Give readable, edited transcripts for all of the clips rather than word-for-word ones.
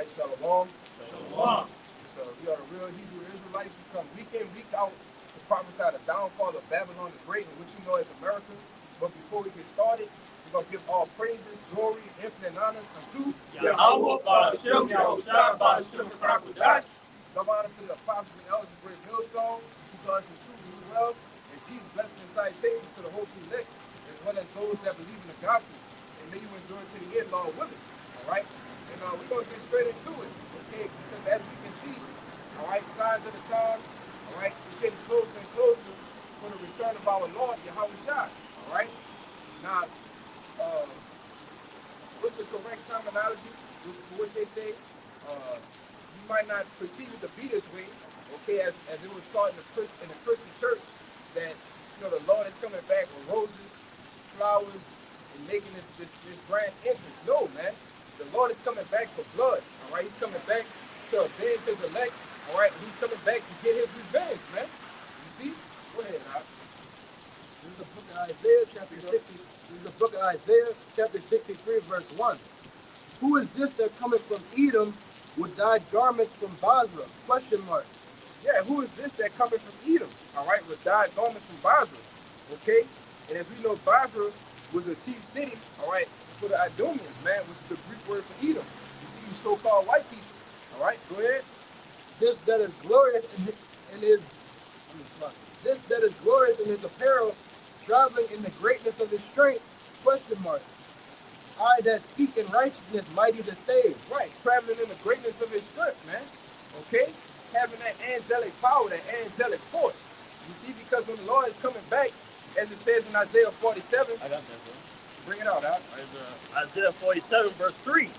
right, Shalom. Shalom. So we are the real Hebrew Israelites. We come week in, week out to prophesy the downfall of Babylon the Great, and what you know as America. But before we get started, we're going to give all praises, glory, infinite honors unto Yahweh, Ba'ashem, Yahushua, Ba'ashem, Krakodash. Double honors to the apostles and elders of Great Millstone, who taught us the truth as well. And peace, blessings, and salutations to the whole elect, as well as those that believe in the gospel. And may you endure to the end, Lord willing. All right? And we're going to get straight into it, okay? Because as we can see, all right, signs of the times, all right, we're getting closer and closer for the return of our Lord, Yahweh Shai. All right? Now, what's the correct terminology for what they say? You might not perceive it to be this way, okay, as it was taught in the Christian church, that, you know, the Lord is coming back with roses, flowers, and making this grand entrance. No, man. The Lord is coming back for blood, all right? He's coming back to avenge his elect, all right? He's coming back to get his revenge, man. You see? Go ahead, Doc. This is the book of Isaiah, chapter 60. This is the book of Isaiah, chapter 63, verse 1. Who is this that cometh from Edom with dyed garments from Basra? Question mark. Yeah, who is this that cometh from Edom, all right, with dyed garments from Basra, okay? And as we know, Basra was a chief city, all right, for the Idumeans, man, which is the Greek word for Edom. You see, you so-called white people, all right? Go ahead. This that is glorious in his this that is glorious in his apparel, traveling in the greatness of his strength? Question mark. I that speak in righteousness, mighty to save. Right, traveling in the greatness of his strength, man. Okay? Having that angelic power, that angelic force. You see, because when the Lord is coming back, as it says in Isaiah 47, I got that, bro. bring it out, Al. Isaiah 47, verse 3.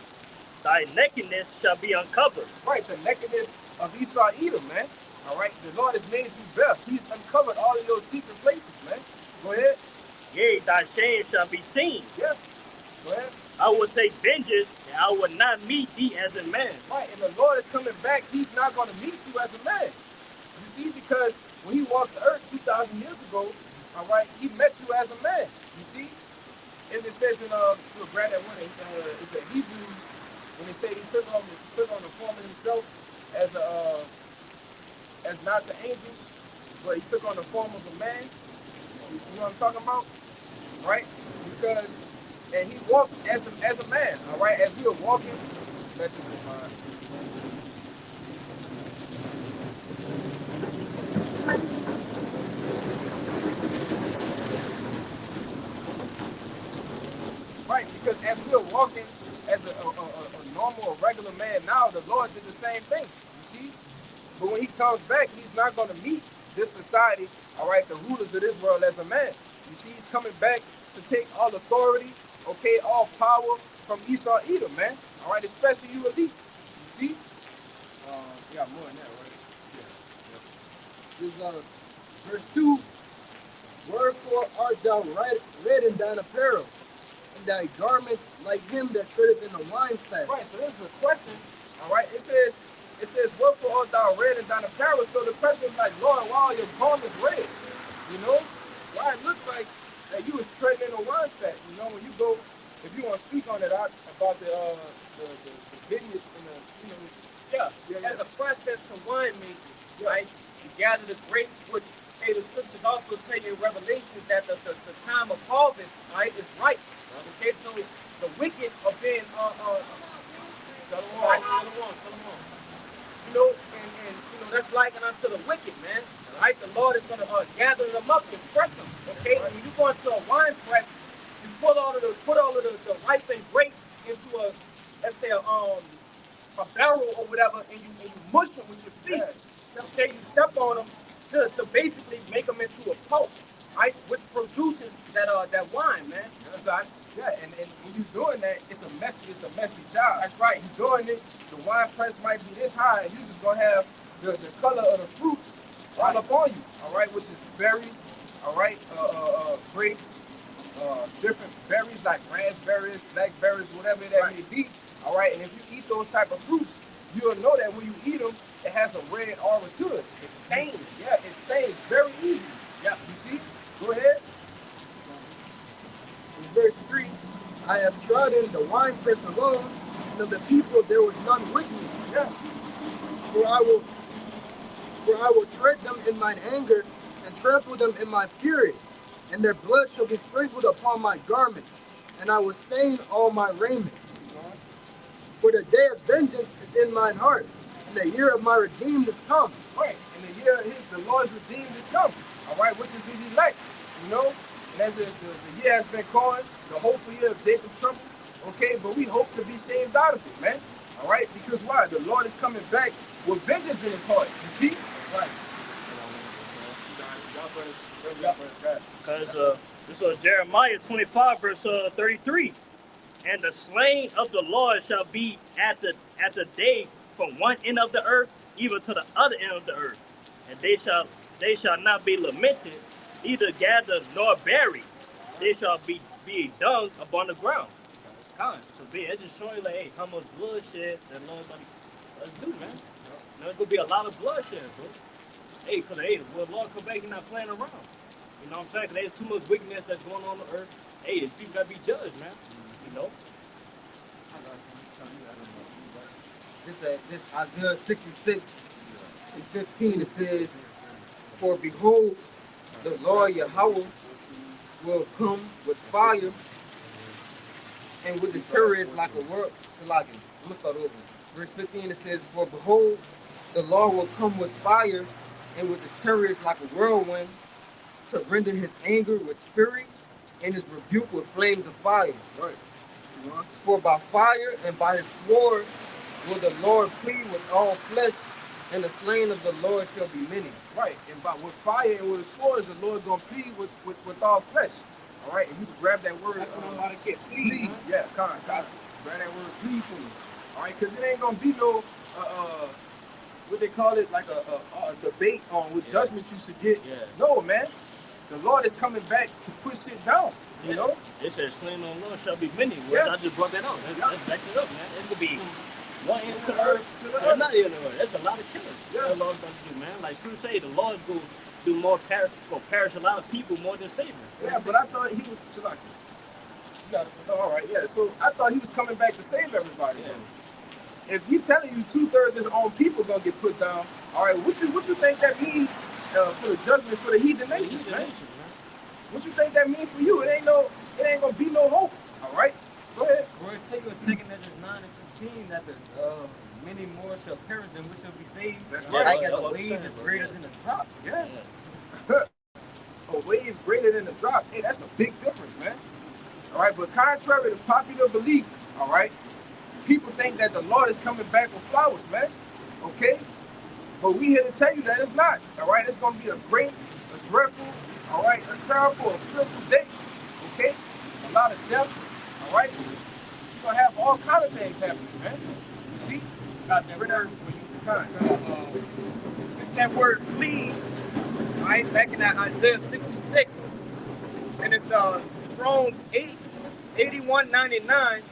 Thy nakedness shall be uncovered. Right, the nakedness of Esau Edom, man. All right, the Lord has made you bare. He's uncovered all of your secret places, man. Go ahead. Yea, thy shame shall be seen. Yeah. Go ahead. I will take vengeance, and I will not meet thee as a man. Right, and the Lord is coming back. He's not going to meet you as a man. You see, because when he walked the earth 2,000 years ago, all right, he met you as a man. You see? As it says in, to grab that one, it's a Hebrew, when they say he took on the form of himself as not the angel, but he took on the form of a man. You know what I'm talking about? Right? Because, and he walked as a man, all right? As we were walking, that's just fine. Right, because as we are walking as a normal, a regular man now, the Lord did the same thing, you see? But when he comes back, he's not going to meet this society, all right, the rulers of this world as a man. You see, he's coming back to take all authority, okay, all power from Esau Edom, man. All right, especially you elites. You see? You got more than that, right? This is verse 2. Wherefore art thou red in thine apparel, and thy garments like him that treadeth in the winepress? Right, so this is a question, all right? It says, wherefore art thou red in thine apparel? So the question is like, Lord, why are your garments red? You know? Why it looks like that you was treading in a wine fat. You know, when you go, if you want to speak on it, about the vineyard and the, you know. Yeah, as a process to winemaking, right? You gather the grapes, which, hey, the scriptures also tell you in Revelation that the time of harvest, right, is ripe. Okay, so the wicked are being, you know, and you know, that's likened unto the wicked, man. Right? The Lord is going to gather them up and press them. Okay, and when you go into a wine press, you put all of the ripened grapes into a, let's say, a barrel or whatever, and you mush them with your feet. Okay, you step on them to basically make them into a pulp, right? Which produces that wine, man. Right. Yeah, and when you're doing that, it's a messy job. That's right. You're doing it, the wine press might be this high, and you just gonna have the color of the fruits all up on you, all right, which is berries, all right, grapes, different berries like raspberries, blackberries, whatever that may be, all right, and if you eat those type of fruits, you'll know that when you eat them, it has a red aura to it. It stains, yeah, it stains very easy. Yeah, you see? Go ahead. In verse 3, I have trodden the winepress alone, and of the people there was none with me. Yeah. For I will tread them in mine anger, and trample them in my fury, and their blood shall be sprinkled upon my garments, and I will stain all my raiment. For the day of vengeance is in mine heart, and the year of my redeemed is come. Right. And the year of the Lord's redeemed is come. All right, which is his elect. You know? And as the year has been called, the hopeful year of Jacob's trouble. Okay, but we hope to be saved out of it, man. All right, because why? The Lord is coming back with vengeance in his heart. You see? Right. Because this is Jeremiah 25, verse 33. And the slain of the Lord shall be at the day from one end of the earth even to the other end of the earth, and they shall not be lamented, neither gathered nor buried. They shall be dung upon the ground. So it's just showing like, hey, how much bloodshed that Lord's about to do, man. There's gonna be a lot of bloodshed, bro. Hey, cause when the Lord come back, he's not playing around. You know what I'm saying? Cause there's too much wickedness that's going on the earth. Hey, these people gotta be judged, man. You know. This Isaiah 66 and 15, it says, for behold, the Lord Yahweh will come with fire and with his chariots like a whirl. So like, I'm gonna start over. Verse 15, it says, for behold, the Lord will come with fire and with his chariots like a whirlwind, to render his anger with fury and his rebuke with flames of fire. Right. For by fire and by his sword will the Lord plead with all flesh, and the slain of the Lord shall be many. Right. And with fire and with the swords, the Lord gonna plead with all flesh. All right. And you can grab that word. That's what I'm about to get. Plead. Yeah, con. Grab that word plead for me. All right, because it ain't gonna be no what they call it, like a debate on what judgment you should get. Yeah. No, man. The Lord is coming back to put shit down. You know? It says slain on the Lord shall be many. Well, Yeah. I just brought that out. Let's back it up, man. It could be one end to the To earth, the or other. not even the earth. That's a lot of killers. Yeah. The Lord's going to do, man. Like Screw say, the Lord's going to do more perish a lot of people more than saving. Yeah, but I thought he was Shalaki. You got it. Oh, all right, yeah. So I thought he was coming back to save everybody. Yeah. If he telling you 2/3 of his own people gonna get put down, all right, what you think that means for the judgment for the heathen nations, man? What you think that means for you? It ain't gonna be no hope. All right, go ahead. For it take us 2 Ezra 9 and 15 that the many more shall perish than we shall be saved. That's right. Like Yeah, as a that's what I'm wave saying, is bro. greater than a drop. Yeah. A wave greater than a drop. Hey, that's a big difference, man. All right, but contrary to popular belief, all right, people think that the Lord is coming back with flowers, man. Okay? But we here to tell you that it's not. All right, it's gonna be a great, a dreadful, all right, a terrible, a fearful day. Okay? A lot of death, all right? You're gonna have all kind of things happening, man. You see? Got that word for you. It's that word plead, right? Back in that Isaiah 66, and it's Strong's H8199,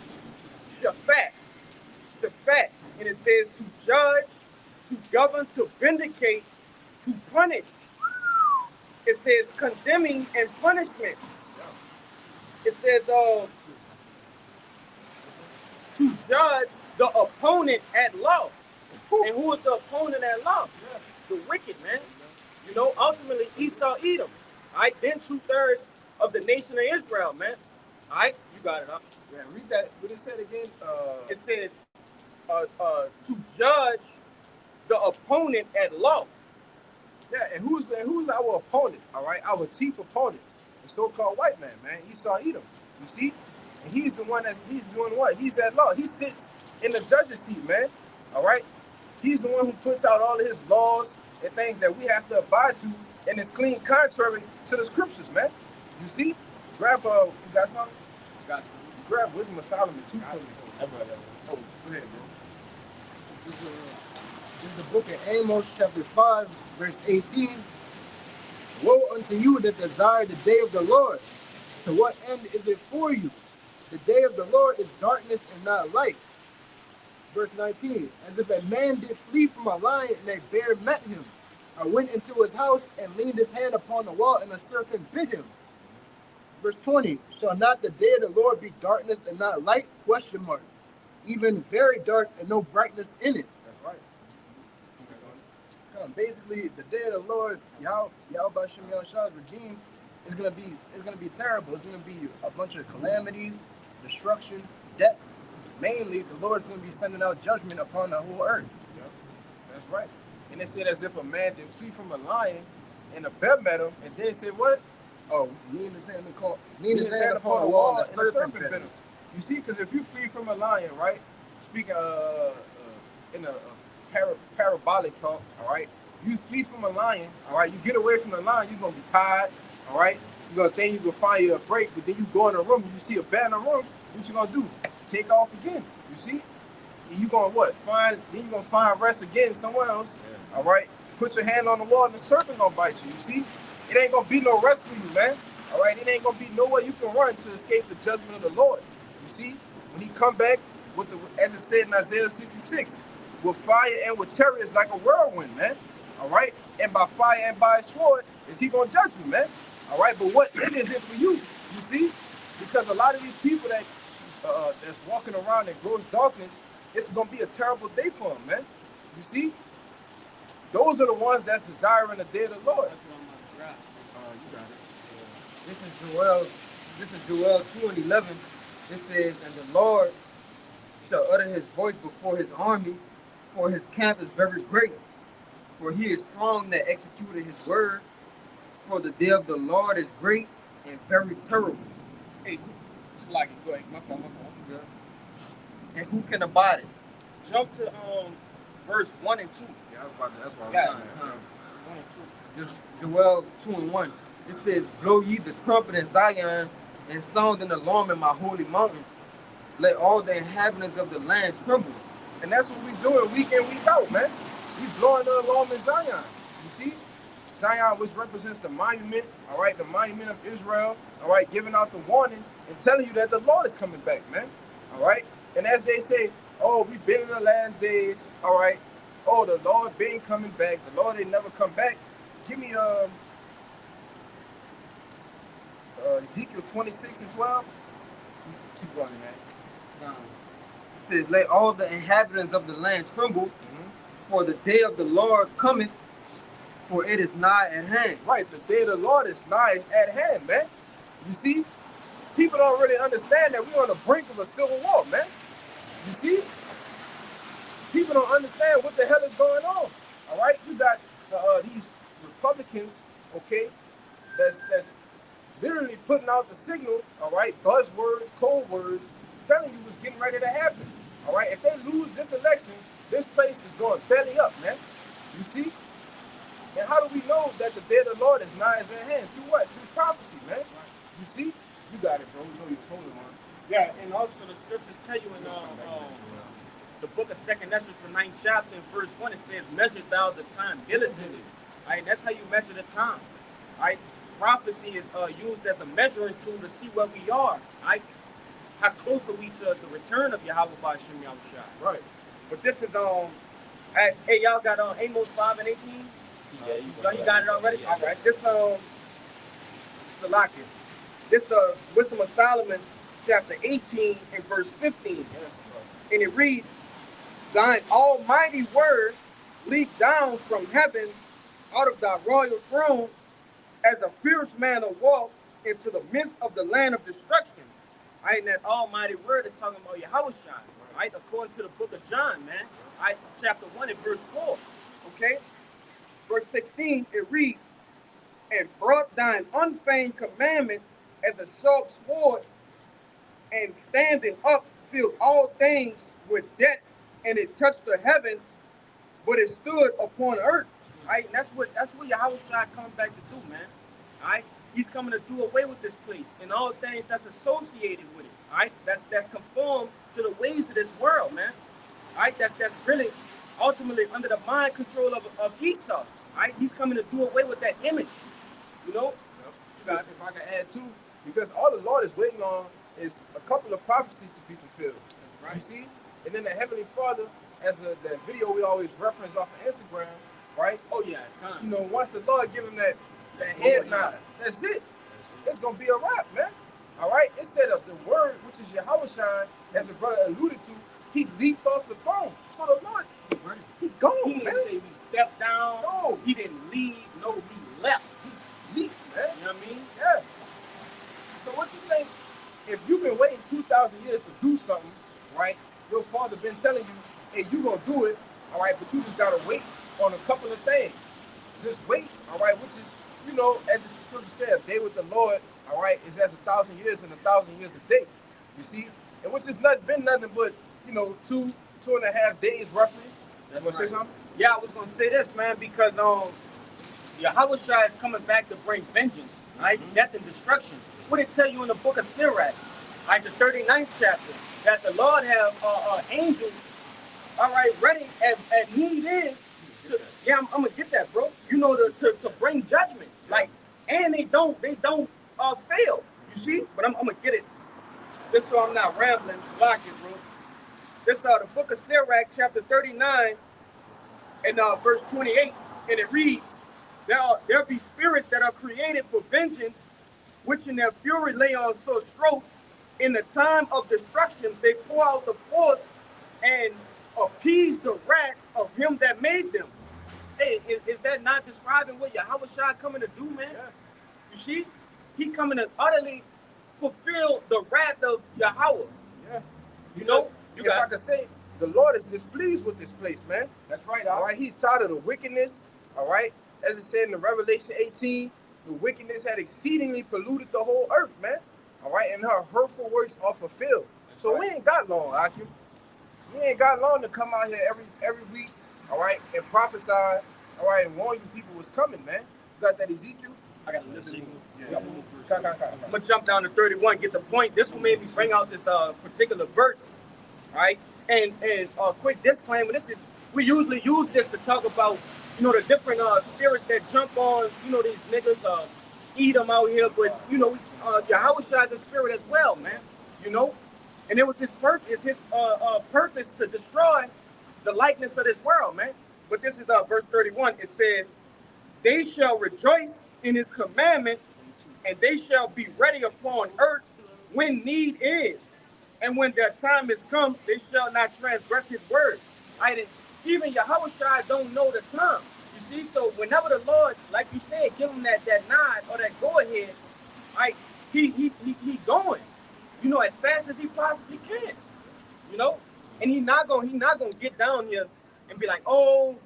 Shaphat, and it says to judge, to govern, to vindicate, to punish. It says condemning and punishment. It says to judge the opponent at law. And who is the opponent at law? The wicked, man. You know, ultimately Esau, Edom. All right, then 2/3 of the nation of Israel, man. All right, you got it, huh? Yeah, read that. What it said again? It says to judge the opponent at law. Yeah, and who's our opponent? All right, our chief opponent, the so-called white man, Esau, Edom. You see, and he's the one he's doing what? He's at law. He sits in the judge's seat, man. All right, he's the one who puts out all of his laws and things that we have to abide to, and it's clean contrary to the scriptures, man. You see, grab you got something? Got Grab Wisdom of Solomon 2 for me. I brought that one. Oh, go ahead, bro. This is the book of Amos, chapter 5, verse 18. Woe unto you that desire the day of the Lord. To what end is it for you? The day of the Lord is darkness and not light. Verse 19. As if a man did flee from a lion and a bear met him, or went into his house and leaned his hand upon the wall and a serpent bit him. Verse 20. Shall not the day of the Lord be darkness and not light? Question mark. even very dark and no brightness in it. That's right. Basically, the day of the Lord, Yahweh Bashem Yahushua regime is gonna be terrible. It's gonna be a bunch of calamities, destruction, death. Mainly, the Lord's gonna be sending out judgment upon the whole earth. Yep. That's right. And they said as if a man did flee from a lion and a bear met him, and they said what? Oh, lean his hand upon upon the wall and the serpent bit bit him. You see, because if you flee from a lion, right? Speaking in a parabolic talk, all right? You flee from a lion, all right? You get away from the lion, you're gonna be tired, all right? You're gonna think you can find you a break, but then you go in a room and you see a bear in a room, what you gonna do? Take off again, you see? And you gonna what? Then you're gonna find rest again somewhere else, all right? Put your hand on the wall and the serpent gonna bite you, you see? It ain't gonna be no rest for you, man. All right, it ain't gonna be nowhere you can run to escape the judgment of the Lord. You see, when he come back as it said in Isaiah 66, with fire and with chariots like a whirlwind, man. All right, and by fire and by sword is he gonna judge you, man. All right, but what end is it for you? You see, because a lot of these people that's walking around in gross darkness, it's gonna be a terrible day for them, man. You see, those are the ones that's desiring the day of the Lord. You got it. This is Joel 2:11. It says, and the Lord shall utter his voice before his army, for his camp is very great. For he is strong that executed his word. For the day of the Lord is great and very terrible. Hey, Slaggy, go ahead. My phone. Yeah. And who can abide it? Jump to verse 1 and 2. Yeah, that's why I'm Yeah. saying. 1 and 2. This is Joel 2:1. It says, blow ye the trumpet in Zion, and sound an alarm in my holy mountain. Let all the inhabitants of the land tremble. And that's what we doing week in, week out, man. We blowing the alarm in Zion. You see? Zion, which represents the monument, all right, the monument of Israel, all right, giving out the warning and telling you that the Lord is coming back, man. All right? And as they say, oh, we've been in the last days, all right. Oh, the Lord been coming back. The Lord ain't never come back. Give me Ezekiel 26:12. Keep going, man. It says, let all the inhabitants of the land tremble, for the day of the Lord cometh, for it is nigh at hand. Right, the day of the Lord is nigh, is at hand, man. You see, people don't really understand that we're on the brink of a civil war, man. You see, people don't understand what the hell is going on. All right, you got these Republicans, okay, that's literally putting out the signal, all right, buzzwords, code words, telling you what's getting ready to happen. All right, if they lose this election, this place is going belly up, man. You see? And how do we know that the day of the Lord is nigh as at hand? Through what? Through prophecy, man. You see? You got it, bro. You know you was holding on. Yeah, and also the scriptures tell you in the book of 2nd Esdras, the 9th chapter, in verse 1, it says, measure thou the time diligently. All right, that's how you measure the time. All right, prophecy is used as a measuring tool to see where we are. All right, how close are we to the return of Yahweh Ba'ashem Yahushua? Right. But this is hey, y'all got Amos 5 and 18? Yeah, You got it already? All right. This Salakia. This Wisdom of Solomon, chapter 18 and verse 15. Yes, bro. And it reads, thine almighty word leaped down from heaven out of thy royal throne as a fierce man of walk into the midst of the land of destruction. Right, and that almighty word is talking about Yahushua, right? According to the book of John, man. Right, chapter 1 and verse 4. Okay? Verse 16, it reads, and brought thine unfeigned commandment as a sharp sword, and standing up filled all things with death, and it touched the heavens, but it stood upon earth. Right? And that's what Yahushua coming back to do, man. All right? He's coming to do away with this place and all things that's associated with it. All right? That's conformed to the ways of this world, man. All right? That's really ultimately under the mind control of Esau. All right? He's coming to do away with that image. You know? Because if I can add too, because all the Lord is waiting on is a couple of prophecies to be fulfilled. Right. You see? And then the Heavenly Father, as that video we always reference off of Instagram, right? Oh yeah, You know, once the Lord give him that head nod, that's it. It's gonna be a wrap, man. All right. It said of the word, which is Yahushua, as the brother alluded to, He leaped off the throne. So the Lord, he gone, He man. didn't say he stepped down. No. He didn't leave. No, he left. He leaped, man. You know what I mean? Yeah. So what you think, if you've been waiting 2,000 years to do something, right? Your father been telling you, hey, you gonna do it, all right, but you just gotta wait on a couple of things. Just wait, all right, which is, you know, as the scripture says, a day with the Lord, all right, is as 1,000 years and 1,000 years a day. You see? And which has not been nothing but, you know, two and a half days roughly. You wanna say something? Yeah, I was gonna say this, man, because Yahushua is coming back to bring vengeance, right? Death and destruction. What it tell you in the book of Sirach, right, the 39th chapter, that the Lord have angels, all right, ready as need is. Yeah, I'm gonna get that, bro. You know, to bring judgment, like, and they don't fail. You see, but I'm gonna get it. Just so I'm not rambling, slacking, bro. This the book of Sirach, chapter 39, and verse 28, and it reads, there be spirits that are created for vengeance, which in their fury lay on sore strokes. In the time of destruction, they pour out the force and appease the wrath of him that made them. Hey, is that not describing what Yahushua coming to do, man? Yeah. You see? He coming to utterly fulfill the wrath of Yahweh. Yeah. You know? If I could say, the Lord is displeased with this place, man. That's right, All right, He's tired of the wickedness. All right, as it said in the Revelation 18, the wickedness had exceedingly polluted the whole earth, man. All right, and her hurtful works are fulfilled. That's so right. we ain't got long, Akim. We ain't got long to come out here every week, all right, and prophesy, all right, and warn you people was coming, man. You got that Ezekiel? I got to listen. Yeah. Come. I'm gonna jump down to 31, get the point. This one made me bring out this particular verse, right? And quick disclaimer: we usually use this to talk about, you know, the different spirits that jump on, you know, these niggas, eat them out here. But you know, Yahushua is a spirit as well, man. You know, and it was his purpose, purpose to destroy the likeness of this world, man. But this is verse 31. It says, "They shall rejoice in his commandment, and they shall be ready upon earth when need is. And when their time is come, they shall not transgress his word." Even Yahushua don't know the time. You see, so whenever the Lord, like you said, give him that nod or that go ahead, right? He going, you know, as fast as he possibly can, you know, and he not gonna get down here and be like, oh,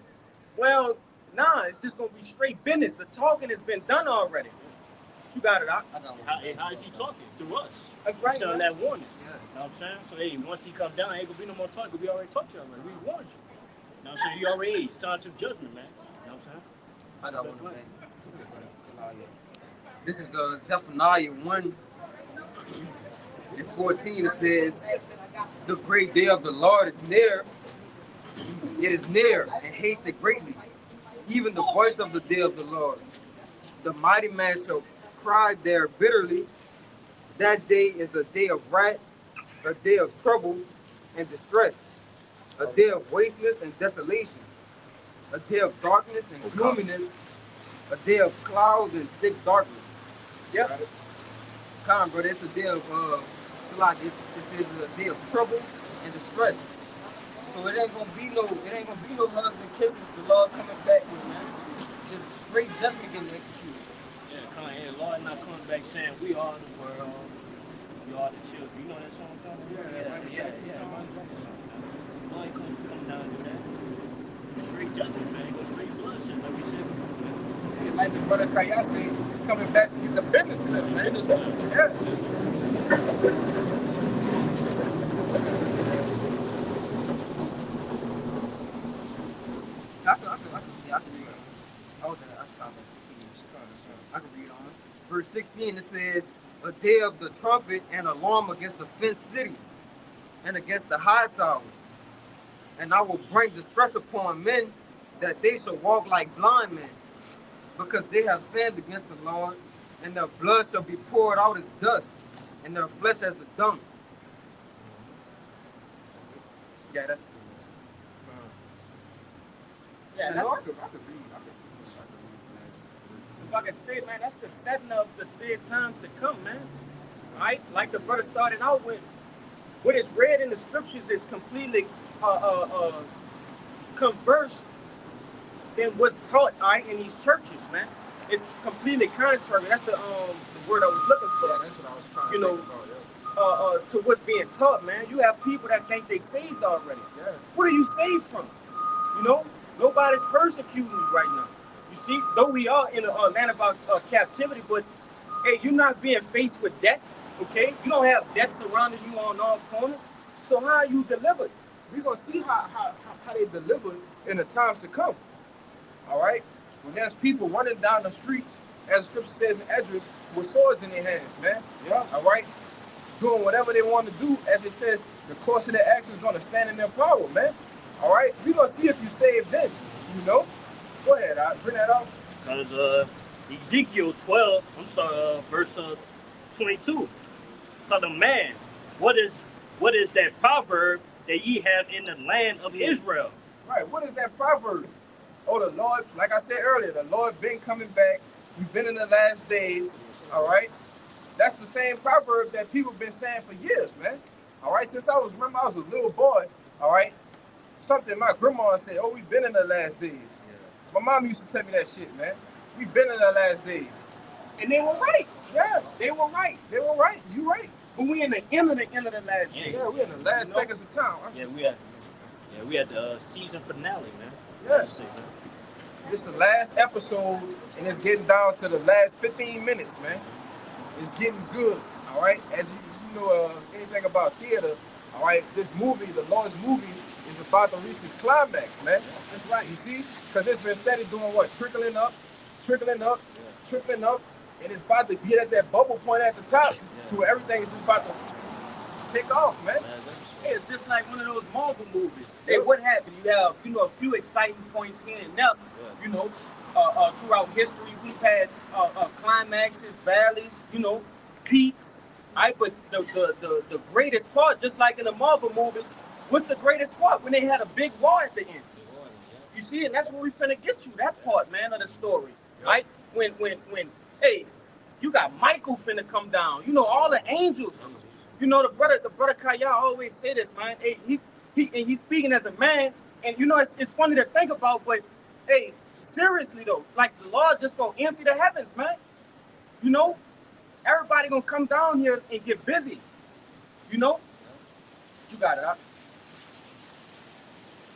well, nah, it's just gonna be straight business. The talking has been done already. You got it, I got one. How is he talking? Through us. That's right. He's telling that warning. Yeah. You know what I'm saying? So, hey, once he comes down, ain't gonna be no more talking. We already talked to you already. We warned you. You know what I'm saying? You already signed of judgment, man. You know what I'm saying? I got one, man. This is Zephaniah 1 and 14. It says, "The great day of the Lord is near. It is near and hasted greatly. Even the voice of the day of the Lord. The mighty man shall cry there bitterly. That day is a day of wrath, a day of trouble and distress, a day of wasteness and desolation, a day of darkness and gloominess, a day of clouds and thick darkness." Yep. Come on, brother. It's a day of this is a day of trouble and distress. So it ain't gonna be no hugs and kisses. The Lord coming back with, man. Just straight judgment getting executed. Yeah, come on. Hey, the Lord not coming back saying, we are the world. We are the children. You know that song, Tom? Yeah. Lord come down and do that. It's straight judgment, man. It's straight bloodshed, like we said before, man. Yeah, like the brother Kaya said, coming back to get the business clear, man. Business clear. Yeah. I can read on. I stopped at 15. I can read on. Verse 16, it says, "A day of the trumpet and alarm against the fenced cities and against the high towers. And I will bring distress upon men, that they shall walk like blind men, because they have sinned against the Lord, and their blood shall be poured out as dust, and their flesh as the dung." Yeah, that's That's, I could read. if I can say, man, that's the setting of the said times to come, man. Right? Like the brother started out with, what is read in the scriptures is completely converse than what's taught, all right, in these churches, man. It's completely contrary. That's the word I was looking for. Yeah, that's what I was trying You to know, think about. Yeah. to what's being taught, man. You have people that think they saved already. Yeah. What are you saved from? You know, nobody's persecuting you right now. You see, though we are in a land of captivity, but hey, you're not being faced with death. Okay, you don't have death surrounding you on all corners. So how are you delivered? We're gonna see how they deliver in the times to come. All right? When there's people running down the streets, as the scripture says in Esdras, with swords in their hands, man. Yeah. All right? Doing whatever they want to do, as it says, the course of their actions is gonna stand in their power, man. All right? We're gonna see if you saved then, you know? Go ahead, I'll bring that out. Because Ezekiel 12, verse 22. Son of man, what is that proverb that ye have in the land of Israel? Right, what is that proverb? Oh, the Lord, like I said earlier, the Lord been coming back. We've been in the last days, all right? That's the same proverb that people been saying for years, man. All right, since I was a little boy, all right? Something my grandma said, oh, we've been in the last days. My mom used to tell me that shit, man. We've been in the last days. And they were right. Yeah, They were right. they were right. You right. But we in the end of the last Yeah. day. Yeah, we in the last You know? seconds of time. We had the season finale, man. Yes. This is the last episode, and it's getting down to the last 15 minutes, man. It's getting good, all right? As you know anything about theater, all right, this movie, the Lord's movie, is about to reach its climax, man. That's right. You see? Because it's been steady doing what? Trickling up, trickling up, trickling up, and it's about to get at that bubble point at the top to where everything is just about to take off, man. Hey, it's just like one of those Marvel movies. Hey, what happened? You have, a few exciting points here and there. You know, throughout history, we've had climaxes, valleys, peaks. But the greatest part, just like in the Marvel movies, what's the greatest part? When they had a big war at the end. You see, and that's where we finna get to, that part, man, of the story. Right? When, hey, you got Michael finna come down. All the angels. The brother Kaya always say this, man. Hey, he's speaking as a man, and it's funny to think about, but hey, seriously though, like the Lord just gonna empty the heavens, man. Everybody gonna come down here and get busy. You got it, huh?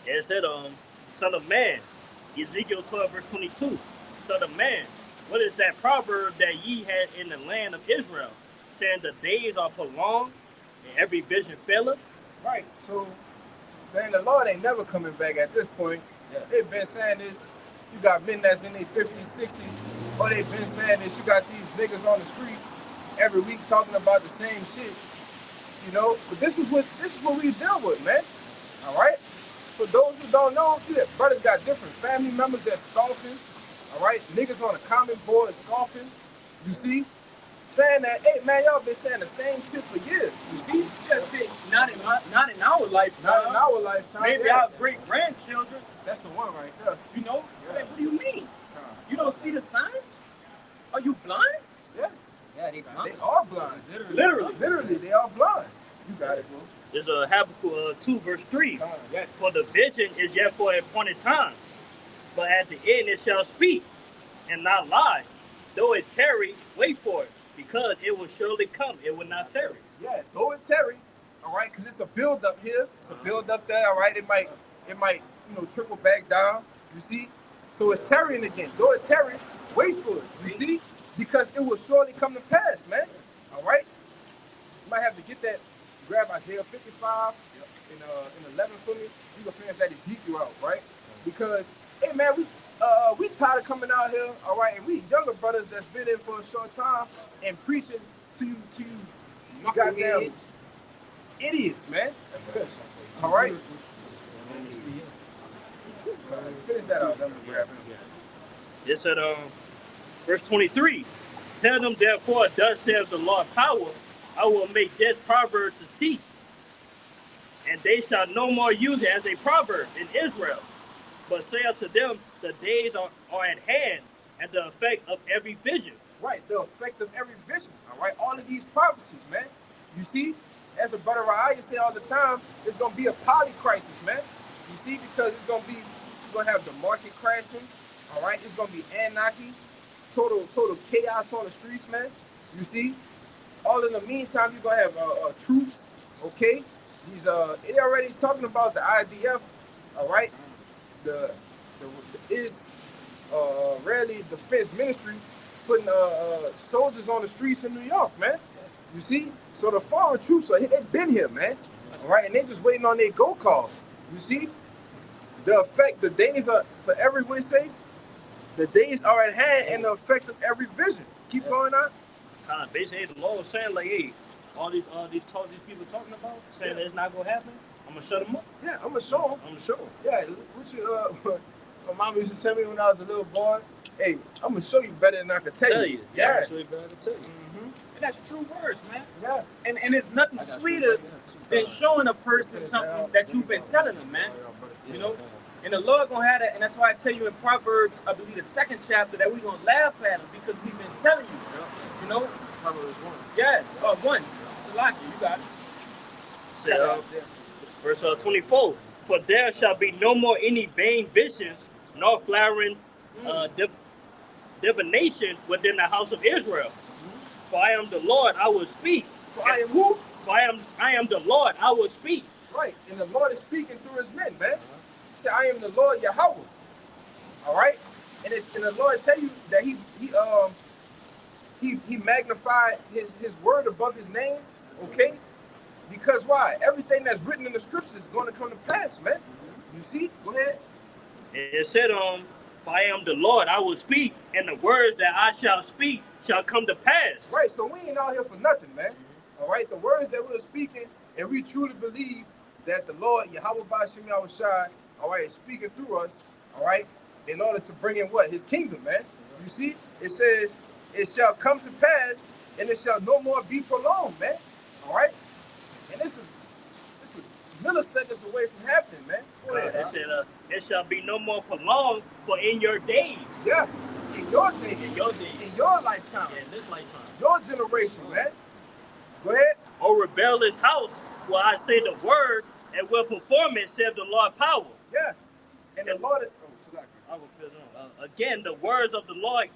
It said, son of man, Ezekiel 12, verse 22. Son of man, what is that proverb that ye had in the land of Israel, saying the days are prolonged and every vision faileth? Right. So, man, the Lord ain't never coming back at this point. Yeah. They've been saying this. You got men that's in their 50s, 60s, or they've been saying this. You got these niggas on the street every week talking about the same shit. But this is what we deal with, man. All right. For those who don't know, brothers got different family members that's scoffing. All right, niggas on the comment board scoffing. You see, saying that, hey man, y'all been saying the same shit for years. You see, not in our lifetime. not in our lifetime. Maybe our great grandchildren. That's the one right there. Yeah. Yeah. What do you mean? You don't see the signs? Are you blind? Yeah, Yeah, they are blind. Literally. They are blind. You got it, bro. There's a Habakkuk 2, verse 3. Yes. For the vision is yet for a appointed time, but at the end it shall speak and not lie. Though it tarry, wait for it, because it will surely come. It will not tarry. Yeah, though it tarry, all right, because it's a build up here, it's a build up there, all right. It might, trickle back down. You see, so it's tarrying again. Though it tarry, wait for it. You see, because it will surely come to pass, man. All right. You might have to get that. Grab Isaiah 55 in 11 for me. You can finish that Ezekiel out, right? Because, hey man, we tired of coming out here, all right, and we younger brothers that's been in for a short time and preaching to you goddamn idiots, man. All right? Finish that out. Let me grab it. It said, verse 23, tell them therefore, thus says the Lord power, I will make this proverb to cease, and they shall no more use it as a proverb in Israel, but say unto them, the days are at hand, and the effect of every vision. Right, the effect of every vision, all right? All of these prophecies, man. You see, as a brother Raya say all the time, it's gonna be a poly crisis, man. You see, because you're gonna have the market crashing, all right? It's gonna be anarchy, total chaos on the streets, man. You see, all in the meantime, you're gonna have troops, okay? They already talking about the IDF, all right? The Israeli Defense Ministry putting soldiers on the streets in New York, man. You see, so the foreign troops they've been here, man. All right, and they just waiting on their go calls. You see, the days are for every what they say, the days are at hand, and the effect of every vision. Keep going on. Kind of basically, the Lord was saying like, hey, all these talks these people talking about, saying that it's not gonna happen. I'm gonna shut them up. Yeah, I'm gonna show them. I'm gonna show them. Yeah, what you my mom used to tell me when I was a little boy. Hey, I'm gonna show you better than I could tell you. Yeah, that's what better to tell you. And that's true words, man. Yeah. And it's nothing sweeter than showing a person something that you've been telling them, man. You know? And the Lord gonna have that, and that's why I tell you in Proverbs, I believe the 2nd chapter, that we're gonna laugh at them because we've been telling you. You know? Proverbs 1. Yeah, 1. Salaki, you got it. So, verse 24. For there shall be no more any vain visions, nor flattering divination within the house of Israel. For I am the Lord, I will speak. For I am who? For I am the Lord, I will speak. Right, and the Lord is speaking through his men, man. He said, I am the Lord Yahweh. All right? And the Lord tell you that he magnified his word above his name, okay? Because why? Everything that's written in the scriptures is going to come to pass, man. You see? Go ahead. It said, for I am the Lord, I will speak, and the words that I shall speak shall come to pass. Right, so we ain't out here for nothing, man. All right, the words that we're speaking, and we truly believe that the Lord, Yahweh Ba'Shem Yahushai, all right, is speaking through us, all right, in order to bring in what? His kingdom, man. You see? It says, it shall come to pass, and it shall no more be prolonged, man. All right? And this is milliseconds away from happening, man. Go ahead. It said, it shall be no more prolonged, for in your days. Yeah, in your days. In your days. In your lifetime. In this lifetime. Your generation, man. Go ahead. O rebellious house, will I say the word, and will perform it, saith the Lord power. Yeah. And the Lord is, again, the words of the Lord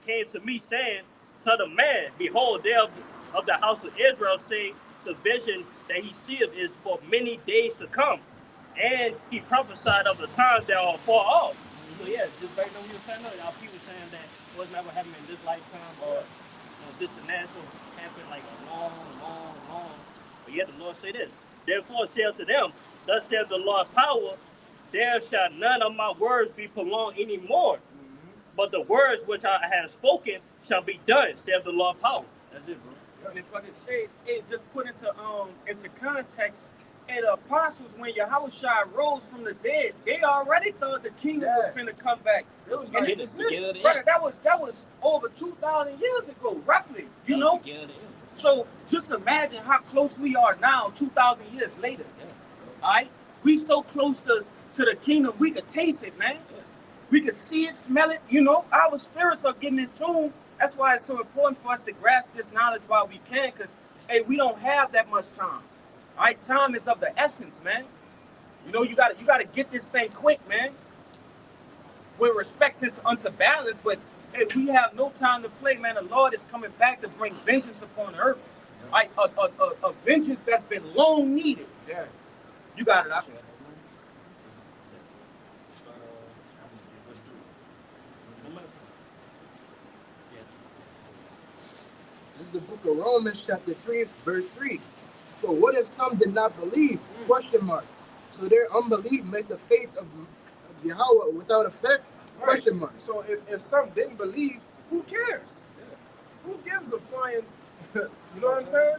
came to me, saying, Son of man, behold, they of the house of Israel say, the vision that he seeth is for many days to come. And he prophesied of the times that are far off. So yeah, just right now we were saying, our people saying that what's not going to happen in this lifetime, or this and that will happen like a long. But yet the Lord say this, therefore say unto them, thus saith the Lord power, there shall none of my words be prolonged anymore. But the words which I have spoken shall be done, saith the Lord power. That's it, bro. And if I could say it, just put into context, and the apostles, when Yahushua rose from the dead, they already thought the kingdom was finna come back. It was And like, brother, that was over 2,000 years ago, roughly. You know. So just imagine how close we are now, 2,000 years later. All right, we so close to the kingdom, we could taste it, man. We could see it, smell it. You know, our spirits are getting in tune. That's why it's so important for us to grasp this knowledge while we can, because, hey, we don't have that much time. All right, time is of the essence, man. You know, you gotta get this thing quick, man. With respect unto balance, but hey, we have no time to play, man. The Lord is coming back to bring vengeance upon the earth. Right? A vengeance that's been long needed. Yeah. You got it, Asha. This is the book of Romans, chapter 3, verse 3. So what if some did not believe? Question mark. So their unbelief made the faith of Yahweh without effect? Question mark. So if some didn't believe, who cares? Who gives a flying, you know what I'm saying?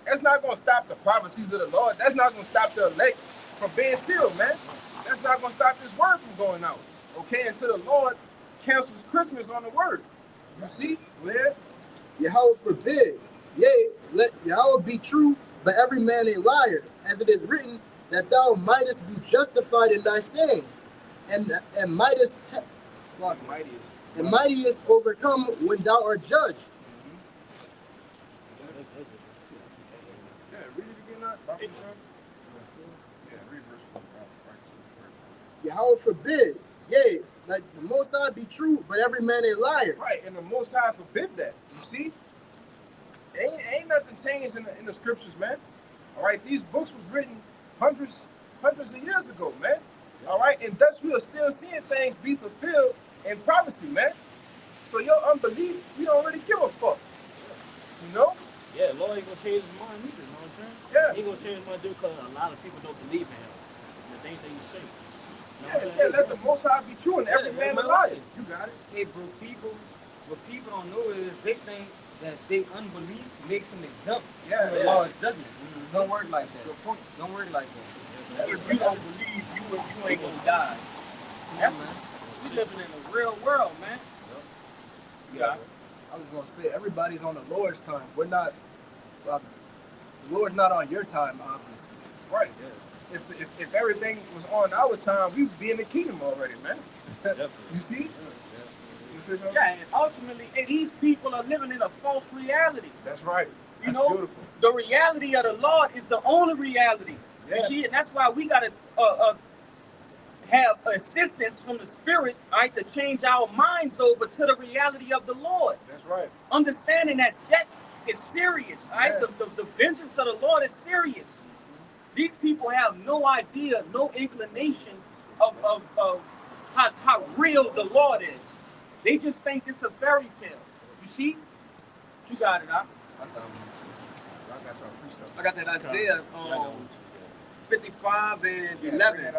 That's not going to stop the prophecies of the Lord. That's not going to stop the elect from being sealed, man. That's not going to stop this word from going out. Okay, until the Lord cancels Christmas on the word. You see? Go ahead. Yahweh forbid. Yea, let Yahweh be true, but every man a liar, as it is written, that thou mightest be justified in thy sayings, and mightest overcome when thou art judged. Prophet Shem? Yeah, read verse 4. Yahweh forbid, yea, let the Most High be true, but every man a liar. Right, and the Most High forbid that. You see? Ain't nothing changed in the scriptures, man. All right, these books was written hundreds of years ago, man. All right, and thus we are still seeing things be fulfilled in prophecy, man. So your unbelief, we don't really give a fuck. You know? Yeah, Lord ain't gonna change his mind either, you know what I'm saying? Yeah. He ain't gonna change his mind because a lot of people don't believe in him. The things that he say. You know Yeah, what I'm it saying? said let the Most High be true and every man a liar. You got it. Hey, bro, what people don't know is they think that their unbelief makes them exempt Yeah, from the yeah. Lord's judgment. Don't work like that. Good point. Don't work like that. If you don't believe, you ain't gonna die. Yeah, That's man. we living in a real world, man. Yeah. I was going to say, everybody's on the Lord's time. We're not, the Lord's not on your time, obviously. Right. If everything was on our time, we'd be in the kingdom already, man. You see? You see something? Yeah, and ultimately, and these people are living in a false reality. That's right. You That's know, beautiful. the reality of the Lord is the only reality. Yeah. You see, and that's why we gotta have assistance from the Spirit, right, to change our minds over to the reality of the Lord. That's right. Understanding that death is serious, right? Yeah. The vengeance of the Lord is serious. These people have no idea, no inclination of how real the Lord is. They just think it's a fairy tale. You see? You got it, huh? I got y'all precept. I got that Isaiah 55 and 11.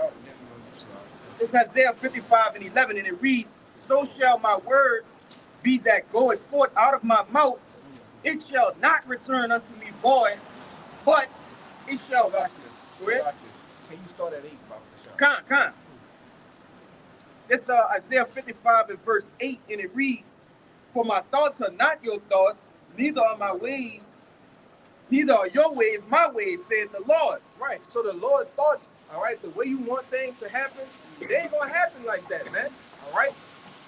It's Isaiah 55 and 11, and it reads, so shall my word be that goeth forth out of my mouth. It shall not return unto me void, but it shall... Go ahead. Can you start at 8, Prophet Shem? Come. It's Isaiah 55 and verse 8, and it reads, for my thoughts are not your thoughts, neither are my ways, neither are your ways my ways, saith the Lord. Right. So the Lord thoughts, all right, the way you want things to happen, they ain't gonna happen like that, man. All right.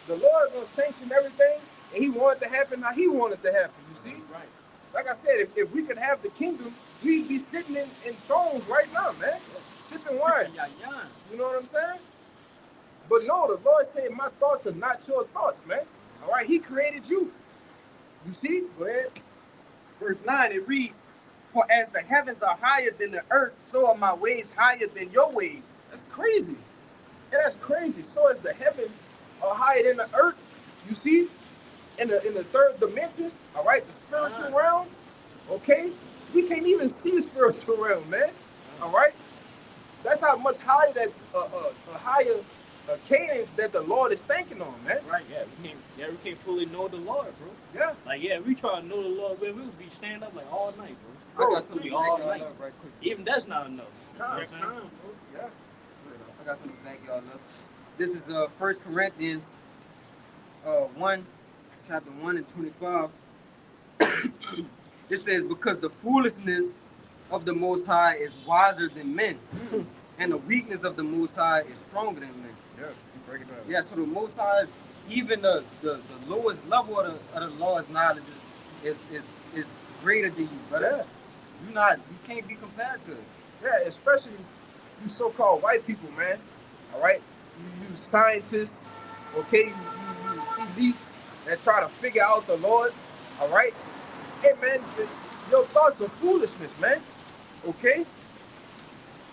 The Lord gonna sanction everything, and He wanted to happen how He wanted to happen. You see? Right. Like I said, if we could have the kingdom, we'd be sitting in thrones right now, man, sipping wine. You know what I'm saying? But no, the Lord said, my thoughts are not your thoughts, man. All right, He created you. You see? Go ahead. Verse 9, it reads, for as the heavens are higher than the earth, so are my ways higher than your ways. That's crazy. Yeah, that's crazy. So as the heavens are higher than the earth, you see, in the third dimension, all right, the spiritual realm, okay, we can't even see the spiritual realm, man. All right, that's how much higher that a higher cadence that the Lord is thinking on, man. Right, we can't fully know the Lord, bro. Yeah. Like, if we try to know the Lord, man, we would be standing up like all night, I bro. got something to back all y'all night. up right quick. Even that's not enough. You know what I'm saying? Yeah. I got something to back y'all up. This is 1 Corinthians 1, chapter 1 and 25. It says, because the foolishness of the Most High is wiser than men, and the weakness of the Most High is stronger than men. Yeah. You break it down. Yeah, so the Most High is, even the lowest level of the Lord's knowledge is greater than you, brother. Yeah. You can't be compared to it. Yeah, especially you so-called white people, man. All right, you scientists, okay, you elites that try to figure out the Lord. All right, hey man, your thoughts are foolishness, man. Okay,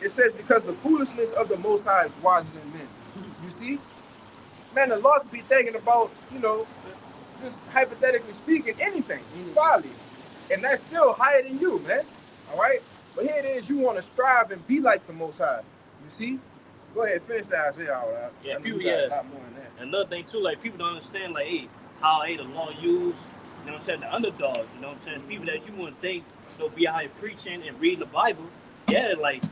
it says because the foolishness of the Most High is wiser than men. You see, man, the Lord could be thinking about, you know, just hypothetically speaking, anything, folly, and that's still higher than you, man. All right, but here it is, you want to strive and be like the Most High. You see? Go ahead, finish that Isaiah out. Yeah, I know people, you got yeah. a lot more than that. Another thing too, like people don't understand, like, how the law used, you know what I'm saying, the underdogs, you know what I'm saying, people that you wouldn't think they'll be out here preaching and reading the Bible. Yeah, like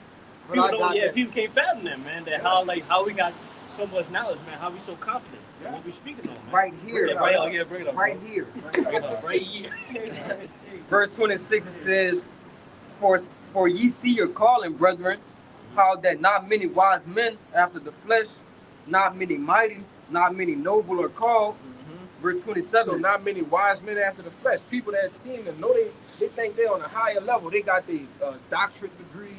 people can't fathom that, man. That how we got so much knowledge, man. How we so confident. Yeah. What we speaking on, man. Right here. Yeah, bring it up. Right here. Right here. Verse 26, it says, For ye see your calling, brethren, how that not many wise men after the flesh, not many mighty, not many noble are called, verse 27. So not many wise men after the flesh. People that seem to know they think they're on a higher level. They got the doctorate degrees,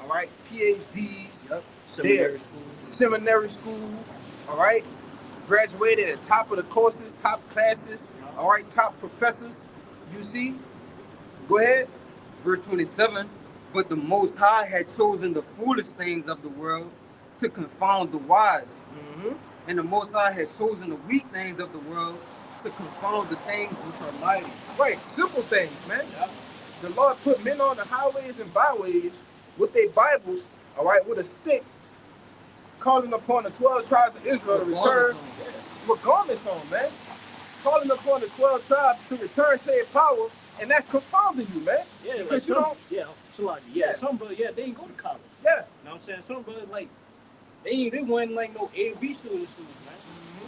all right, PhDs. Yep. They're seminary school, all right. Graduated at the top of the courses, top classes, all right, top professors. You see? Go ahead. Verse 27, but the Most High had chosen the foolish things of the world to confound the wise. Mm-hmm. And the Most High had chosen the weak things of the world to confound the things which are mighty. Right, simple things, man. Yep. The Lord put men on the highways and byways with their Bibles, all right, with a stick, calling upon the 12 tribes of Israel to return with garments on, man. Calling upon the 12 tribes to return to their power, and that's confounding you, man. Yeah, Because like you some, don't, yeah, Salaki, Yeah. some brothers, they ain't go to college. yeah. You know what I'm saying? Some brothers, like, they weren't like no A or B students, man.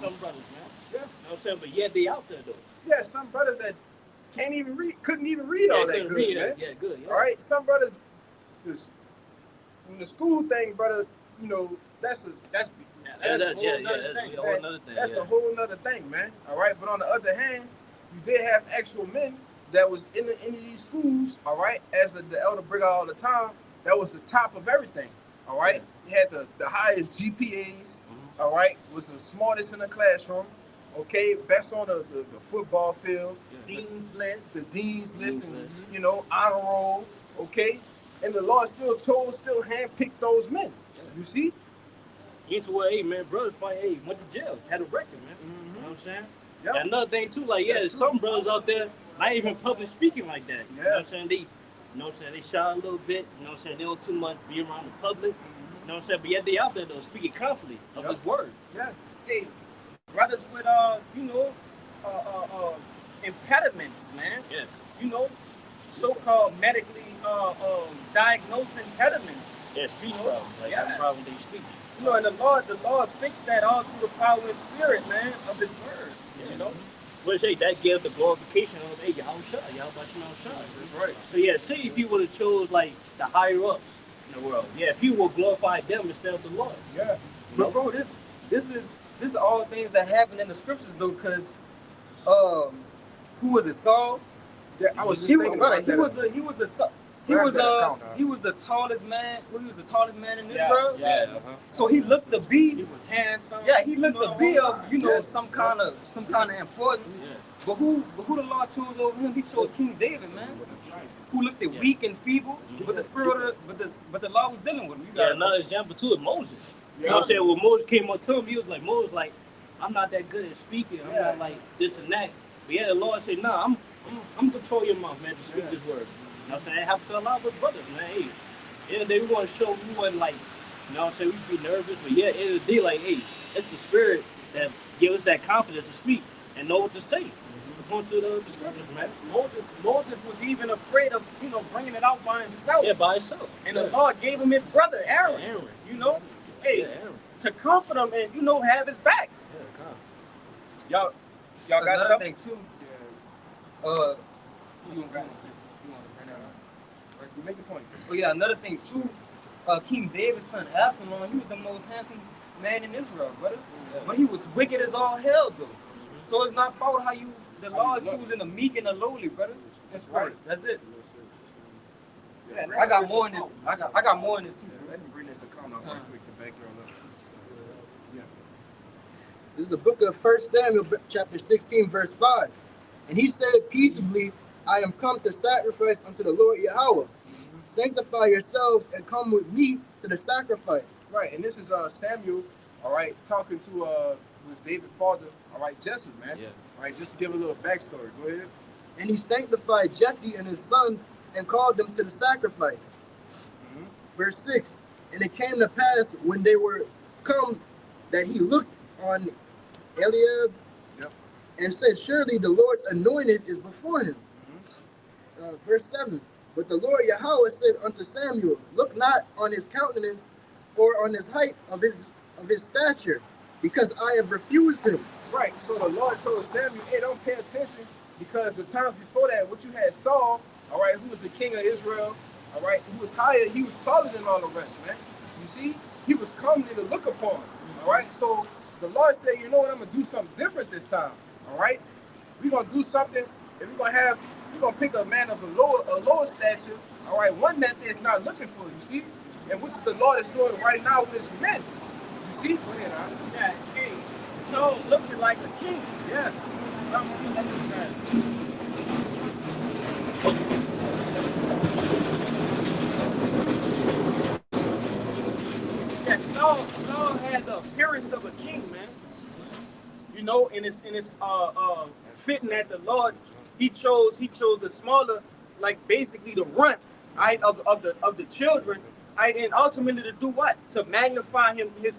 Some brothers, man. Yeah. You know what I'm saying? But yeah, they out there, though. Yeah, some brothers that can't even read, couldn't even read all that couldn't good, read man. it. Yeah, good. Yeah. All right, some brothers, the school thing, brother, you know, that's a That's That's a whole nother that's thing. a whole nother thing. That's yeah. a whole nother thing, man. All right, but on the other hand, you did have actual men that was in these schools, all right, as the elder bring out all the time, that was the top of everything, all right. He had the highest GPAs, all right, was the smartest in the classroom, okay, best on the football field, Dean's list. the dean's list, and list. you know, honor roll, okay, and the Lord still handpicked those men. You see? Into where, hey, man, brothers fight, hey, went to jail, had a record, man. You know what I'm saying? Yep. And another thing, too, like, yeah, That's there's some brothers out there not even public speaking like that. You know what I'm saying? You know what I'm saying? They shy a little bit, you know what I'm saying? They don't too much be around the public. You know what I'm saying? But yet they out there, though, speaking confidently of Yep. His word. Yeah. Hey, brothers with impediments, man. Yeah. You know, so-called medically diagnosed impediments. Yeah, speech problems. Like, Yeah. have a problem with their speech. You know, and the Lord fixed that all through the power and spirit, man, of His word. Yeah. You know. But hey, that gives the glorification of, hey, Yahweh Shai, That's right. So yeah, say if you would have chose like the higher ups in the world, yeah, people will glorify them instead of the Lord. Yeah. But bro, this is all things that happen in the scriptures though, because who was it, Saul? Yeah, I was just He was, thinking brother, about that. he was the tallest man. Well, he was the tallest man in Israel. Yeah. So he looked to be, He was handsome. yeah, he looked to be of, Yes. some kind of importance. Yeah. But who the Lord chose over him? He chose King David, man. Who looked at weak and feeble, but the spirit of but the Lord was dealing with him. You Yeah, got another example too is Moses. You know what I'm saying? When Moses came up to him, he was like, Moses, like, I'm not that good at speaking. I'm not like this and that. But yeah, the Lord said, nah, I'm control your mouth, man, to speak this word. You know what I'm saying? It happens to a lot of us brothers, man. Hey, yeah, they want to show we wasn't like, you know what I'm saying? We be nervous, but yeah, end of the day, like, hey, it's the spirit that gives us that confidence to speak and know what to say. According to the scriptures, man. Moses was even afraid of, bringing it out by himself. Yeah, by itself. And the Lord gave him his brother, Aaron. Aaron. You know, hey, Yeah, Aaron. to comfort him and, have his back. Yeah, come. Y'all got another something? thing too. Yeah. You want to bring that up? Right, you make a point. Oh yeah, another thing too. King David's son Absalom, he was the most handsome man in Israel, brother. But he was wicked as all hell, though. So it's not about how the Lord choosing the meek and the lowly, brother. That's right. That's it. Yeah, I got more in this. I got more in this too. Let me bring this account up right quick to back y'all up. Yeah. This is the book of 1 Samuel, chapter 16, verse 5. And he said peaceably, I am come to sacrifice unto the Lord Yahweh. Sanctify yourselves and come with me to the sacrifice. Right, and this is Samuel, all right, talking to who was David's father, all right, Jesse, man. Yeah. All right, just to give a little backstory. Go ahead. And he sanctified Jesse and his sons and called them to the sacrifice. Verse 6. And it came to pass when they were come that he looked on Eliab and said, surely the Lord's anointed is before him. Verse 7. But the Lord Yahweh said unto Samuel, look not on his countenance or on his height of his stature, because I have refused him. Right, so the Lord told Samuel, hey, don't pay attention, because the times before that, what you had Saul, all right, who was the king of Israel, all right, who was higher, he was taller than all the rest, man. You see, he was comely to look upon, all right. So the Lord said, you know what, I'm gonna do something different this time, all right? We're gonna do something, and we're gonna pick a man of a lower stature, all right, one that is not looking for, you see? And which the Lord is doing right now with his men. You see? Go ahead, Al. Yeah, king. Saul looking like a king. Yeah. Yeah, Saul had the appearance of a king, man. You know, and it's fitting that the Lord he chose the smaller, like basically the runt, right, of the children, right, and ultimately to do what? To magnify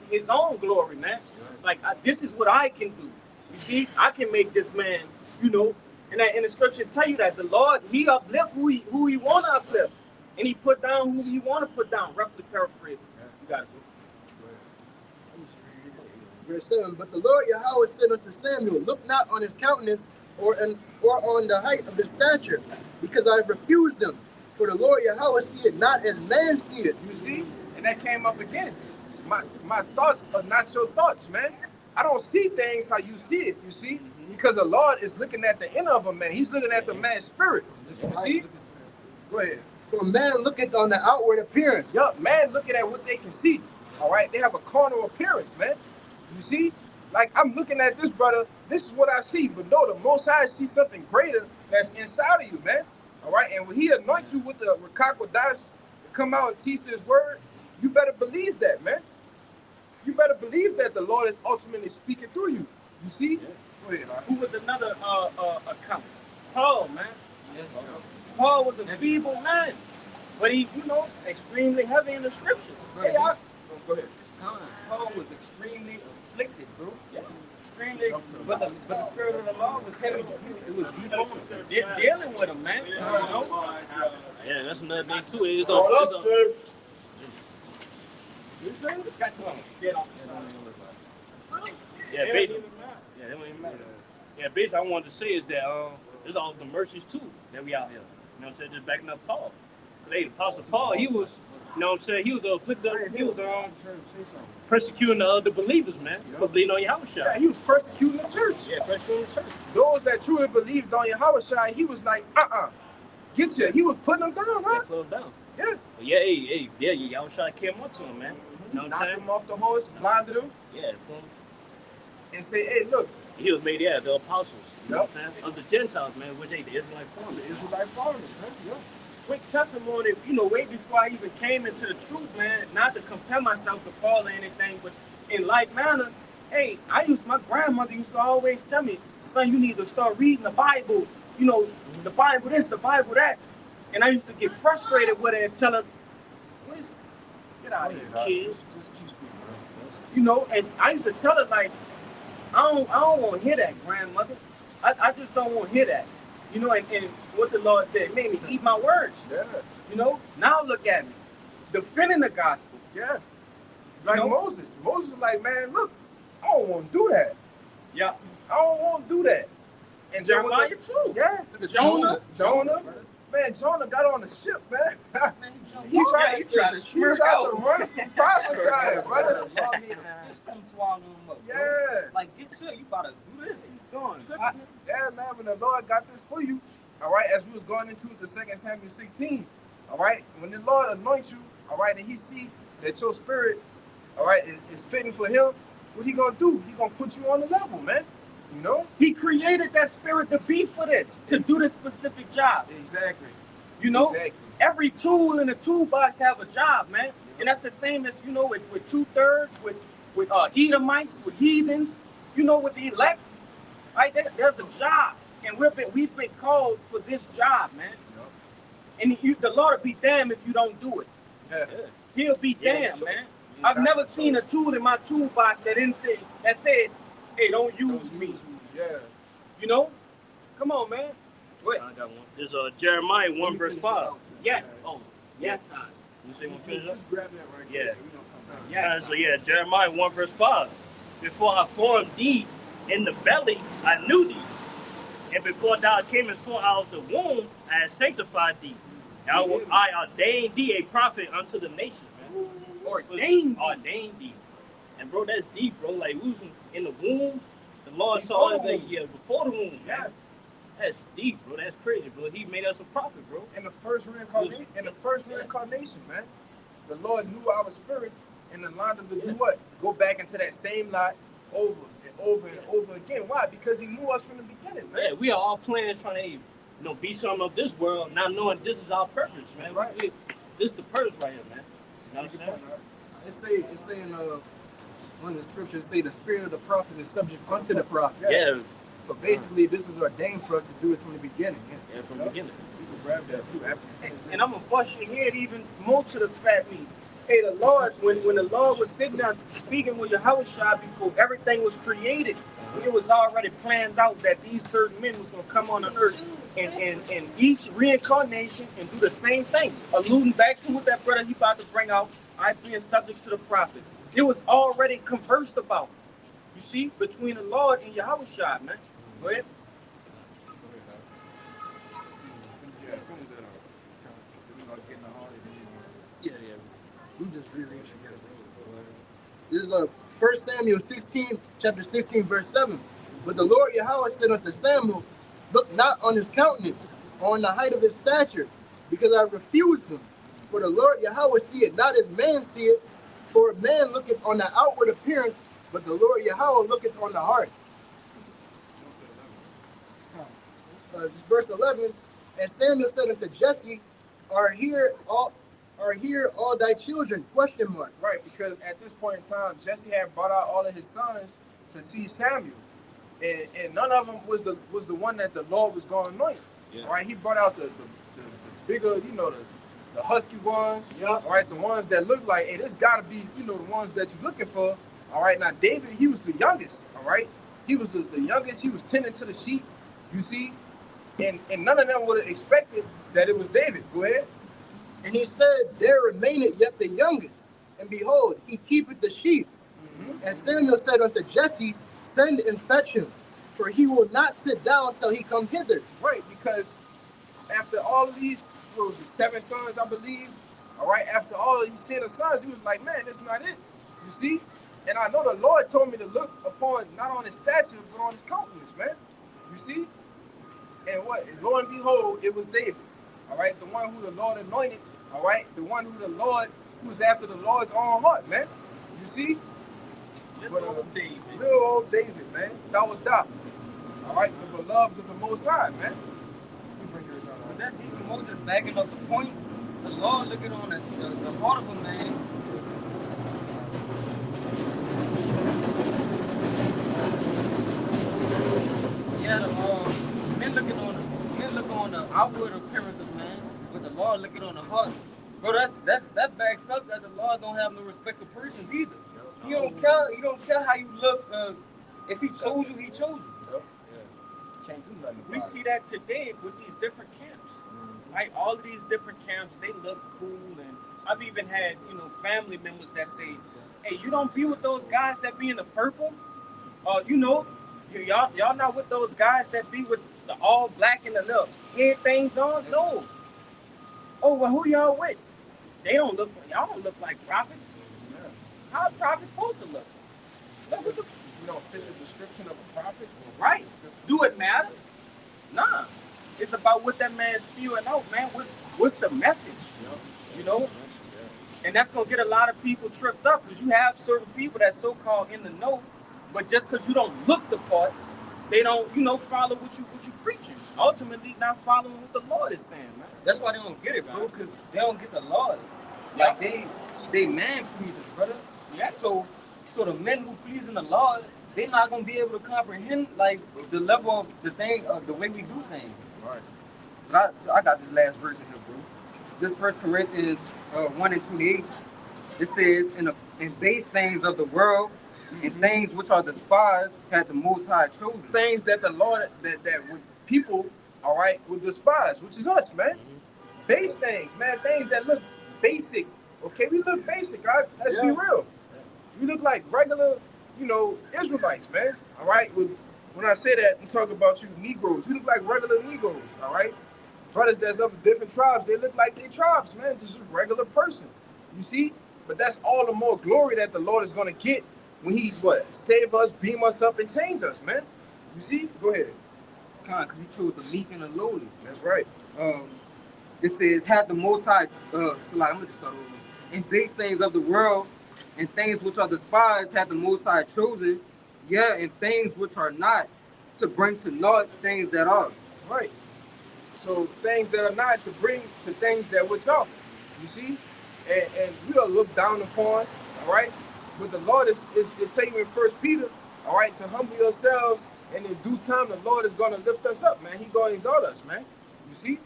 his own glory, man. Like this is what I can do. You see, I can make this man, you know, and the scriptures tell you that the Lord he uplift who he want to uplift, and he put down who he want to put down. Roughly paraphrase. You got it. Verse 7, but the Lord Yahweh said unto Samuel, look not on his countenance or on the height of his stature, because I have refused him. For the Lord Yahweh seeth not as man seeth. You see? And that came up again. My thoughts are not your thoughts, man. I don't see things how you see it, you see? Because the Lord is looking at the inner of a man. He's looking at the man's spirit. You see? Go ahead. For man looketh on the outward appearance. Yup, man looking at what they can see. All right? They have a carnal appearance, man. You see? Like, I'm looking at this brother. This is what I see. But no, the Most High sees something greater that's inside of you, man. All right? And when he anoints you with the Rakakwadash to come out and teach this word, you better believe that, man. You better believe that the Lord is ultimately speaking through you. You see? Yeah. Go ahead, Who was another account? Paul, man. Yes, Paul was a feeble man, but he, you know, extremely heavy in the scriptures. Hey, go ahead. Paul was extremely afflicted, bro. Yeah. Extremely, but the spirit of the Lord was heavy. It was deep on him. Dealing with him, man. You know? Yeah, that's another thing too. Yeah, basically. Yeah, that don't even matter. Yeah, basically, I wanted to say is that there's all the mercies too that we out here. You know what I'm saying? Just backing up Paul. Hey, the Apostle Paul, he was, you know what I'm saying? He was afflicted. He was persecuting the other believers, man, for believing on Yahushua. Yeah, he was persecuting the church. Yeah, persecuting the church. Those that truly believed on Yahushua, he was like, get you. He was putting them down, right? Yeah, put them down. Yeah. But yeah, Yahushua came up to him, man. You know what I'm Knocked saying? him off the horse, blinded him, Yeah, put him. and say, hey, look. He was made, the apostles. You know Yep. what I'm saying? Of the Gentiles, man, which ain't the Israelite farmers. The Israelite farmers, man. Yeah. Quick testimony, you know, way before I even came into the truth, man, not to compare myself to Paul or anything, but in like manner, hey, my grandmother used to always tell me, son, you need to start reading the Bible, you know, the Bible this, the Bible that. And I used to get frustrated with it and tell her, get out of here, kids. Just keep speaking, man. You know, and I used to tell her, like, I don't want to hear that, grandmother. I just don't want to hear that. You know, and what the Lord did, made me eat my words. Yeah. You know, now look at me, defending the gospel. Yeah. Like You know? Moses. Moses was like, man, look, I don't want to do that. Yeah. I don't want to do that. And Jeremiah too. Yeah. Jonah. Man, Jonah got on the ship, man. he Yeah, tried he tried to to smirk out. run from prophesying, brother. Come swallow him up. Yeah. Like, get chill. You about to do this. Yeah, man, when the Lord got this for you, all right, as we was going into the 2 Samuel 16, all right, when the Lord anoints you, all right, and he see that your spirit, all right, is fitting for him, what he gonna do? He gonna put you on the level, man. You know? He created that spirit to be for this, to do this specific job. Exactly. You know, Exactly. every tool in the toolbox have a job, man. And that's the same as, you know, with 2/3, with Edomites, with heathens, you know, with the elect. Right? There's a job. And we've been called for this job, man. And the Lord will be damned if you don't do it. Yeah. He'll be damned, man. I've never seen a tool in my toolbox that said, hey, don't use me. Yeah. You know? Come on, man. What? I got one. There's Jeremiah 1 verse 5. Yes. Oh, Yes. you say one finish up? Just grab that right Yeah. there. We don't come down. Yes. So yeah, Jeremiah 1 verse 5. Before I formed thee in the belly, I knew thee. And before thou camest forth out of the womb, I had sanctified thee. I ordained thee a prophet unto the nations, man. Ordained. Ordained thee. And bro, that's deep, bro. Like we was in the womb, The Lord Before saw the us that womb. year before the womb. Yeah. Man. That's deep, bro. That's crazy, bro. He made us a prophet, bro. In the first reincarnation, man, the Lord knew our spirits and allowed them to do what? Go back into that same lot over and over and over again. Why? Because he knew us from the beginning, man. Yeah, we are all playing trying to, be some of this world, not knowing this is our purpose, man. Right. This is the purpose right here, man. You know what I'm saying? It say in one of the scriptures say the spirit of the prophets is subject unto the prophet. Yeah. So basically, this was ordained for us to do this from the beginning. Yeah, from the beginning. You can grab that too after you finish. And I'm gonna bust your head even more to the fat meat. Hey, the Lord, when the Lord was sitting down speaking with Yahushua before everything was created, it was already planned out that these certain men was gonna come on the earth and each reincarnation and do the same thing, alluding back to what that brother he about to bring out. I being subject to the prophets. It was already conversed about. You see, between the Lord and Yahushua, man. Go ahead. Yeah, finish that off. We're not getting the heart of it. Yeah. We just reread together. This is 1 Samuel 16, chapter 16, verse 7. But the Lord Yahweh said unto Samuel, look not on his countenance, or on the height of his stature, because I refused him. For the Lord Yahweh seeth not as man seeth, for man looketh on the outward appearance, but the Lord Yahweh looketh on the heart. Verse 11, and Samuel said unto Jesse, are here all thy children? Question mark. Right, because at this point in time, Jesse had brought out all of his sons to see Samuel, and none of them was the one that the Lord was going to anoint. Yeah. All right, he brought out the bigger, the husky ones. Yeah. All right, the ones that look like, hey, this got to be, the ones that you're looking for. All right, now David, he was the youngest. All right, he was the youngest. He was tending to the sheep. You see, and none of them would have expected that it was David. Go ahead. And he said, there remaineth yet the youngest, and behold, he keepeth the sheep. Mm-hmm. And Samuel said unto Jesse, send and fetch him, for he will not sit down till he come hither. Right, because after all of these, what was it, 7 sons, I believe. All right, after all of these 10 sons, he was like, man, that's not it. You see? And I know the Lord told me to look upon, not on his stature, but on his countenance, man. You see? And what? And lo and behold, it was David. All right, the one who the Lord anointed. All right, the one who was after the Lord's own heart, man. You see? Little old David. Little old David, man. That was that. All right, the beloved of the Most High, man. That's even more just backing up the point. The Lord looking on the heart of a man. Yeah, the men looking on the outward appearance of man, but the Lord looking on the heart. Bro, that backs up that the Lord don't have no respect of persons either. He don't care how you look. If he chose you, he chose you. Can't do nothing. We see that today with these different camps, right? All of these different camps, they look cool, and I've even had, family members that say, "Hey, you don't be with those guys that be in the purple, y'all not with those guys that be with the all black and the little head things on." No. Oh, well, who y'all with? Y'all don't look like prophets. How a prophet supposed to look? Look at the fit the description of a prophet. right. Do it matter? Nah. It's about what that man's spewing out, man. What's the message? And that's gonna get a lot of people tripped up because you have certain people that's so-called in the know, but just because you don't look the part, they don't, follow what you preaching. Ultimately, not following what the Lord is saying, man. That's why they don't get it, bro, because they don't get the Lord. Like they man pleasers, brother. Yeah. So the men who pleasing the Lord, they're not gonna be able to comprehend like the level of the thing, the way we do things. Right. But I got this last verse in here, bro. This 1 Corinthians 1:28. It says, in base things of the world, and things which are despised, had the Most High chosen. Things that the Lord that would people, all right, would despise, which is us, man. Base things, man. Things that look basic. Okay, we look basic. All right? Let's be real. We look like regular, Israelites, man. All right. When I say that, I'm talking about you Negroes. We look like regular Negroes. All right. Brothers that's of different tribes, they look like their tribes, man. Just a regular person. You see? But that's all the more glory that the Lord is going to get when he's what? Save us, beam us up, and change us, man. You see? Go ahead. Because he chose the meek and the lowly. That's right. It says, "Have the Most High." So like, I'm gonna just start over. "In base things of the world, and things which are despised, have the Most High chosen, yeah, and things which are not, to bring to naught things that are." Right. So things that are not to bring to things that which are. You see? And we are looked down upon, all right? But the Lord is telling you in 1 Peter, all right, to humble yourselves, and in due time the Lord is going to lift us up, man. He's going to exalt us, man. You see?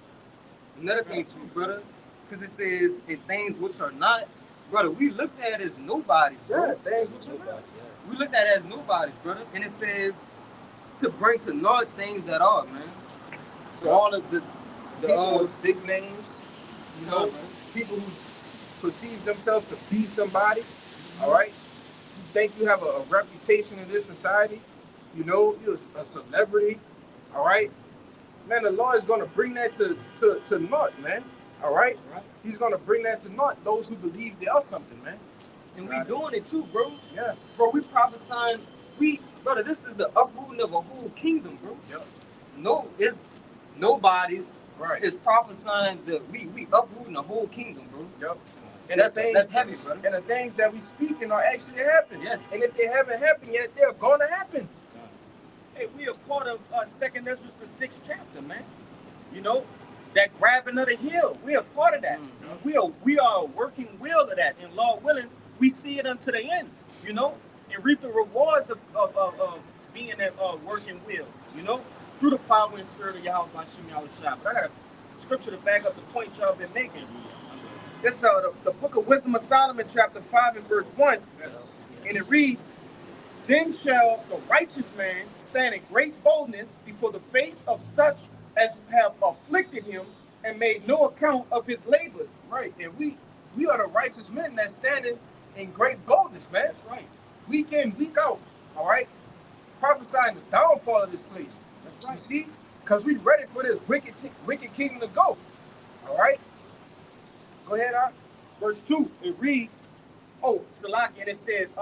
Another thing too, brother, because it says, "in things which are not," brother, we looked at as nobodies, bro. Yeah, things which are not. We looked at it as nobodies, brother. And it says, to bring to naught things that are, man. So all of the people with big names, you know, people who perceive themselves to be somebody, all right? You think you have a reputation in this society, you know, you're a celebrity, all right? Man, the Lord is going to bring that to naught, man, all right? He's going to bring that to naught, those who believe they are something, man. And we doing it too, bro. Yeah. Bro, we prophesying. Brother, this is the uprooting of a whole kingdom, bro. Yep. No, it's nobody's. Right. It's prophesying that we uprooting the whole kingdom, bro. Yep. And that's heavy, brother. And the things that we speaking are actually happening. Yes. And if they haven't happened yet, they're going to happen. Hey, we are part of 2nd Ezra, the 6th chapter, man. You know, that grabbing of the hill. We are part of that. Mm-hmm. We are a working will of that. And Lord willing, we see it unto the end, you know, and reap the rewards of being that working will, you know, through the power and spirit of Yahweh Hashem Yahushua. But I got a scripture to back up the point y'all been making. This the book of Wisdom of Solomon, chapter 5 and verse 1. Yes. And it reads, "Then shall the righteous man stand in great boldness before the face of such as have afflicted him and made no account of his labors." Right. And we are the righteous men that standing in great boldness, man. That's right. Week in, week out. All right. Prophesying the downfall of this place. That's right. You see? Because we ready for this wicked kingdom to go. All right. Go ahead, Art. Verse 2, it reads, Salaki, and it says,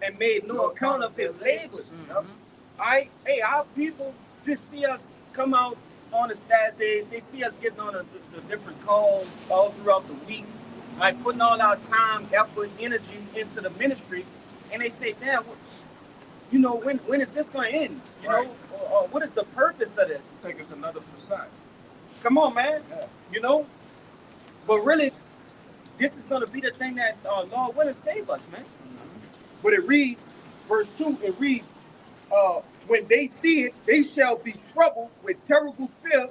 and made no account of his labors. Mm-hmm. All right. Hey, our people just see us come out on the Saturdays. They see us getting on the different calls all throughout the week, like putting all our time, effort, energy into the ministry. And they say, damn, you know, when is this going to end? You Right. know, or what is the purpose of this? I think it's another facade. Come on, man. Yeah. You know, but really, this is going to be the thing that Lord willing save us, man. But it reads, verse 2, it reads, when they see it, they shall be troubled with terrible fear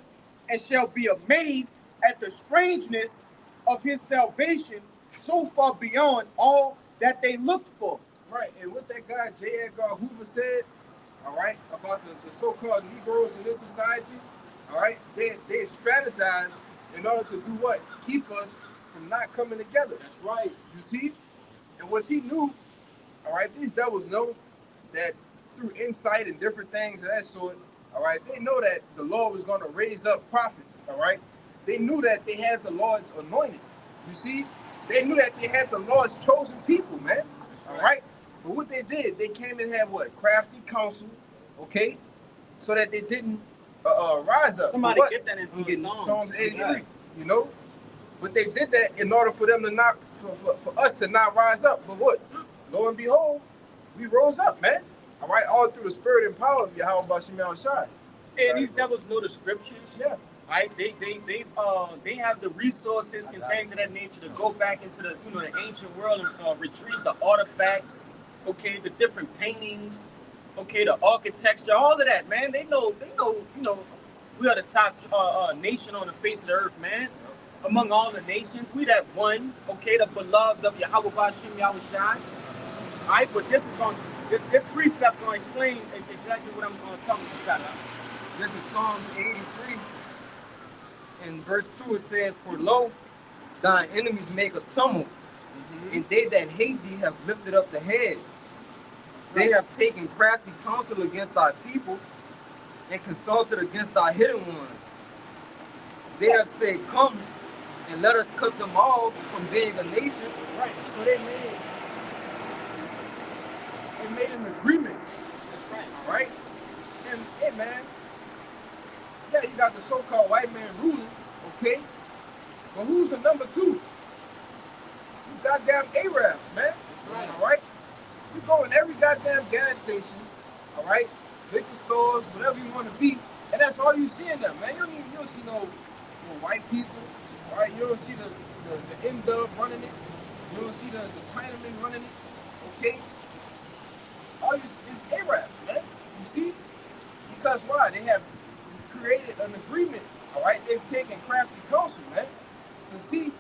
and shall be amazed at the strangeness of his salvation so far beyond all that they looked for. Right. And what that guy, J. Edgar Hoover, said, all right, about the so-called Negroes in this society, all right, they strategize in order to do what? Keep us from not coming together. That's right. You see? And what he knew, all right, these devils know that through insight and different things of that sort, all right, they know that the Lord was going to raise up prophets, all right? They knew that they had the Lord's anointed. You see? They knew that they had the Lord's chosen people, man. All right? But what they did, they came and had what? Crafty counsel, okay? So that they didn't rise up. Somebody But get that in get Psalms. Psalms 83, you know? But they did that in order for them to not, for us to not rise up. But what? Lo and behold, we rose up, man. All right? All through the spirit and power of Yahweh Bashem Yahushua. And these devils know the scriptures. Yeah. Right? They have the resources and things of that nature to go back into the the ancient world and retrieve the artifacts, okay, the different paintings, okay, the architecture, all of that, man. They know, we are the top nation on the face of the earth, man. Among all the nations, we that one, okay, the beloved of Yahweh Bashem Yahushua. All right, but this precept going to explain exactly what I'm talking about. This is Psalms 83. In verse 2 it says, "For lo, thine enemies make a tumult, and they that hate thee have lifted up the head. They have taken crafty counsel against thy people, and consulted against thy hidden ones. They have said, Come, and let us cut them off from being a nation." Right. So they made They made an agreement, That's right. all right? And hey, man, yeah, you got the so-called white man ruling, okay? But who's the number two? You goddamn Arabs, man. Right. All right? You go in every goddamn gas station, all right? Liquor stores, whatever you want to be, and that's all you see in them, man. You don't see no white people, all right? You don't see the M-Dub running it. You don't see the Chinamen running it, okay? All you see is Arabs, man. You see? Because why? They have created an agreement, all right? They've taken crafty counsel, man, to see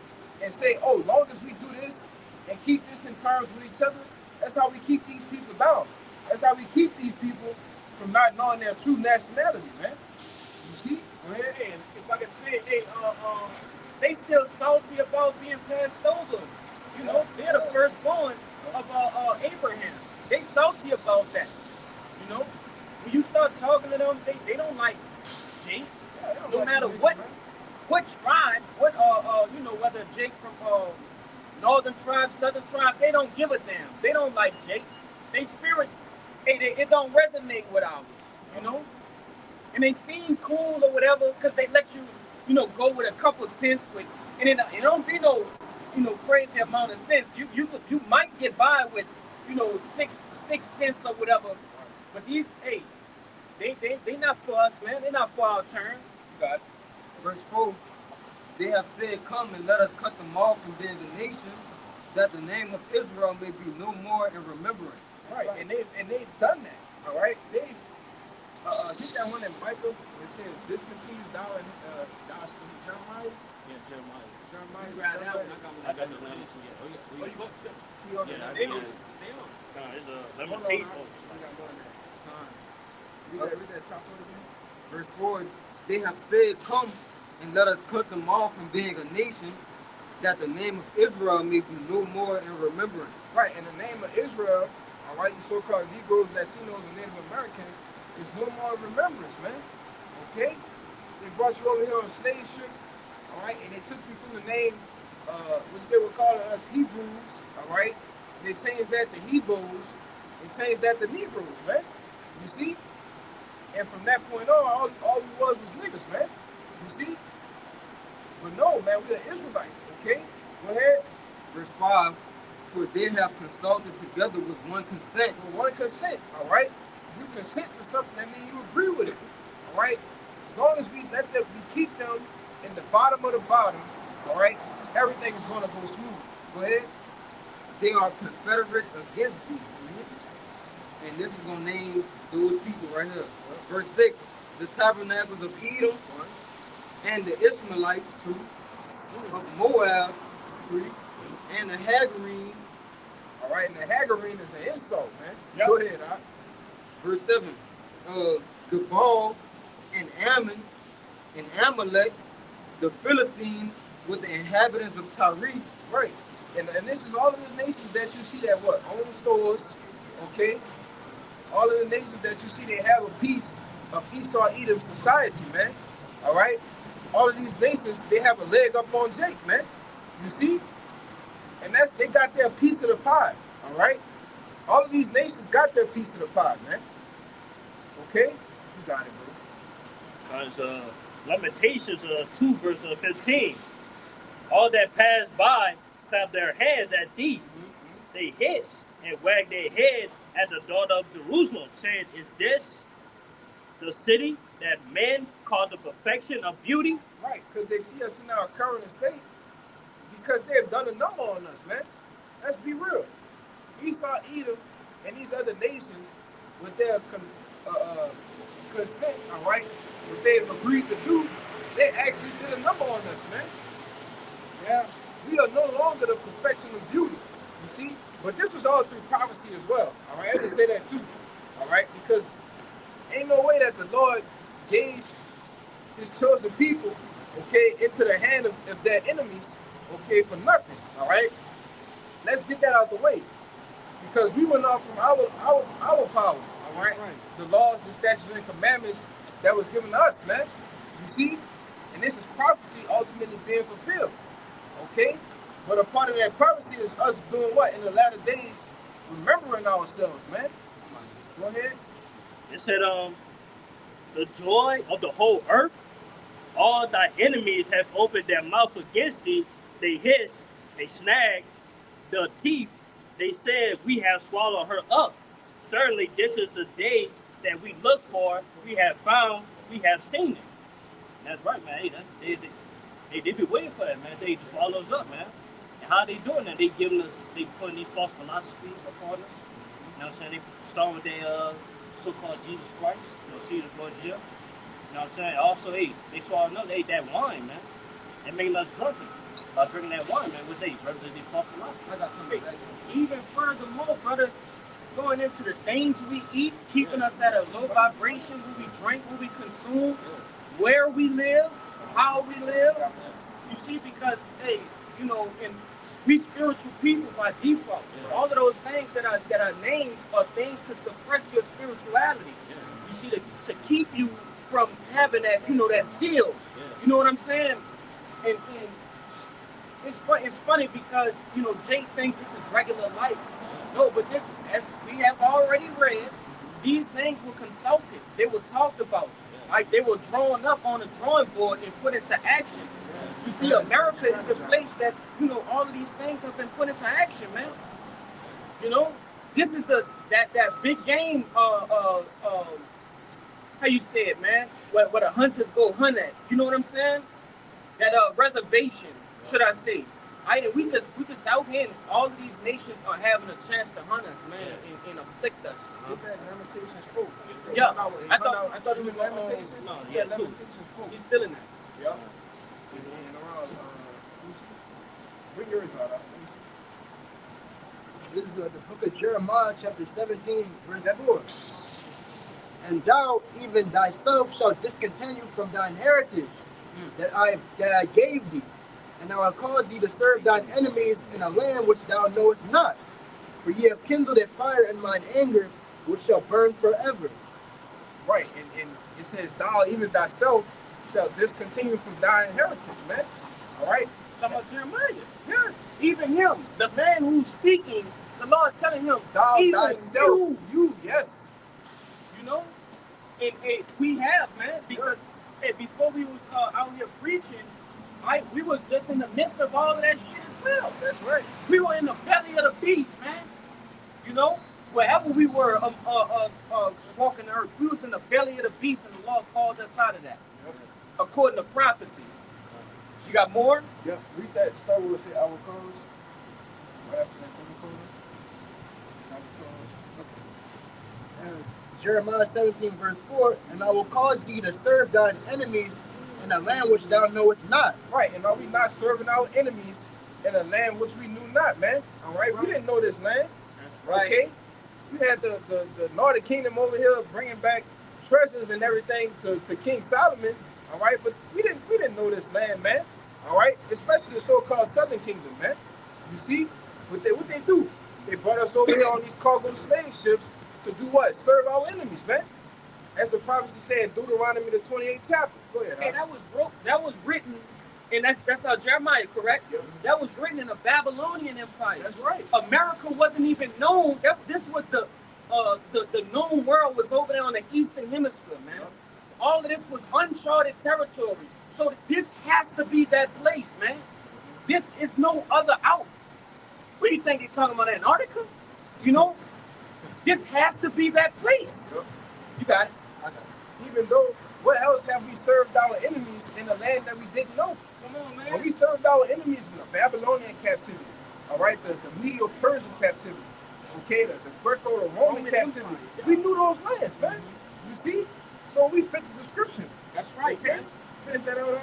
and say, oh, long as we do this and keep this in terms with each other, that's how we keep these people down. That's how we keep these people from not knowing their true nationality, man. You see? Go ahead. And if I could say, they still salty about being passed over. You know, they're the firstborn of Abraham. They salty about that. You know, when you start talking to them, they don't like Jake. Yeah, they don't No like matter niggas, what man. tribe, you know, whether Jake from northern tribe, southern tribe, they don't give a damn. They don't like Jake. They spirit, it don't resonate with ours, you know. And they seem cool or whatever because they let you know, go with a couple cents with, and it don't be no, you know, crazy amount of cents. You might get by with, you know, six cents or whatever. But these, they not for us, man. They're not for our turn. God. Verse 4, they have said, come and let us cut them off from being a nation, that the name of Israel may be no more in remembrance. Right, and they've done that. All right, they've get that one in Michael. It says discontinue thou and Jeremiah. Yeah, Jeremiah. Jeremiah. You grab that one, I got the last one. Oh, you go. He on Yeah, it. they Stay on. just- Stay on. It's a Hold on, limitation. right? We got more than that. Fine. Read that top one again. Verse 4, they have said, come and let us cut them off from being a nation, that the name of Israel may be no more in remembrance. Right, in the name of Israel, all right, you so-called Negroes, Latinos, and Native Americans, is no more remembrance, man. Okay? They brought you over here on slave ship, all right, and they took you from the name, which they were calling us Hebrews, all right? They changed that to Hebrews, they changed that to Negroes, man. You see? And from that point on, all we was niggas, man. You see? But no, man, we are Israelites, okay? Go ahead. Verse 5, for they have consulted together with one consent. With one consent, all right? You consent to something, that means you agree with it, all right? As long as we let them, we keep them in the bottom of the bottom, all right? Everything is going to go smooth. Go ahead. They are confederate against thee. And this is going to name those people right here. Verse 6, the tabernacles of Edom, and the Ishmaelites, 2, of Moab, 3, and the Hagarenes. All right, and the Hagarine is an insult, man. Yep. Go ahead, huh? Verse 7, Gebal, and Ammon, and Amalek, the Philistines with the inhabitants of Tyre. Right. And this is all of the nations that you see that what? Own stores, okay? All of the nations that you see, they have a piece of Esau Edom society, man. All right? All of these nations, they have a leg up on Jake, man. You see? And they got their piece of the pie, all right? All of these nations got their piece of the pie, man. Okay? You got it, bro. Because Lamentations 2 verse 15. All that pass by clap their hands at thee. They hiss and wag their head at the daughter of Jerusalem, saying, is this the city that men call the perfection of beauty? Right, because they see us in our current state because they have done a number on us, man. Let's be real. Esau, Edom, and these other nations, with their consent, all right, what they've agreed to do, they actually did a number on us, man. Yeah, we are no longer the perfection of beauty, you see? But this was all through prophecy as well, all right? I didn't say that too, all right? Because ain't no way that the Lord gave his chosen people, okay, into the hand of their enemies, okay, for nothing, all right? Let's get that out the way. Because we went off from our power, all right? The laws, the statutes, and commandments that was given to us, man. You see? And this is prophecy ultimately being fulfilled, okay? But a part of that prophecy is us doing what? In the latter days, remembering ourselves, man. Go ahead. It said, the joy of the whole earth, all thy enemies have opened their mouth against thee. They hiss, they snag the teeth. They said, we have swallowed her up. Certainly, this is the day that we look for. We have found, we have seen it. That's right, man. Hey, they be waiting for that, man. They to swallow us up, man. And how they doing that? They giving us, they putting these false philosophies upon us. You know what I'm saying? They start with their so-called Jesus Christ, Caesar Borgia. You know what I'm saying? Also, hey, they swallowed up, they ate that wine, man. They making us drunken by drinking that wine, man. Which they represent these false philosophies. I got something back. Even furthermore, brother, going into the things we eat, keeping us at a low vibration, what we drink, what we consume, where we live, how we live. You see, because, hey, and we spiritual people by default. All of those things that are named are things to suppress your spirituality. You see, to keep you from having that, that zeal. You know what I'm saying? And it's funny because, Jay thinks this is regular life. No, but this, as we have already read, these things were consulted. They were talked about. Like they were drawn up on the drawing board and put into action. You see, America is the place that, all of these things have been put into action, man. This is that big game, how you say it, man, where the hunters go hunt at. You know what I'm saying? That reservation, should I say. We just out here, and all of these nations are having a chance to hunt us, man, and afflict us. Get that Lamentations 4. Yeah, I thought it was Lamentations. No, Yeah, yeah, too. Lamentations 4. He's still in there. Yeah. He's in around. Let me see. Bring yours out. Let me see. This is the book of Jeremiah, chapter 17, verse 4. And thou, even thyself, shalt discontinue from thine heritage that I gave thee, and I will cause thee to serve thine enemies in a land which thou knowest not. For ye have kindled a fire in mine anger, which shall burn forever. Right, and it says, thou, even thyself, shall discontinue from thine heritage, man. All right? Talking about Jeremiah. Yeah. Even him, the man who's speaking, the Lord telling him, Thou, even thyself, you, yes. And we have, man, because before we was out here preaching, we was just in the midst of all of that shit as well. That's right. We were in the belly of the beast, man. Wherever we were walking the earth, we was in the belly of the beast, and the Lord called us out of that, according to prophecy. You got more? Yep. Read that. Start with say, I will cause. Right after that semicolon. I will cause. And Jeremiah 17, verse 4, and I will cause thee to serve thine enemies in a land which thou knowest not. Right, and are we not serving our enemies in a land which we knew not, man? All right, we didn't know this land. That's right. Okay, we had the northern kingdom over here bringing back treasures and everything to King Solomon. All right, but we didn't know this land, man. All right, especially the so-called southern kingdom, man. You see what they do? They brought us over here on these cargo slave ships to do what? Serve our enemies, man. As the prophecy said in Deuteronomy the 28th chapter. Go ahead. Hey, that was written, and that's Jeremiah, correct? Yep. That was written in the Babylonian Empire. That's right. America wasn't even known. This was the known world was over there on the Eastern Hemisphere, man. Yep. All of this was uncharted territory. So this has to be that place, man. This is no other out. What do you think they're talking about, Antarctica? This has to be that place. Yep. You got it. I got it. Even though, what else have we served our enemies in a land that we didn't know? Come on, man. When we served our enemies in the Babylonian captivity, all right, the Medo-Persian captivity, okay, the Greco-Roman captivity. Yeah. We knew those lands, man. You see? So we fit the description. That's right, Okay? man. Finish that out. I got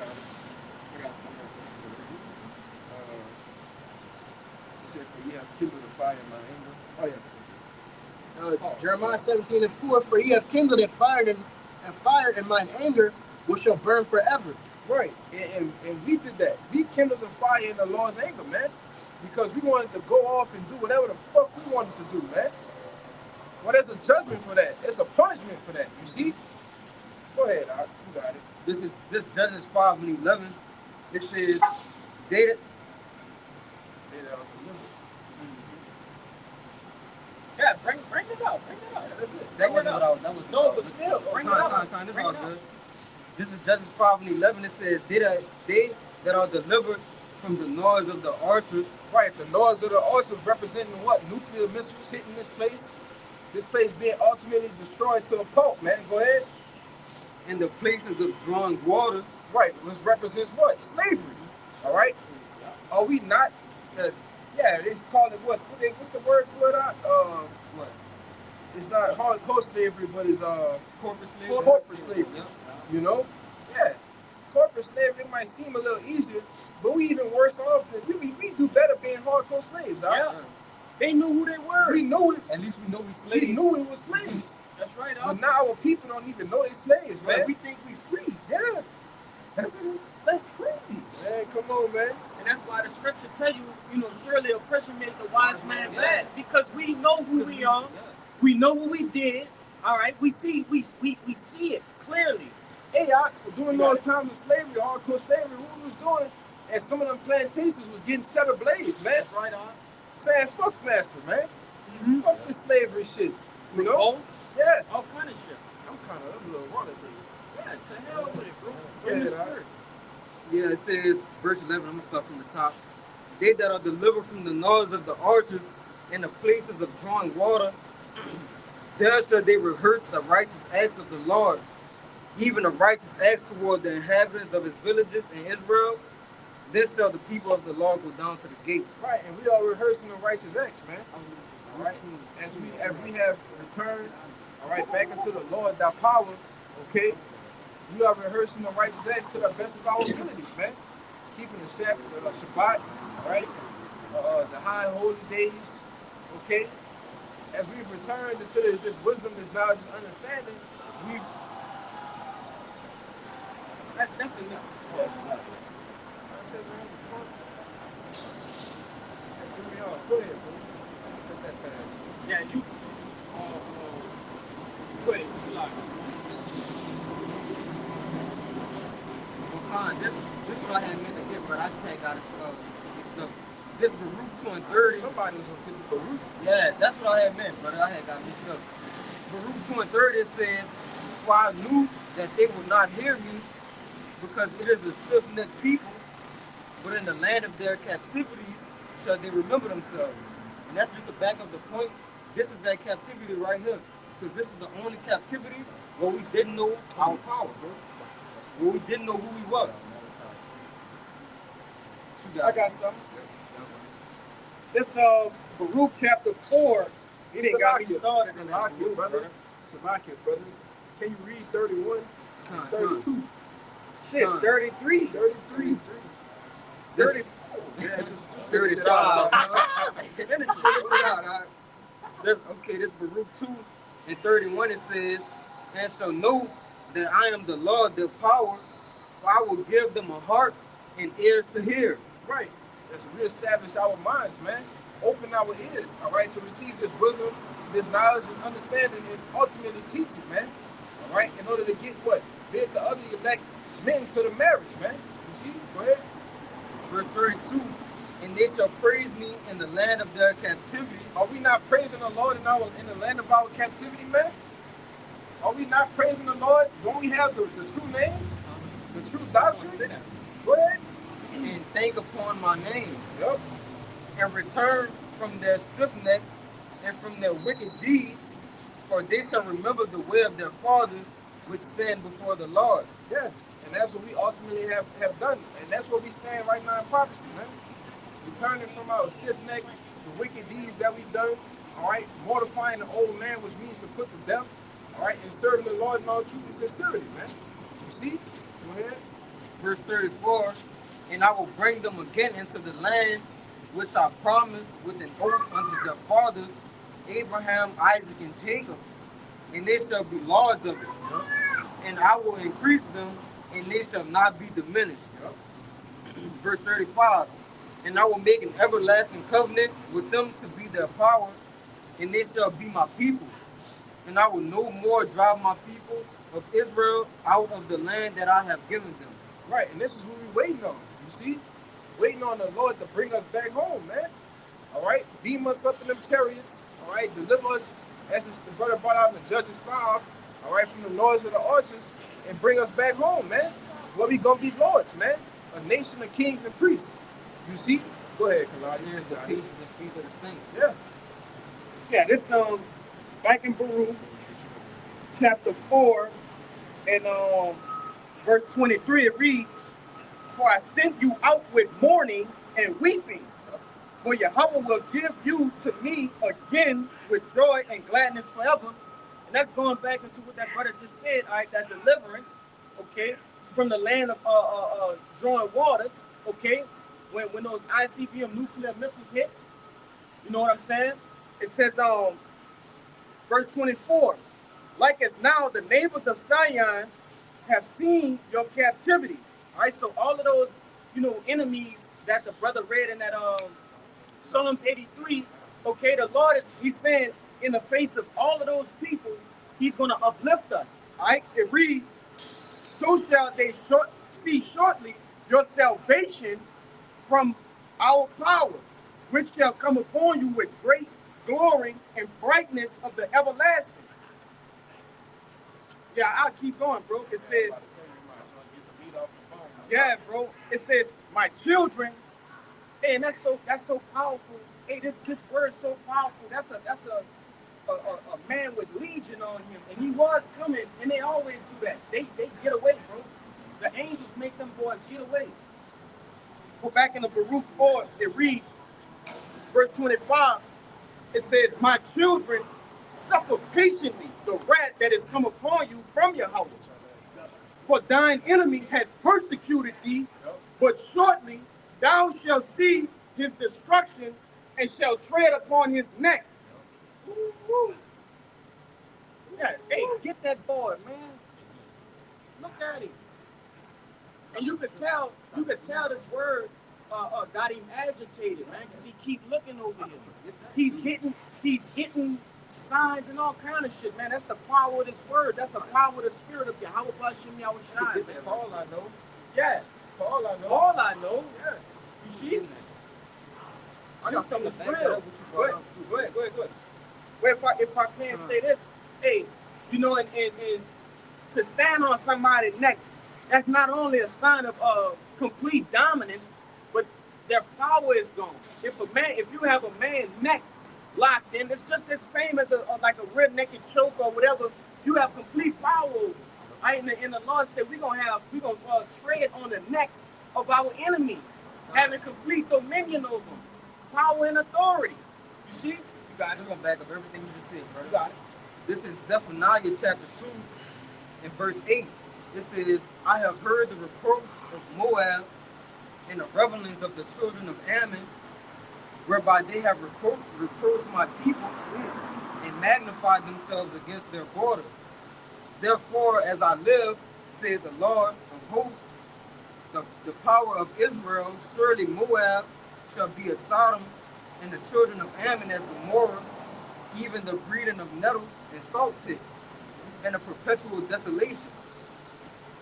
something. You said, for ye have kindled a fire in my anger. Oh, yeah. Jeremiah 17 and 4, for ye have kindled a fire in mine anger, which shall burn forever. Right, and we did that. We kindled the fire in the Lord's anger, man, because we wanted to go off and do whatever the fuck we wanted to do, man. Well, there's a judgment for that. There's a punishment for that. You see? Go ahead, Doc. You got it. This Judges 5 and 11. It says, Yeah, bring it out. Bring it out. That's it. That wasn't what I was. That was No, but still, bring it out. This Bring all it out. good. This is Judges 5:11. It says, they that are delivered from the noise of the archers Right, the noise of the archers representing what? Nuclear missiles hitting this place. This place being ultimately destroyed to a pulp, man. Go ahead. and the places of drawing water. Right, which represents what? Slavery. All right. Are we not? Yeah, they call it what? What's the word for it? What? It's not hardcore slavery, but it's Corporate slavery. corporate slavery. Yep. You know? Yeah. Corporate slavery might seem a little easier, but we even worse off than we do better being hardcore slaves. All right? Yeah. They knew who they were. We know it. At least we know we slaves. We knew it was slaves. That's right. But now our people don't even know they're slaves, man. Man, we think we free. Yeah. That's crazy. Man, come on, man. And that's why the scripture tell you, surely oppression make the wise man bad. Because we know who we are. We know what we did. All right. We see it clearly. Hey, during those times of slavery, hardcore slavery, who was doing? And some of them plantations was getting set ablaze, man. That's right, on. Saying, fuck master, man. Fuck this slavery shit. You know? Yeah. All kind of shit. I'm a little runner, dude. Yeah, to hell with it, bro. Go In the ahead, spirit. Yeah, it says, verse 11, I'm going to start from the top. They that are delivered from the noise of the archers and the places of drawing water, there shall they rehearse the righteous acts of the Lord, even the righteous acts toward the inhabitants of his villages in Israel. Then shall the people of the Lord go down to the gates. Right, and we are rehearsing the righteous acts, man. All right, as we have returned, all right, back into the Lord, thy power, okay, we are rehearsing the righteous acts to the best of our abilities, man. Keeping the Shabbat, right, the high and holy days, okay. As we've returned into this wisdom, this knowledge, this understanding, we've... That's enough. I said, man, fuck. That threw me off. Go ahead, bro. Put that past. Yeah, you. Go ahead. Well, Khan, this is what I had meant to get, but I just had got it mixed up. This Baruch 2 and 30. Somebody was going to get the Baruch. Yeah, that's what I had meant, but I had got mixed up. Baruch 2 and 30 says, for I knew that they would not hear me, because it is a stiff-necked people, but in the land of their captivities shall they remember themselves. And that's just the back of the point. This is that captivity right here, because this is the only captivity where we didn't know our power, bro. Where we didn't know who we were. I got something. This Baruch chapter 4. He didn't got me started. Salakia, brother. Salakia, brother. Can you read 31, 32, Shit, 33. 33, This- 34? Yeah, just finish it out. Finish it out. This Baruch 2 and 31, it says, and shall know that I am the Lord, their power, for I will give them a heart and ears to hear. Right. Let's reestablish our minds, man. Open our ears, all right, to receive this wisdom, this knowledge and understanding, and ultimately teach it, man. All right, in order to get what? Bid the other elect men to the marriage, man. You see? Go ahead. Verse 32, and they shall praise me in the land of their captivity. Are we not praising the Lord in the land of our captivity, man? Are we not praising the Lord? Don't we have the true names? The true doctrine? Go ahead. And think upon my name, Yep. and return from their stiff neck and from their wicked deeds, for they shall remember the way of their fathers, which sinned before the Lord. Yeah. And that's what we ultimately have done. And that's where we stand right now in prophecy, man. Returning from our stiff neck, the wicked deeds that we've done, all right, mortifying the old man, which means to put to death, all right, and serving the Lord in all truth and sincerity, man. You see? Go ahead. Verse 34, and I will bring them again into the land which I promised with an oath unto their fathers, Abraham, Isaac, and Jacob, and they shall be lords of it. And I will increase them, and they shall not be diminished. Verse 35, and I will make an everlasting covenant with them to be their power, and they shall be my people. And I will no more drive my people of Israel out of the land that I have given them. Right, and this is what we're waiting on. You see? Waiting on the Lord to bring us back home, man. All right? Beam us up in them chariots, all right, deliver us, as the brother brought out in the Judges 5, all right, from the noise of the archers, and bring us back home, man. Where we gonna be lords, man. A nation of kings and priests. You see? Go ahead, Kalani. Here's the pieces and feet of the saints. Yeah. Yeah, this back in Baruch, chapter 4, and verse 23, it reads, "For I sent you out with mourning and weeping, for Yahweh will give you to me again with joy and gladness forever." And that's going back into what that brother just said, all right, that deliverance, okay, from the land of drawing waters, okay, when those ICBM nuclear missiles hit. You know what I'm saying? It says, verse 24, "Like as now the neighbors of Zion have seen your captivity." All right, so all of those, enemies that the brother read in that Psalms 83, okay, the Lord he's saying in the face of all of those people, he's going to uplift us. All right, it reads, "So shall they see shortly your salvation from our power, which shall come upon you with great glory and brightness of the everlasting." Yeah, I'll keep going, bro. It says, yeah, bro. It says, "My children," hey, and that's so powerful. Hey, this word's so powerful. That's a man with legion on him, and he was coming, and they always do that. They get away, bro. The angels make them boys get away. Go back in the Baruch 4, it reads, verse 25, it says, "My children, suffer patiently the wrath that is come upon you from Yahweh. For thine enemy hath persecuted thee, but shortly thou shalt see his destruction and shall tread upon his neck." Woo-hoo. Yeah, hey, get that boy, man. Look at him. And you could tell this word got him agitated, man, because he keep looking over him. He's hitting signs and all kind of shit, man. That's the power of this word. That's the power of the spirit of Yahweh Bashim Yahushai, man. Paul I know. Yeah. Paul I know. All I know. Yeah. You see? I need something back that real. up what you brought up, too. Go ahead. Well, if I can say this, hey, and to stand on somebody's neck, that's not only a sign of complete dominance, but their power is gone. If you have a man's neck locked in, it's just the same as like a rear naked choke or whatever. You have complete power over. And the Lord said we're gonna tread on the necks of our enemies, having complete dominion over them, power and authority. You see? You got I'm it. just gonna back up everything you just said, brother. You got it. This is Zephaniah chapter 2 and verse 8. It says, "I have heard the reproach of Moab and the revelings of the children of Ammon, whereby they have reproached my people and magnified themselves against their border. Therefore, as I live, saith the Lord of hosts, the power of Israel, surely Moab shall be as Sodom, and the children of Ammon as Gomorrah, even the breeding of nettles and salt pits, and a perpetual desolation.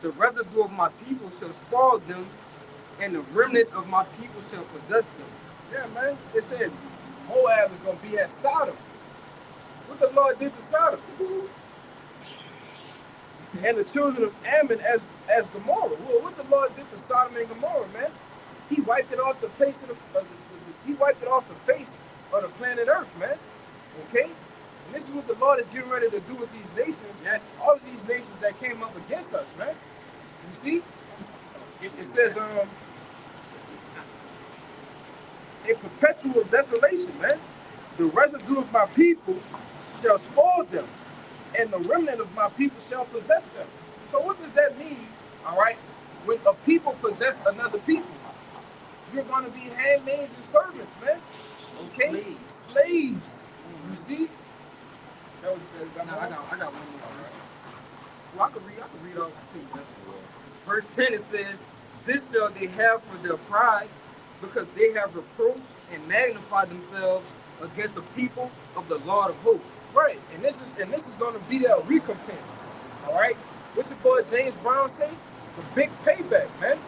The residue of my people shall spoil them, and the remnant of my people shall possess them." Yeah, man. It said Moab is gonna be at Sodom. What the Lord did to Sodom? And the children of Ammon as Gomorrah. Well, what the Lord did to Sodom and Gomorrah, man? He wiped it off the face of he wiped it off the face of the planet Earth, man. Okay? And this is what the Lord is getting ready to do with these nations. Yes. All of these nations that came up against us, man. You see? It says a perpetual desolation, man. The residue of my people shall spoil them, and the remnant of my people shall possess them. So what does that mean, all right? When a people possess another people, you're going to be handmaids and servants, man. Okay? Slaves. You see? That was Now, I got one more verse. Well, I could read all two. Verse 10, it says, "This shall they have for their pride, because they have reproached and magnified themselves against the people of the Lord of hosts." right. And this is going to be their recompense. All right? What your boy James Brown say? The big payback, man.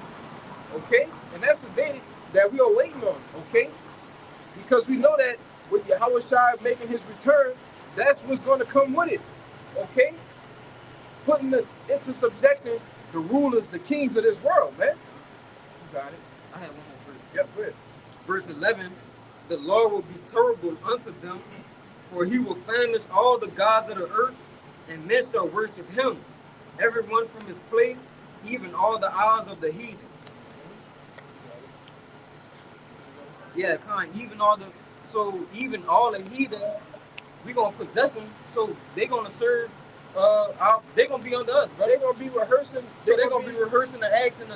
Okay? And that's the day that we are waiting on, okay? Because we know that with Yahushua making his return, that's what's going to come with it. Okay? Putting into subjection the rulers, the kings of this world, man. You got it. I have one more verse. Yep, go ahead. Verse 11, the Lord will be terrible unto them, for he will famish all the gods of the earth, and men shall worship him, everyone from his place, even all the isles of the heathen. Yeah, even all the heathen, we gonna possess them, so they gonna serve. They gonna be under us, bro. They're gonna be rehearsing. So they're gonna be rehearsing the acts and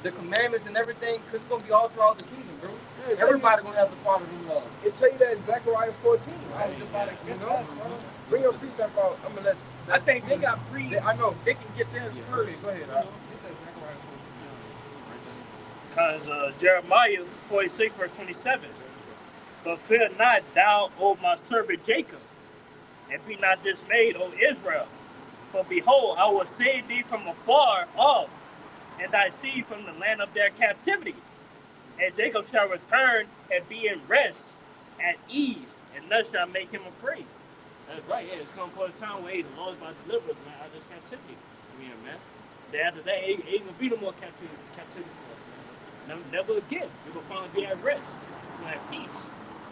the commandments and everything, because it's gonna be all throughout the kingdom, bro. Yeah, everybody gonna have to follow them laws. It tell you that in Zechariah 14. I was about to You get know, that. bring your precept out. I'm gonna let. I think they got free. I know. They can get theirs Okay, first. go ahead. You know? Because Jeremiah 46, verse 27. But fear not, thou, O my servant Jacob, and be not dismayed, O Israel. For behold, I will save thee from afar off, and thy seed from the land of their captivity. And Jacob shall return and be in rest, at ease, and none shall make him afraid. That's right, yeah, it's come for a time where the Lord is about to deliver us, man, out of this captivity. Man. Then after that, ain't gonna be no more captivity for us, man. Never again. We're gonna finally be at rest. We're gonna have peace.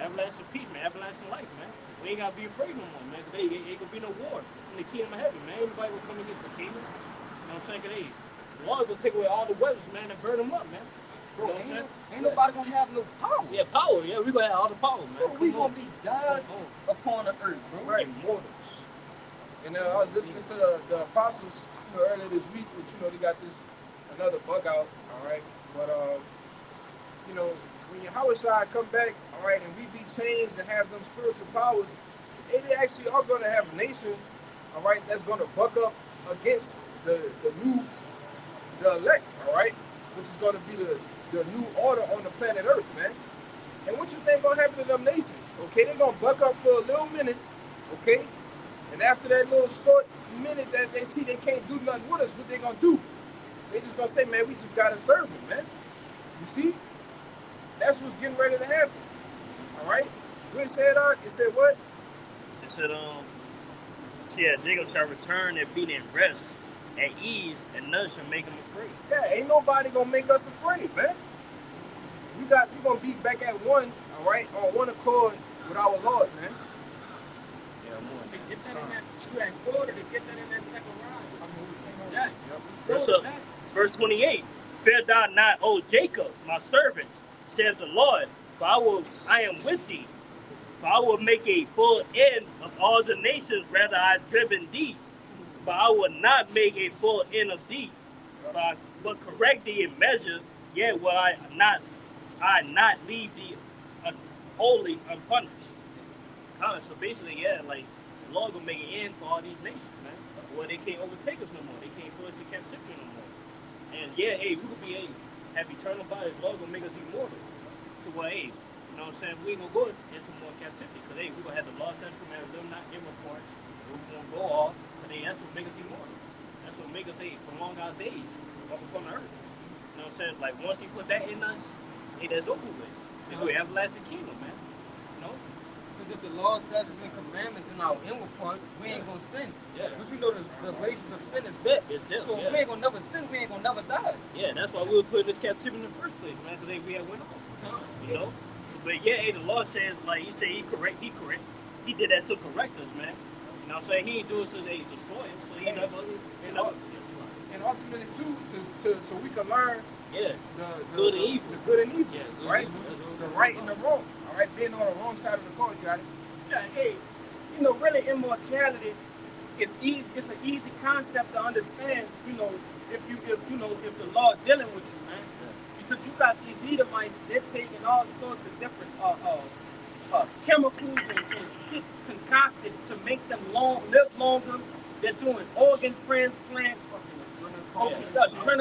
Everlasting peace, man. Everlasting life, man. We ain't gotta be afraid no more, man. Cause ain't gonna be no war in the kingdom of heaven, man. Anybody will come against the kingdom. You know what I'm saying? Cause the Lord will take away all the weapons, man, and burn them up, man. You know what I'm saying? Ain't nobody gonna have no power. Yeah, power. Yeah, we gonna have all the power, man. Bro, we gonna be gods upon the earth, bro. Right. Immortals. And I was listening to the apostles, earlier this week, which they got this another bug out. All right, but when Yahushua come back, all right, and we be changed and have them spiritual powers, they actually are going to have nations, all right, that's going to buck up against the elect, all right, which is going to be the new order on the planet Earth, man. And what you think going to happen to them nations? Okay, they're going to buck up for a little minute, okay, and after that little short minute that they see they can't do nothing with us, what they going to do? They just going to say, man, we just got to serve him, man. You see? That's what's getting ready to happen. All right? What it said, it said what? It said, Jacob shall return and be in rest, at ease, and none shall make him afraid. Yeah, ain't nobody gonna make us afraid, man. We're gonna be back at one, all right, on one accord with our Lord, man. Yeah, I'm on. Get that in that. You ain't quoted to get that in that second round. Yeah. What's up? Verse 28. Fear thou not, O Jacob, my servant, says the Lord, for I am with thee. For I will make a full end of all the nations, rather I have driven thee. But I will not make a full end of thee, but correct thee in measure, yet will I not leave thee wholly unpunished. So basically, yeah, like the Lord will make an end for all these nations, man. Where they can't overtake us no more. They can't put us in captivity no more. And yeah, hey, we will be have eternal bodies. The Lord gonna make us immortal. To where, hey, you know what I'm saying? We ain't gonna go into more captivity. Because, hey, we're gonna have the law, statutes, commandments, live not in reports. We're gonna go off. But hey, that's what make us immortal. That's what make us, hey, prolong our days walk upon the earth. You know what I'm saying? Like, once he put that in us, hey, that's over with. It's gonna be everlasting kingdom, man. You know? Because if the laws, statutes, and commandments in our inward parts, we ain't gonna sin. Yeah. But you know the wages of sin is death. It's death, So yeah. we ain't gonna never sin, we ain't gonna never die. Yeah, that's why we were put in this captivity in the first place, man, because we had went off. You know? But yeah, hey, the Lord says, like, he said he correct. He did that to correct us, man. You know what I'm saying? He ain't do it so they destroy him. So he never and ultimately too, so we can learn yeah. the Good and evil. The good and evil, Yeah, good right? and evil. The right and the wrong. All right, being on the wrong side of the coin, you got it. Yeah, hey, really immortality is easy. It's an easy concept to understand. If the Lord dealing with you, man, because you got these Edomites, they're taking all sorts of different chemicals and shit concocted to make them live longer. They're doing organ transplants. Yeah,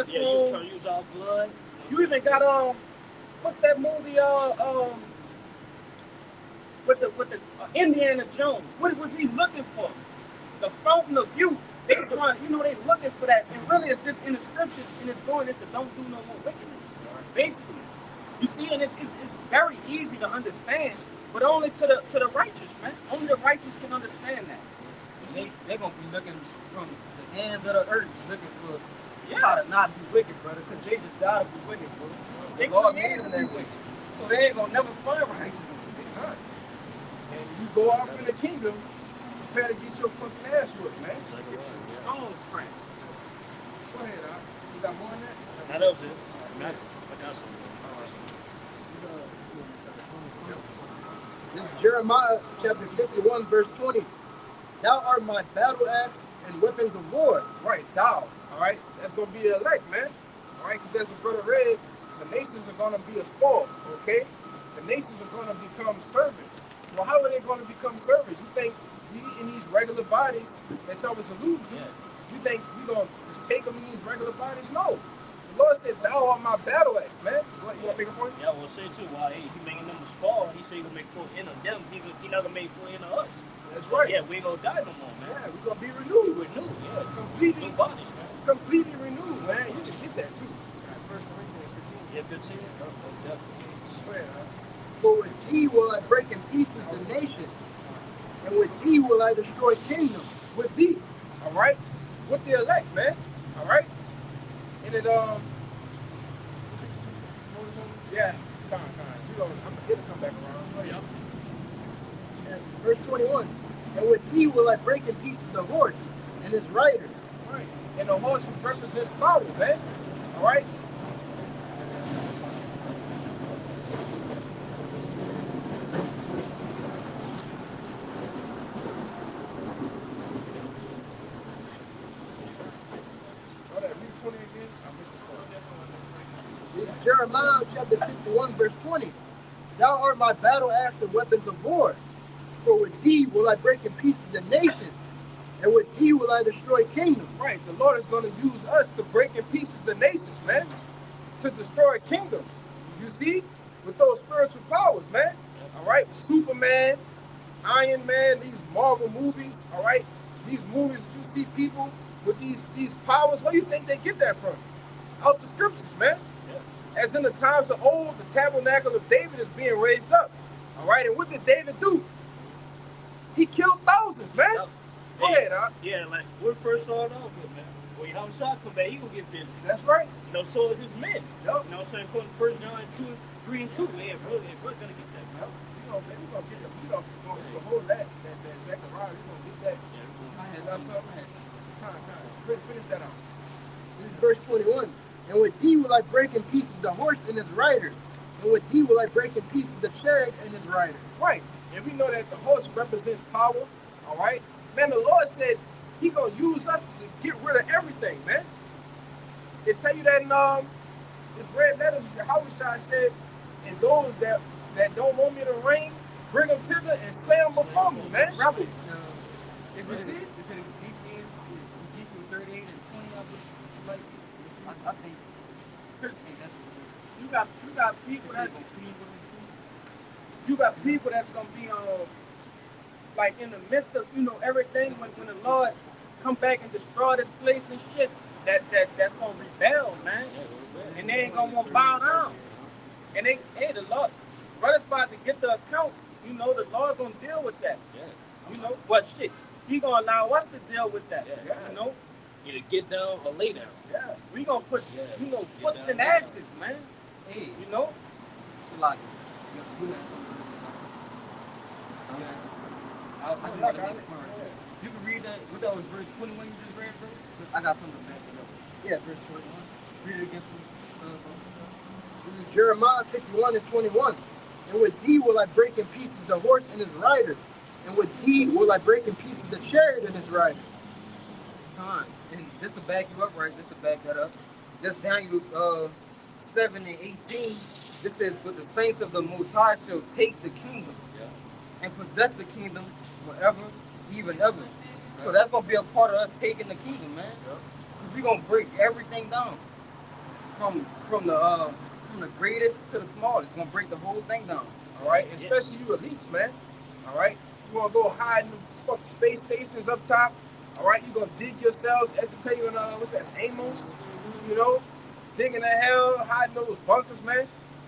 you use our blood. You even got what's that movie with the Indiana Jones? What was he looking for? The fountain of youth. They trying, they looking for that, and really it's just in the scriptures, and it's going into don't do no more wickedness. Basically, you see, and it's very easy to understand. but only to the righteous, man. Only the righteous can understand that. They're gonna be looking from the ends of the earth, looking for Yeah. how to not be wicked, brother, because they just gotta be wicked, bro. They The Lord created made them them that way. So they ain't gonna never find righteousness. Huh. And you go off in the kingdom, prepare to get your fucking ass whooped, man. Stone crack. Go ahead, Doc. You got more than that? Now that was it. I got some. This is Jeremiah chapter 51, verse 20. Thou art my battle axe and weapons of war. Right, thou. All right, that's gonna be the elect, man. All right, because as the brother read, the nations are gonna be a spoil. Okay, the nations are gonna become servants. Well, how are they gonna become servants? You think we in these regular bodies that y'all was alluding to? Yeah. You think we gonna just take them in these regular bodies? No. The Lord said, "Thou art my battle axe, man." What, you wanna make a point? Yeah, I will say too, while he making them a spawn, he said he gonna make full in of them. He not gonna make full in of us. That's right. Yeah, we ain't gonna die no more, man. Yeah, we're gonna be We renewed. renew, yeah. Completely, New bodies, man. completely renewed, man. You can get that too. First Corinthians 15. Yeah, 15. Oh, definitely. Go ahead, huh? For with thee will I break in pieces the nation, and with thee will I destroy kingdoms. With thee, all right, with the elect, man, all right, and it yeah, fine. It'll come back around. Oh, yeah. And verse 21. And with thee will I break in pieces the horse and his rider. Right, and the horse represents power, man, all right. Hold on, read 20 again. I missed the part. This is Jeremiah chapter 51, verse 20. Thou art my battle axe and weapons of war. For with thee will I break in pieces the nations, and with thee will I destroy kingdoms. Right, the Lord is going to use us to break in pieces the nations, man, to destroy kingdoms. You see, with those spiritual powers, man. All right, Superman, Iron Man, these Marvel movies. All right, these movies you see people with these powers. Where do you think they get that from? Out the scriptures, man. As in the times of old, the tabernacle of David is being raised up. All right, and what did David do? He killed thousands, man. Yep. Go ahead, Doc. Yeah, like we first started off with, man. When Yahweh Shah come back, he gonna get busy. That's right. You know, so is his men. Yup. You know what I'm saying? According to 1 John 2, 3 and 2. Yeah, bro, gonna get that. Yup. You know, man, we're going to get them. We're going to hold that Zechariah. We're going to get that. I had You got something. something? Finish that out. This is verse 21. And with thee will I break in pieces the horse and his rider, and with thee will I break in pieces the chariot and his rider. Right. And we know that the horse represents power. All right. Man, the Lord said he going to use us to get rid of everything, man. They tell you that in this red letters, Yahweh said, and those that don't want me to reign, bring them thither and slay them before me, man. Rebels. Is You it see? Ezekiel 38 and 20? I think that's what You got people that's you got people that's gonna be like in the midst of everything when the Lord come back and destroy this place and shit that's gonna rebel, man, and they ain't gonna want to bow down. And the Lord, brothers about to get the account. The Lord gonna deal with that. Yeah. But shit, He gonna allow us to deal with that. Yeah. Either get down or lay down. Yeah. We gonna put Yeah. foots and asses, man. Hey, So like, you had something. I just want to make a point right there. You can read that. What that was verse 21 you just read, bro? I got something to back it up. Yeah, verse 21. Read it again, please. This is Jeremiah 51 and 21. And with thee will I break in pieces the horse and his rider, and with thee will I break in pieces the chariot and his rider. Con. And just to back you up, right? Just to back that up. This Daniel 7 and 18. This says, but the saints of the Most High shall take the kingdom and possess the kingdom forever, even ever. So that's gonna be a part of us taking the kingdom, man. Because we're gonna break everything down. From the greatest to the smallest. We're gonna break the whole thing down. All right. Especially you elites, man. All right. You want to go hide in the fucking space stations up top. All right. You're going to dig yourselves, as they tell you in, what's that, Amos? Digging the hell, hiding those bunkers, man.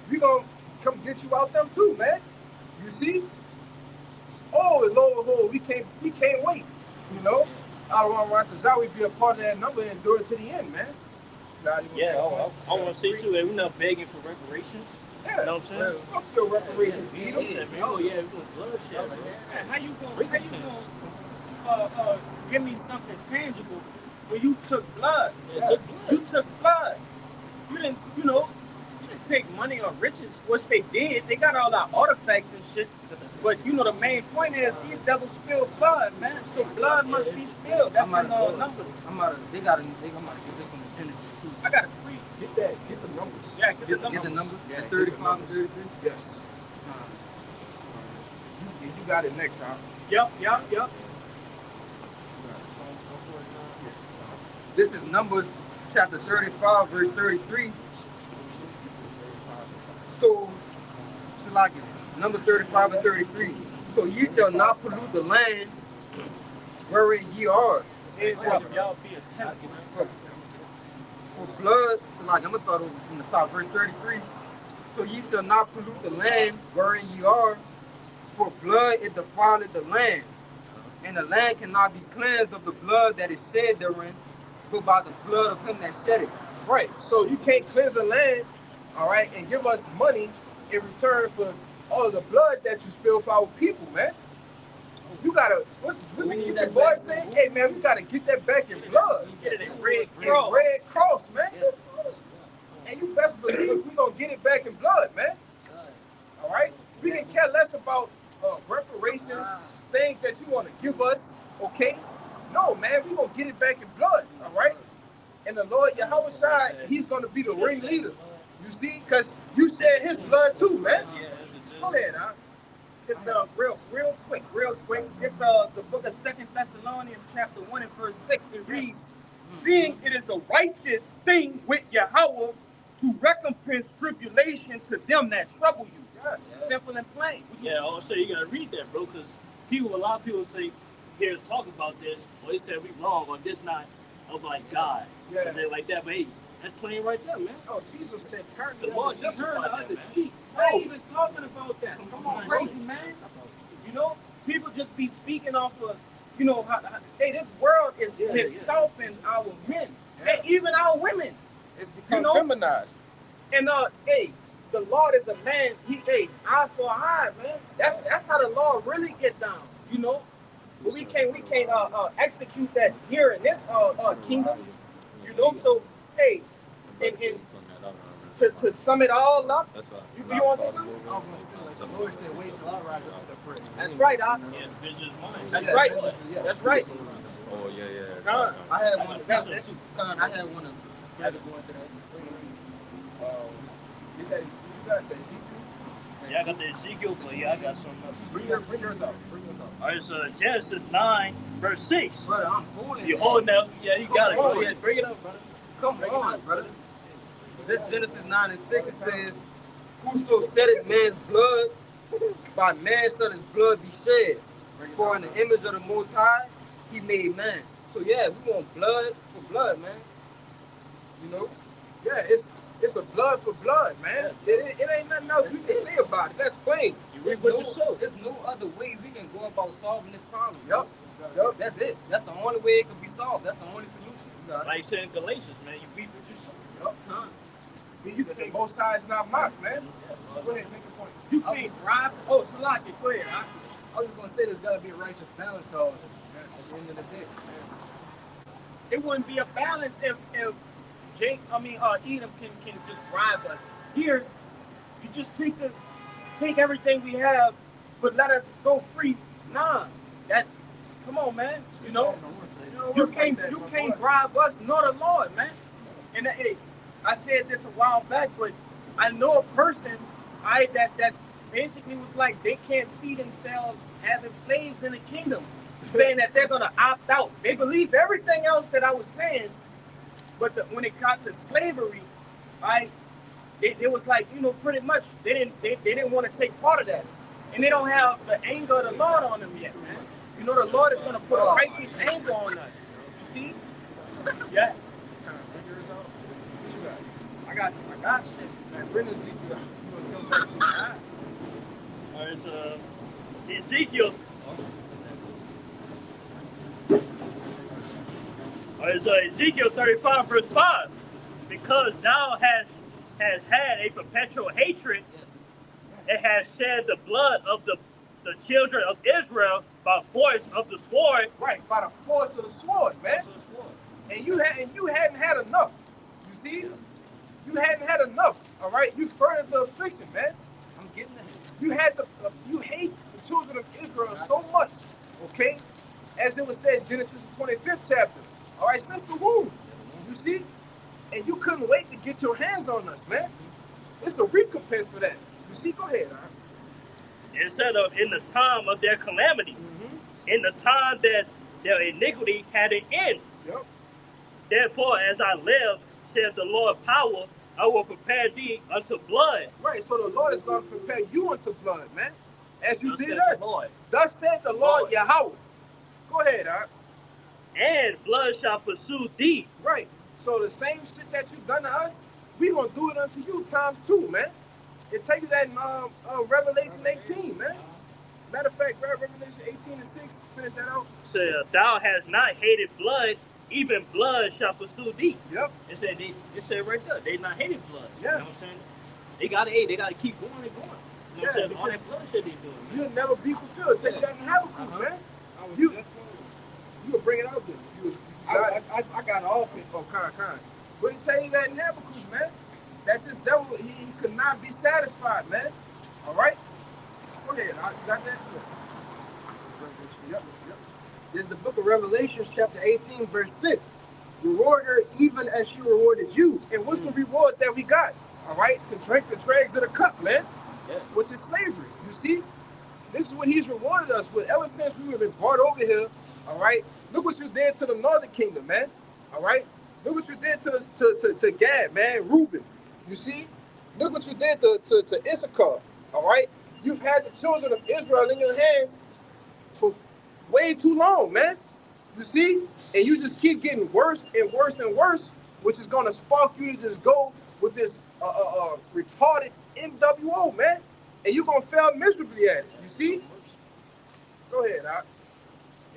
We going to come get you out them too, man. You see? Oh, Lord, we can't wait. You know? I don't want to be a part of that number and endure it to the end, man. God, Yeah, I want to see too. We're not begging for reparations. Yeah. You know what I'm saying? Fuck your reparations, Yeah, Peter. oh yeah, we're doing bloodshed. Man, how you gonna give me something tangible when you took blood? Yeah, took blood. You took blood. You didn't, you didn't take money or riches, which they did. They got all our artifacts and shit. But the main point is these devils spill blood, man. So blood must be spilled. That's in Numbers. I'm about to get this one to Genesis 2. I got a free. Get the numbers. Yeah, get the numbers. Get the numbers? Yeah, At get the 35 and numbers. 33? Yes. You got it next, huh? Yep. This is Numbers chapter 35, verse 33. So, Salakia, Numbers 35 and 33. So ye shall not pollute the land wherein ye are. Y'all be attentive. For blood, Salakia, I'm going to start over from the top, verse 33. So ye shall not pollute the land wherein ye are, for blood it defileth the land. And the land cannot be cleansed of the blood that is shed therein, but by the blood of him that shed it. Right. So you can't cleanse the land, all right, and give us money in return for all of the blood that you spill for our people, man. You gotta, what your boy say? Hey, man, we gotta get that back in blood. Get it in Red In Cross. Red Cross, man. Yes. And you best believe we gonna get it back in blood, man. All right? We can care less about reparations, things that you want to give us, okay? No, man, we gonna get it back in blood, all right? And the Lord Yahweh Shai, he's gonna be the ringleader. You see? Because you shed his blood too, man. Go ahead, huh? It's real quick. It's the book of 2 Thessalonians chapter 1 and verse 6. It reads, seeing it is a righteous thing with Yahweh to recompense tribulation to them that trouble you. Yeah. Simple and plain. Yeah, I would say you gotta read that, bro, because a lot of people say, hear us talk about this, or they say we wrong, or this not of like God. Yeah. Or like that, but hey, that's plain right there, man. Oh, Jesus said, turn The the Lord other just cheek. Turn the that, other man. cheek. I ain't even talking about that. Come on, crazy man. People just be speaking off of, hey, this world is softening our men, and even our women. It's become feminized. And hey, the Lord is a man. Eye for eye, man. That's how the law really get down. But we can't execute that here in this kingdom. So hey, and to sum it all up, you want to say something? I was gonna say, like the Lord said, wait till I rise up to the praise. That's right, Doc. Yeah, the vision is mine. That's right. Yeah. That's right. Oh yeah. Con. I had one. That's it. I had one of rather go into that. Get that, what you got, that Ezekiel? Yeah, I got the Ezekiel, but yeah, I got something else. Bring yours up. All right, so Genesis 9, verse 6. Brother, I'm holding You it. holding up? Yeah, you got it. Go ahead, bring it up, brother. Come on, brother. This Genesis 9 and 6, it says, whoso sheddeth man's blood, by man shall his blood be shed. For in the image of the Most High, he made man. So yeah, we want blood for blood, man. Yeah, it's a blood for blood, man. It ain't nothing else we can say about it. That's plain. You reap what you sow. There's no other way we can go about solving this problem. Yup. That's it. That's the only way it can be solved. That's the only solution. You got it. Like you said in Galatians, man, you reap what you sow. The Most High is not mocked, man. Go ahead, make a point. You can't bribe. Oh, Salaki, go ahead. Huh? I was just gonna say there's gotta be a righteous balance to all this. At the end of the day. It wouldn't be a balance if Edom can just bribe us. Here, you just take everything we have, but let us go free. Nah, come on, man. You can't bribe us nor the Lord, man. And hey, I said this a while back, but I know a person, that basically was like they can't see themselves having slaves in the kingdom, saying that they're gonna opt out. They believe everything else that I was saying, but when it got to slavery, it was like pretty much they didn't want to take part of that, and they don't have the anger of the Lord on them yet, man. The Lord is gonna put a righteous anger on us. You see? Yeah. Bring yours out. What you got? I got shit. Man, bring Ezekiel out. You gonna tell me All It's Ezekiel. It's Ezekiel 35, verse 5. Because thou has had a perpetual hatred, it has shed the blood of the children of Israel by force of the sword. Right, by the force of the sword, man. And you hadn't had enough. You see? You hadn't had enough. All right? You furthered the affliction, man. I'm getting it. You hate the children of Israel so much, okay? As it was said in Genesis the 25th chapter. All right, since the womb. You see? And you couldn't wait to get your hands on us, man. It's a recompense for that. You see? Go ahead, all right? Instead of in the time of their calamity, in the time that their iniquity had an end. Yep. Therefore, as I live, saith the Lord power, I will prepare thee unto blood. Right, so the Lord is going to prepare you unto blood, man. As you Thus did saith us. the Lord. Thus said the Lord Yahweh. Go ahead, all right? And blood shall pursue thee. Right. So the same shit that you done to us, we gonna do it unto you times 2, man. It tell you that in Revelation 18, man. Matter of fact, Revelation 18:6, finish that out. Say, thou hast not hated blood, even blood shall pursue thee. Yep. It said right there, they not hated blood. Yeah. You know what I'm saying? They gotta keep going and going. You know what I'm saying? All that bloodshed they doing. You'll never be fulfilled. Tell you that in Habakkuk, man. You will bring it out there. I got off it. Oh, kind. But it tell you that in Habakkuk, man. That this devil, he could not be satisfied, man. All right? Go ahead. I got that? Yep. This is the book of Revelations, chapter 18, verse 6. Reward her even as she rewarded you. And what's the reward that we got? All right? To drink the dregs of the cup, man. Yeah. Which is slavery. You see? This is what he's rewarded us with ever since we have been brought over here. All right? Look what you did to the northern kingdom, man. All right? Look what you did to Gad, man. Reuben. You see? Look what you did to Issachar. All right? You've had the children of Israel in your hands for way too long, man. You see? And you just keep getting worse and worse and worse, which is going to spark you to just go with this retarded NWO, man. And you're going to fail miserably at it. You see? Go ahead, Al.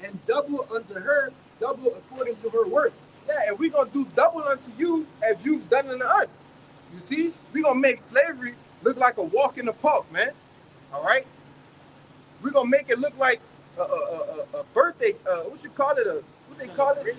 And double unto her, double according to her works. Yeah, and we're going to do double unto you as you've done unto us. You see? We're going to make slavery look like a walk in the park, man. All right? We're going to make it look like a birthday, what you call it? What they call it?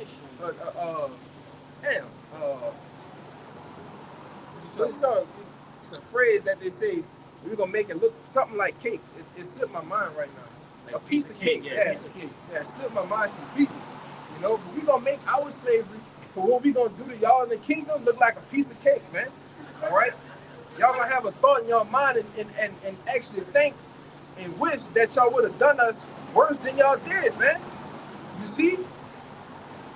It's a phrase that they say, we're going to make it look something like cake. It slipped my mind right now. Like a piece of cake. Yeah, piece of cake. Yeah, it slipped my mind completely. You know, but we're going to make our slavery for what we're going to do to y'all in the kingdom look like a piece of cake, man. All right? Y'all going to have a thought in your mind and actually think and wish that y'all would have done us worse than y'all did, man. You see?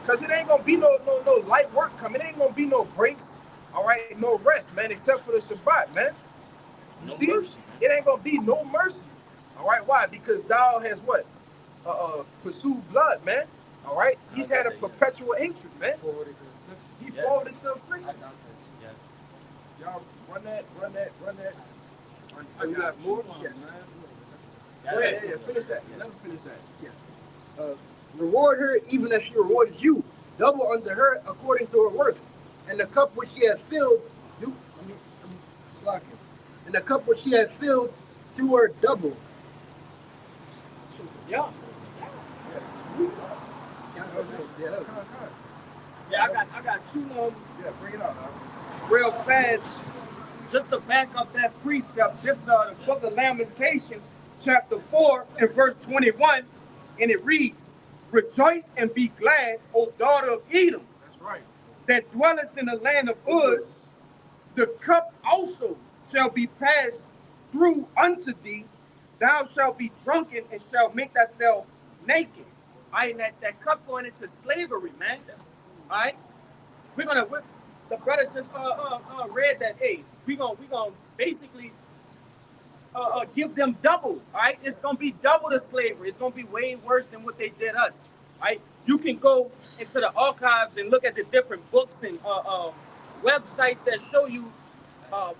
Because it ain't going to be no light work coming. It ain't going to be no breaks, all right? No rest, man, except for the Shabbat, man. You see? Mercy. It ain't going to be no mercy. All right? Why? Because thou has what? Pursued blood, man. All right? He's had a perpetual hatred, man. He forwarded to affliction. Y'all run that. You got more? Yes. Go ahead, yeah, finish that. Let me finish that. Yeah. Reward her even as she rewarded you, double unto her according to her works. And the cup which she had filled, and the cup which she had filled to her double. Yeah. Yeah, I got two Yeah, bring it out. real fast. Just to back up that precept, this the book of Lamentations, chapter 4 and verse 21, and it reads, "Rejoice and be glad, O daughter of Edom, That's right. that dwellest in the land of Uz. The cup also shall be passed through unto thee. Thou shalt be drunken and shalt make thyself naked." All right, and that cup going into slavery, man. All right, the brother just read that. Hey, we gonna basically give them double. All right, it's gonna be double the slavery. It's gonna be way worse than what they did us. All right, you can go into the archives and look at the different books and websites that show you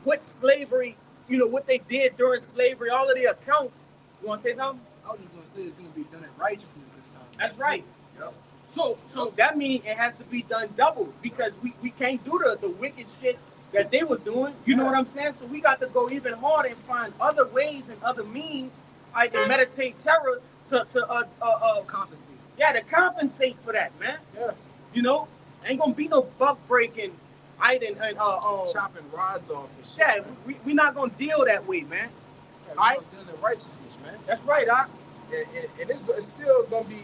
what slavery you know, what they did during slavery, all of the accounts. You want to say something? I was just gonna say it's gonna be done in righteousness this time. That's right. Yep. So that means it has to be done double because we can't do the wicked shit that they were doing. You know what I'm saying? So we got to go even harder and find other ways and other means. I can meditate terror to Compensate. yeah, to compensate for that, man. Yeah. You know, ain't gonna be no buck breaking, Chopping rods off and shit. yeah, man. we not gonna deal that way, man. Yeah, Alright. we're gonna deal in righteousness, man. That's right, Doc. And it's still gonna be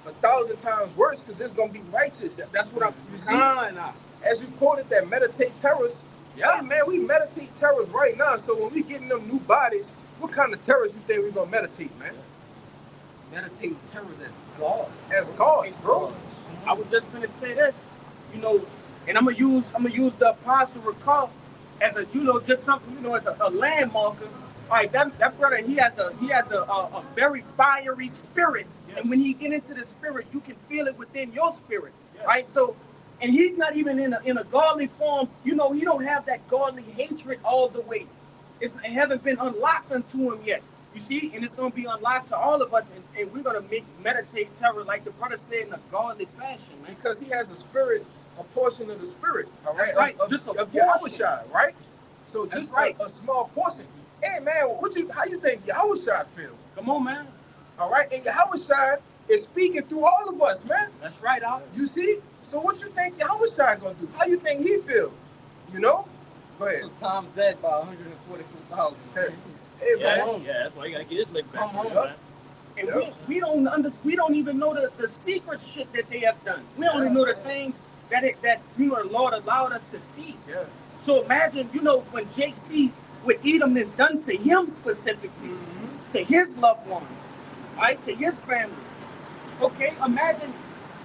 1,000 times worse because it's gonna be righteous. That's what I'm You see? saying. As you quoted that meditate terrorists. Yeah. Hey, man, we meditate terrorists right now. So when we get in them new bodies, what kind of terrorists you think we're gonna meditate, man? Meditate terrors as God. As gods, bro. I was just gonna say this, you know, and I'm gonna use the apostle recall as a, you know, just something, you know, as a landmarker. All right, that brother, he has a very fiery spirit, Yes. and when he get into the spirit, you can feel it within your spirit, Yes. right? So, and he's not even in a godly form. You know, he don't have that godly hatred all the way. It haven't been unlocked unto him yet. You see, and it's gonna be unlocked to all of us, and we're gonna meditate terror, like the brother said, in a godly fashion, man. Because he has a spirit, a portion of the spirit, all right? That's right. Of Just a Yahushua, portion. right? So That's just right. a small portion. Hey, man, how you think Yahushua feel? Come on, man. All right? And Yahushua is speaking through all of us, man. That's right, Al. You see? So what you think Yahushua gonna do? How you think he feel? You know? Go ahead. So times that by 144,000. Hey, Yeah, man. yeah, that's why you gotta get his lick back. Come on, man. And Yeah. we don't even know the secret shit that they have done. We only know the things that you know the Lord allowed us to see. Yeah. So imagine, you know, when Jake see what Edom had done to him specifically, to his loved ones, right, to his family. Okay, imagine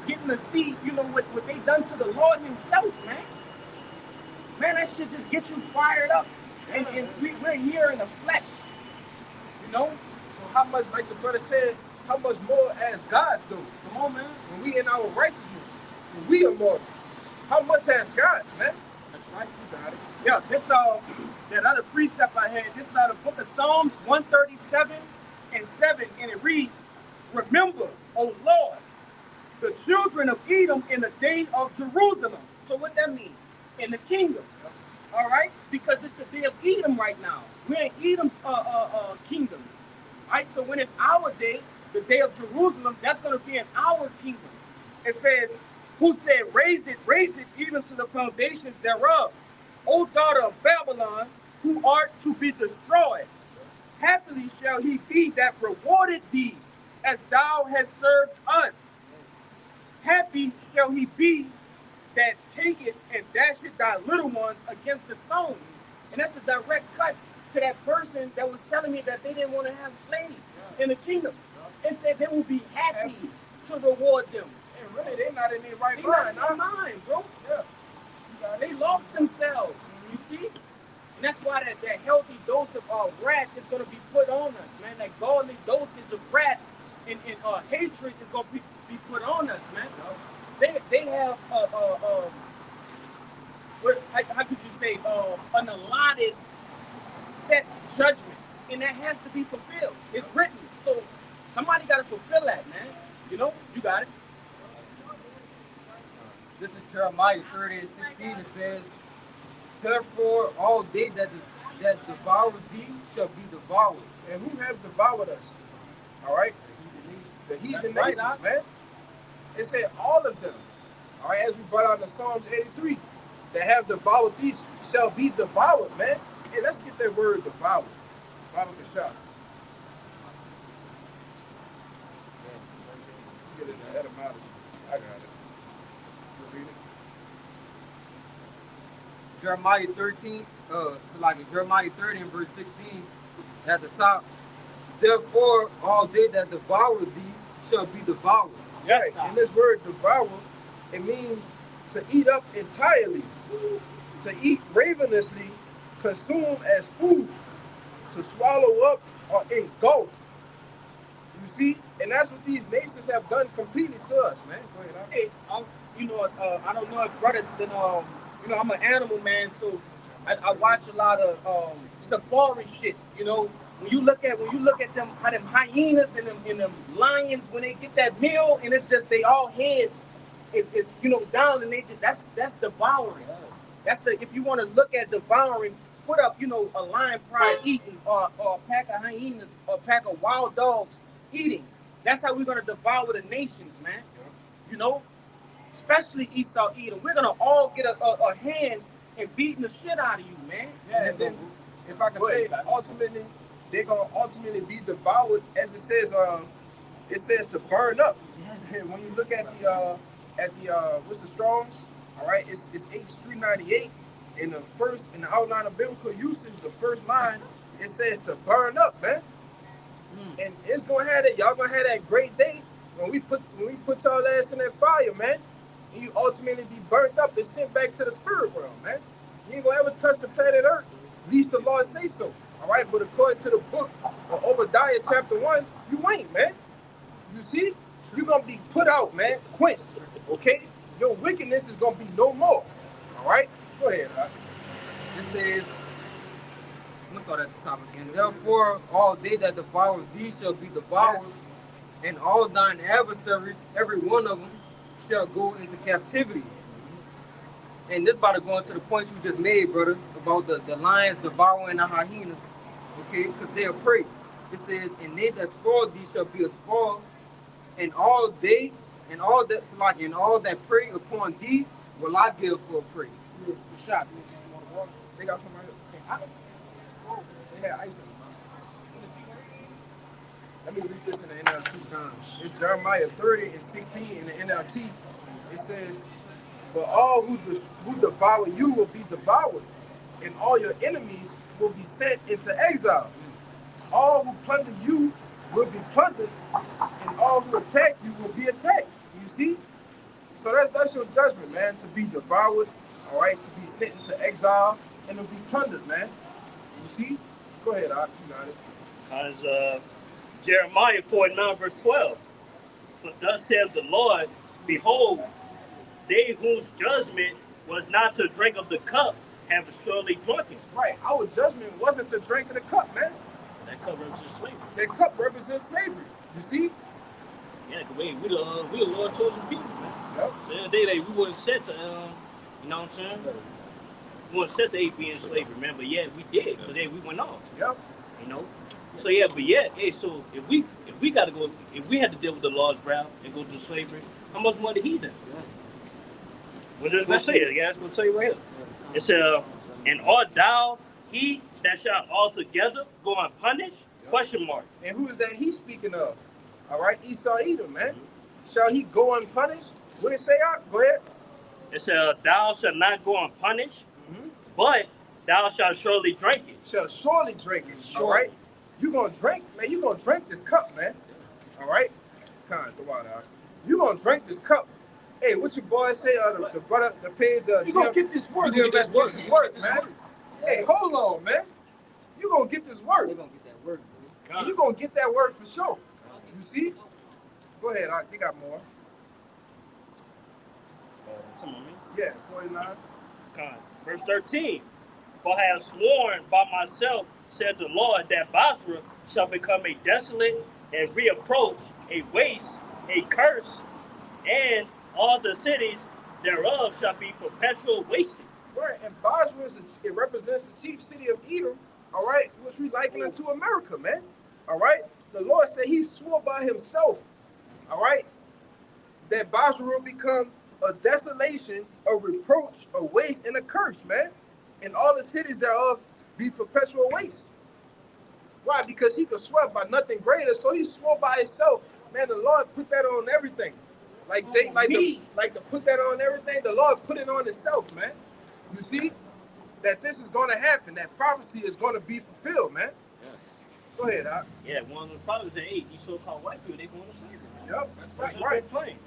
getting to see, you know, what they done to the Lord himself, man. Man, that shit just gets you fired up. And we're here in the flesh, you know? So how much, like the brother said, how much more as God's do? Come on, man. When we in our righteousness, when we are mortal, how much has God's, man? That's right. You got it. Yeah, this that other precept I had, this the book of Psalms 137:7, and it reads, "Remember, O Lord, the children of Edom in the day of Jerusalem." So what that means? In the kingdom. All right? Because it's the day of Edom right now. We're in Edom's kingdom. Right? So when it's our day, the day of Jerusalem, that's going to be in our kingdom. It says, "Who said, raise it even to the foundations thereof, O daughter of Babylon, who art to be destroyed. Happily shall he be that rewarded thee, as thou hast served us. Happy shall he be that taketh and dasheth thy little ones against the stones." And that's a direct cut to that person that was telling me that they didn't want to have slaves in the kingdom. It said they will be happy to reward them. And really, they're not in their right They not mind. in their mind, bro. Yeah. They lost themselves, you see? And that's why that healthy dose of wrath is going to be put on us, man. That godly dosage of wrath and hatred is going to be put on us, man. They have, how could you say, an allotted set judgment. And that has to be fulfilled. It's written. So somebody got to fulfill that, man. You know? You got it. This is Jeremiah 30:16. It says, "Therefore all they that devour thee shall be devoured." And who have devoured us? All right? The heathen That's right, nations, Doc. man. It said all of them. All right, as we brought out in Psalms 83, that have devoured these shall be devoured, man. Hey, let's get that word devoured. Baba Kashab. Get it in the etymology. I got it. You read it? Jeremiah 13, Jeremiah 30 and verse 16 at the top. "Therefore all they that devour thee shall be devoured." Yes, Right. And this word devour, it means to eat up entirely, to eat ravenously, consume as food, to swallow up or engulf. You see? And that's what these nations have done completely to us, man. Go ahead. Hey, I don't know if brothers, then, I'm an animal man, so I watch a lot of safari shit. You know, when you look at them, how them hyenas and them lions, when they get that meal and it's just they all heads is you know down, and they just, that's devouring. That's the, if you want to look at devouring, put up, you know, a lion pride eating, or a pack of hyenas, or a pack of wild dogs eating. That's how we're gonna devour the nations, man. You know, especially Esau Edom. We're gonna all get a hand in beating the shit out of you, man. Yeah, and then, if I can say, ultimately, they're gonna ultimately be devoured, as it says to burn up. Yes. When you look at the what's the Strong's, all right, it's H398. In the outline of biblical usage, the first line, it says to burn up, man. And it's gonna have that, y'all gonna have that great day when we put y'all ass in that fire, man. And you ultimately be burnt up and sent back to the spirit world, man. You ain't gonna ever touch the planet Earth, least the Lord say so. All right, but according to the book of Obadiah chapter 1, you ain't, man. You see, you're gonna be put out, man, quenched. Okay, your wickedness is gonna be no more. All right, go ahead. It says, I'm gonna start at the top again. Therefore, all they that devour thee shall be devoured, and all thine adversaries, every one of them, shall go into captivity. And this about to go into the point you just made, brother, about the lions devouring the hyenas, okay? Because they are prey. It says, and they that spoil thee shall be a spoil, and all that prey upon thee will I give for a prey. Shot. They got some right here. They had ice in them. Let me read this in the NLT. It's Jeremiah 30:16 in the NLT. It says, but all who devour you will be devoured, and all your enemies will be sent into exile. All who plunder you will be plundered, and all who attack you will be attacked. You see? So that's your judgment, man, to be devoured, all right, to be sent into exile, and to be plundered, man. You see? Go ahead, Doc, you got it. Because Jeremiah 49 verse 12. For thus saith the Lord, behold, they whose judgment was not to drink of the cup have surely drunken. Right, our judgment wasn't to drink of the cup, man. That cup represents slavery. That cup represents slavery. You see? Yeah, we the Lord's chosen people, man. Yep. So the day we weren't set to, you know what I'm saying? We weren't set to be in slavery, man. But yeah, we did, because we went off. Yep. You know. So yeah, but yeah, hey, so if we got to go, if we had to deal with the Lord's wrath and go to slavery, how much more did he then? What's it gonna say? Yeah, it's gonna tell you right here. It says, and art thou he that shall altogether go unpunished? Question mark. And who is that he's speaking of? All right, Esau Edom, man. Shall he go unpunished? What did it say out? Go ahead. It says, thou shalt not go unpunished, but thou shalt surely drink it. Shall surely drink it. All right. You gonna drink, man. You gonna drink this cup, man. All right. Come on, throw out. You gonna drink this cup. Hey, what your boy say? The page. You gonna get this work? Let's get this work, man. Hey, hold on, man. You gonna get this work. They're gonna get that work, bro. You gonna get that work for sure. You see? Go ahead, they got more. Yeah, 49. Verse 13. For I have sworn by myself, said the Lord, that Basra shall become a desolate and reapproach, a waste, a curse, and all the cities thereof shall be perpetual wasted. Right, and Basra it represents the chief city of Edom, all right, which we liken unto America, man. All right, the Lord said he swore by himself, all right, that Basra will become a desolation, a reproach, a waste, and a curse, man. And all the cities thereof be perpetual waste. Why? Because he could swear by nothing greater, so he swore by himself. Man, the Lord put that on everything. Like to put that on everything, the Lord put it on himself, man. You see? That this is going to happen. That prophecy is going to be fulfilled, man. Yeah. Go ahead, Doc. Yeah, one of the prophets said, hey, these so-called white people, they going to slavery. Yep, that's right. Plain.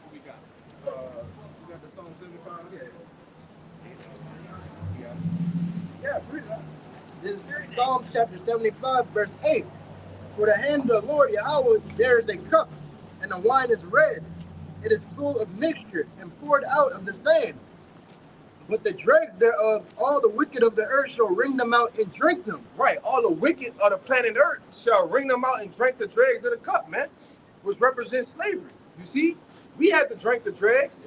What we got? We got the Psalm 75? Yeah, read it. This is Psalm chapter 75, verse 8. For the hand of the Lord Yahweh, there is a cup, and the wine is red. It is full of mixture and poured out of the same. But the dregs thereof, all the wicked of the earth shall wring them out and drink them. Right, all the wicked of the planet Earth shall wring them out and drink the dregs of the cup, man, which represents slavery. You see, we had to drink the dregs.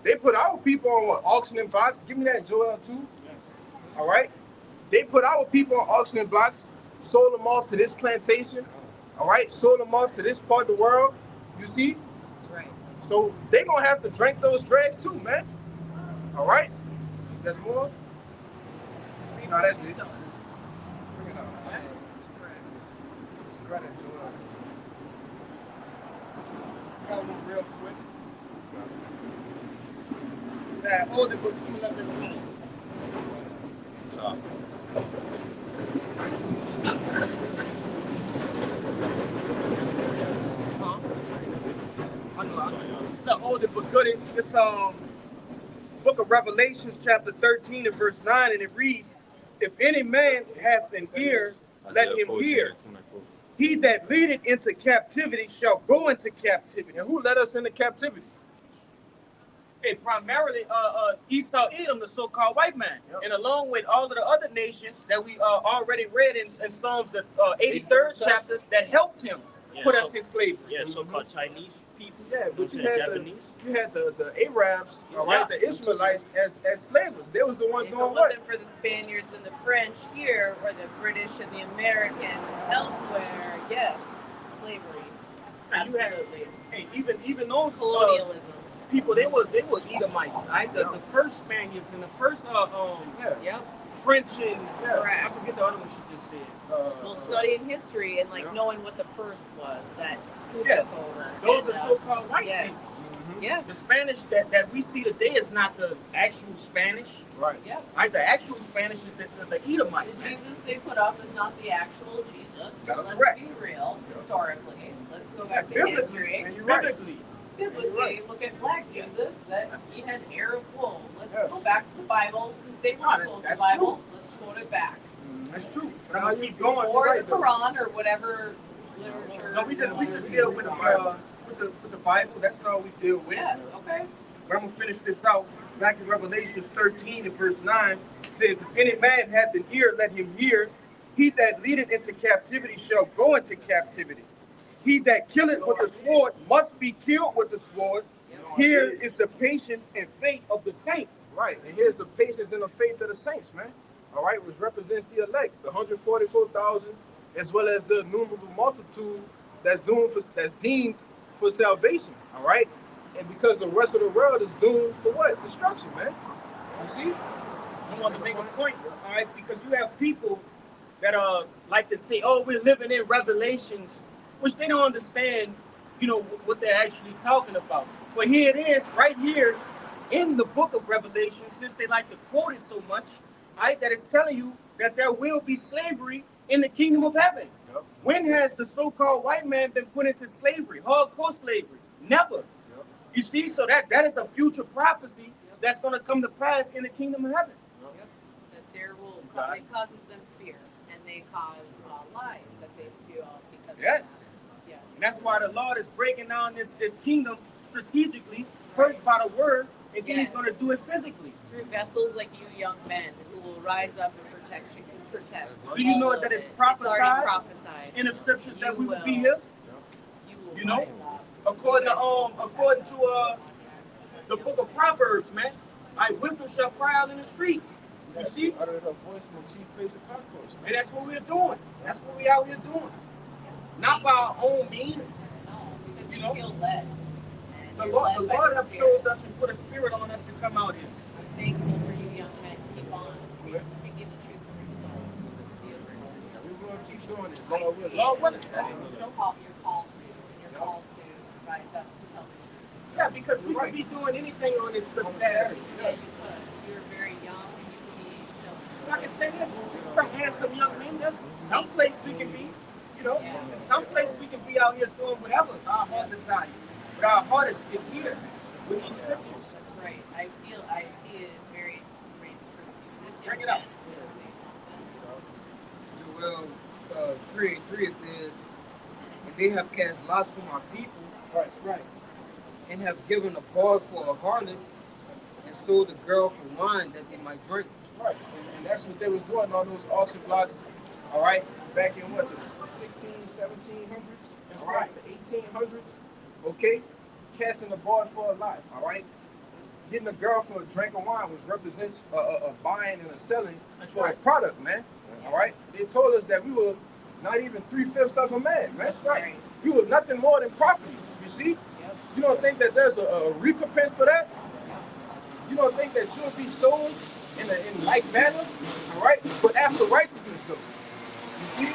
They put our people on what, auctioning blocks? Give me that, Joel, too. All right. They put our people on auctioning blocks, sold them off to this plantation. All right, sold them off to this part of the world. You see? Right. So they gonna have to drink those dregs too, man. All right. There's more. No, that's it. Bring it up. Right at Joel. Got one real quick. That hold it, but keep it up in the middle. It's an older but good. It's book of Revelations, chapter 13 and verse 9, and it reads, "If any man hath an ear, let him hear. He that leadeth into captivity shall go into captivity." And who led us into captivity? And primarily Esau Edom, the so-called white man. Yep. And along with all of the other nations that we already read in Psalms, the 83rd chapter, that helped him put us in slavery. Yeah, so-called Chinese people. Yeah, but you you had the Arabs, all right, the Israelites as slavers. They was the ones If it doing what? wasn't for the Spaniards and the French here, or the British and the Americans elsewhere, yes, slavery. And you had- Absolutely. Hey, even those Colonialism. people, they were Edomites, right? The first Spaniards and the first Yeah. Yep. French and Yeah. I forget the other one she just said. Well, studying history and like Yeah. knowing what the first was that who Yeah. took over. Those and, are so-called white yes. people. Yeah. The Spanish that we see today is not the actual Spanish. Right. Yeah. Right? The actual Spanish is the Edomite. The Jesus they put up is not the actual Jesus. That's Let's correct. be real Yeah. historically. Let's go back to Biblically, history. And you're right. Biblically. It's biblically, look at Black Jesus, that he had hair of wool. Let's Yeah. go back to the Bible. Since they No, want to that's- quote the that's Bible, let's quote it back. That's true. But I'm gonna keep going. Or You're the right, Quran or whatever literature. though. No, we just you deal wanna with use. the Bible. That's all we deal with. Yes, okay. But I'm gonna finish this out. Back in Revelations 13 and verse 9 it says, "If any man hath an ear, let him hear. He that leadeth into captivity shall go into captivity. He that killeth with the sword must be killed with the sword. Here is the patience and faith of the saints." Right. And here's the patience and the faith of the saints, man. All right, which represents the elect, the 144,000, as well as the innumerable multitude that's deemed for salvation. All right. And because the rest of the world is doomed for what? Destruction, man. You see? I want to make a point, all right, because you have people that like to say, "Oh, we're living in Revelations," which they don't understand, what they're actually talking about. But here it is, right here in the book of Revelation, since they like to quote it so much, all right, that it's telling you that there will be slavery in the kingdom of heaven. Yep. When has the so-called white man been put into slavery, hardcore slavery? Never. Yep. You see, so that is a future prophecy that's going to come to pass in the kingdom of heaven. Yep. That there will Got it causes them fear, and they cause lies that they spew out because Yes. of yes. And that's why the Lord is breaking down this kingdom strategically, first by the word, and then he's Yes. going to do it physically. Through vessels like you young men who will rise up and protect. Do you know all that of it's it. prophesied It's already prophesied. In the scriptures that You we would be will. here, You will know, rise up. according You guys will to the book of Proverbs, man. Wisdom shall cry out in the streets. You see? Uttered her voice from the chief place of concourse, man. And that's what we're doing. That's what we out here doing. Not by our own means. No, because You you know? feel led. And The you're Lord led by has Spirit. chosen us and put a spirit on us to come out here. I'm thankful for you young men. Keep on speaking the truth from your soul. To be a Yeah, we will keep doing it, Lord willing. Lord willing. You're called to, and you're called to rise up to tell the truth. Yeah, because we could be doing anything on this good Saturday. Yeah, you could. You're very young and you can be children. I can say this, some handsome young men, there's some place we can be, there's some place we can be out here doing whatever our heart desires. But our heart is here with these scriptures. That's right. I see it as very great truth. This Bring young it up. man is going to say something. Joel 3:3 it says, "And they have cast lots for my people, Right, right. and have given a ball for a harlot, and sold the girl for wine that they might drink. Right. And that's what they was doing on those auction blocks, all right, back in what, the 16, 1700s, all right, the 1800s, okay? Casting the boy for a lot, all right? Getting a girl for a drink of wine, which represents a buying and a selling for a product, man, all right? They told us that we were not even 3/5 of a man, man. That's right. We were nothing more than property, you see? Yep. You don't think that there's a recompense for that? You don't think that you'll be sold in like manner, all right? But after righteousness, though, you see?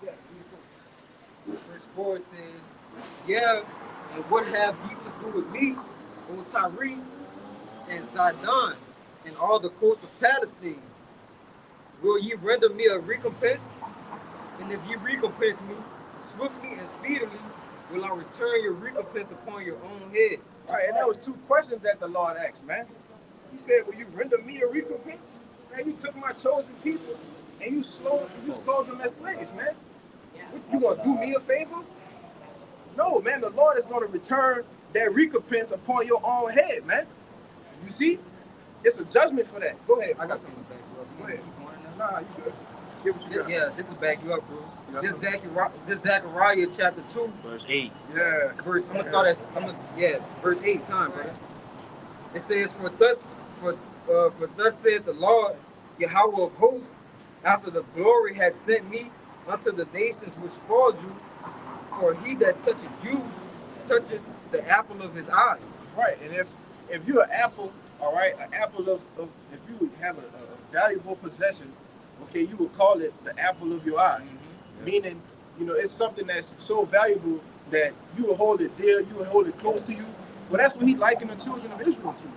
Yeah, Verse 4 says, yeah, and what have ye to do with me, O Tyre and Zidon, and all the coast of Palestine? Will ye render me a recompense? And if ye recompense me, swiftly and speedily will I return your recompense upon your own head. All right, and that was two questions that the Lord asked, man. He said, will you render me a recompense? Man, you took my chosen people and you sold them as slaves, man. Yeah. You gonna do me a favor? No, man, the Lord is gonna return that recompense upon your own head, man. You see? It's a judgment for that. Go ahead. I got something to back you up. Go ahead. Keep going now. Nah, you good. Get what you got. Yeah, this will back you up, bro. You got This Zechariah chapter 2, Verse 8. Yeah. verse. I'm gonna start at verse 8. Time, brother. It says, For thus said the Lord, Yahweh of hosts, after the glory had sent me unto the nations which spoiled you, for he that toucheth you toucheth the apple of his eye. Right, and if you're an apple, all right, an apple of if you have a valuable possession, okay, you would call it the apple of your eye. Mm-hmm. Meaning, you know, it's something that's so valuable that you will hold it dear, you will hold it close to you. Well, that's what he likened the children of Israel to.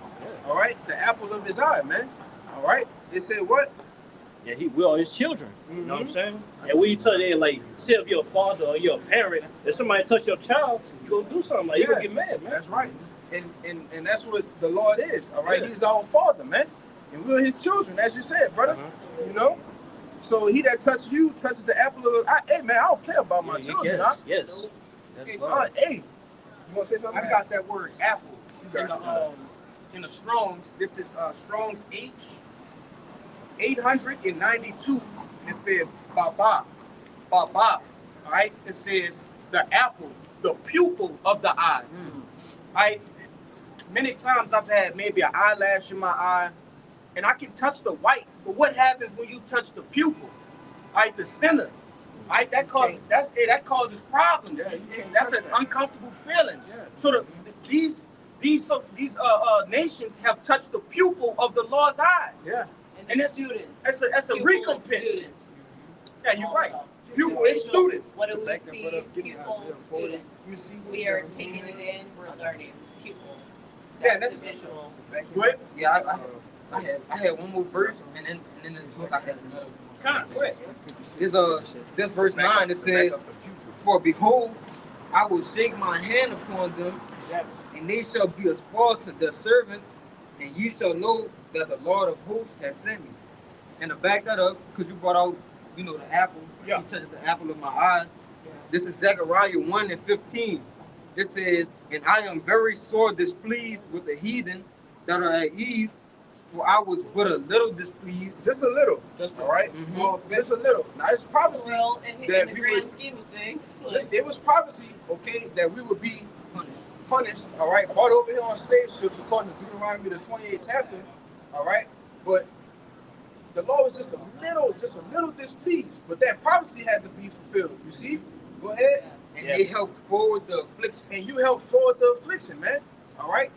All right, the apple of his eye, man. All right, it said what? Yeah, he will his children. You know what I'm Mhm. saying? And when you tell they like, say if you're a father or you're a parent, if somebody touch your child, you gonna do something like you gonna get mad, man. That's right. And that's what the Lord is. All right, Yeah. He's our Father, man, and we're His children, as you said, brother. Uh-huh. You know. So he that touches you touches the apple of his eye. Hey, man, I don't play about my children. Huh? Yes. Hey, Lord. hey, you want to say something? I got that word apple You in got the Strong's. This is Strong's 892. It says Baba. All right. It says the apple, the pupil of the eye. All right. Many times I've had maybe an eyelash in my eye, and I can touch the white. But what happens when you touch the pupil? All right, the center. All right, that causes problems. Yeah, you can't That's touch an that. uncomfortable feeling. Yeah. So these nations have touched the pupil of the Lord's eye. Yeah. And And the it's- students. That's a Pupil and recompense. students Yeah, you're right. also. Pupil and Individual. student. What do To we back that see? brother up, give me Pupil Isaiah and 40. students. Let me see. We are taking it in, we're learning. Pupil. Yeah, That's that's- the visual. Back Go ahead. Yeah, I had one more verse, and then in this book I had another. Go ahead. This verse 9, it says, For behold, I will shake my hand upon them, Yes. and they shall be a spoil to their servants, and you shall know that the Lord of hosts has sent me. And to back that up, because you brought out, the apple, Yeah. you touched the apple of my eye. This is Zechariah 1:15. It says, And I am very sore displeased with the heathen that are at ease, for I was but a little displeased. Just a little. Just All right. Mhm. Well, just a little. Now it's prophecy. Well, in that the we grand would- scheme of things. It was prophecy, okay, that we would be Punished. punished, all right, brought over here on slave ships according to Deuteronomy the 28th chapter, all right, but the Lord was just a little displeased, but that prophecy had to be fulfilled. You see? Go ahead. And Yeah. they helped forward the affliction. And you helped forward the affliction, man. All right.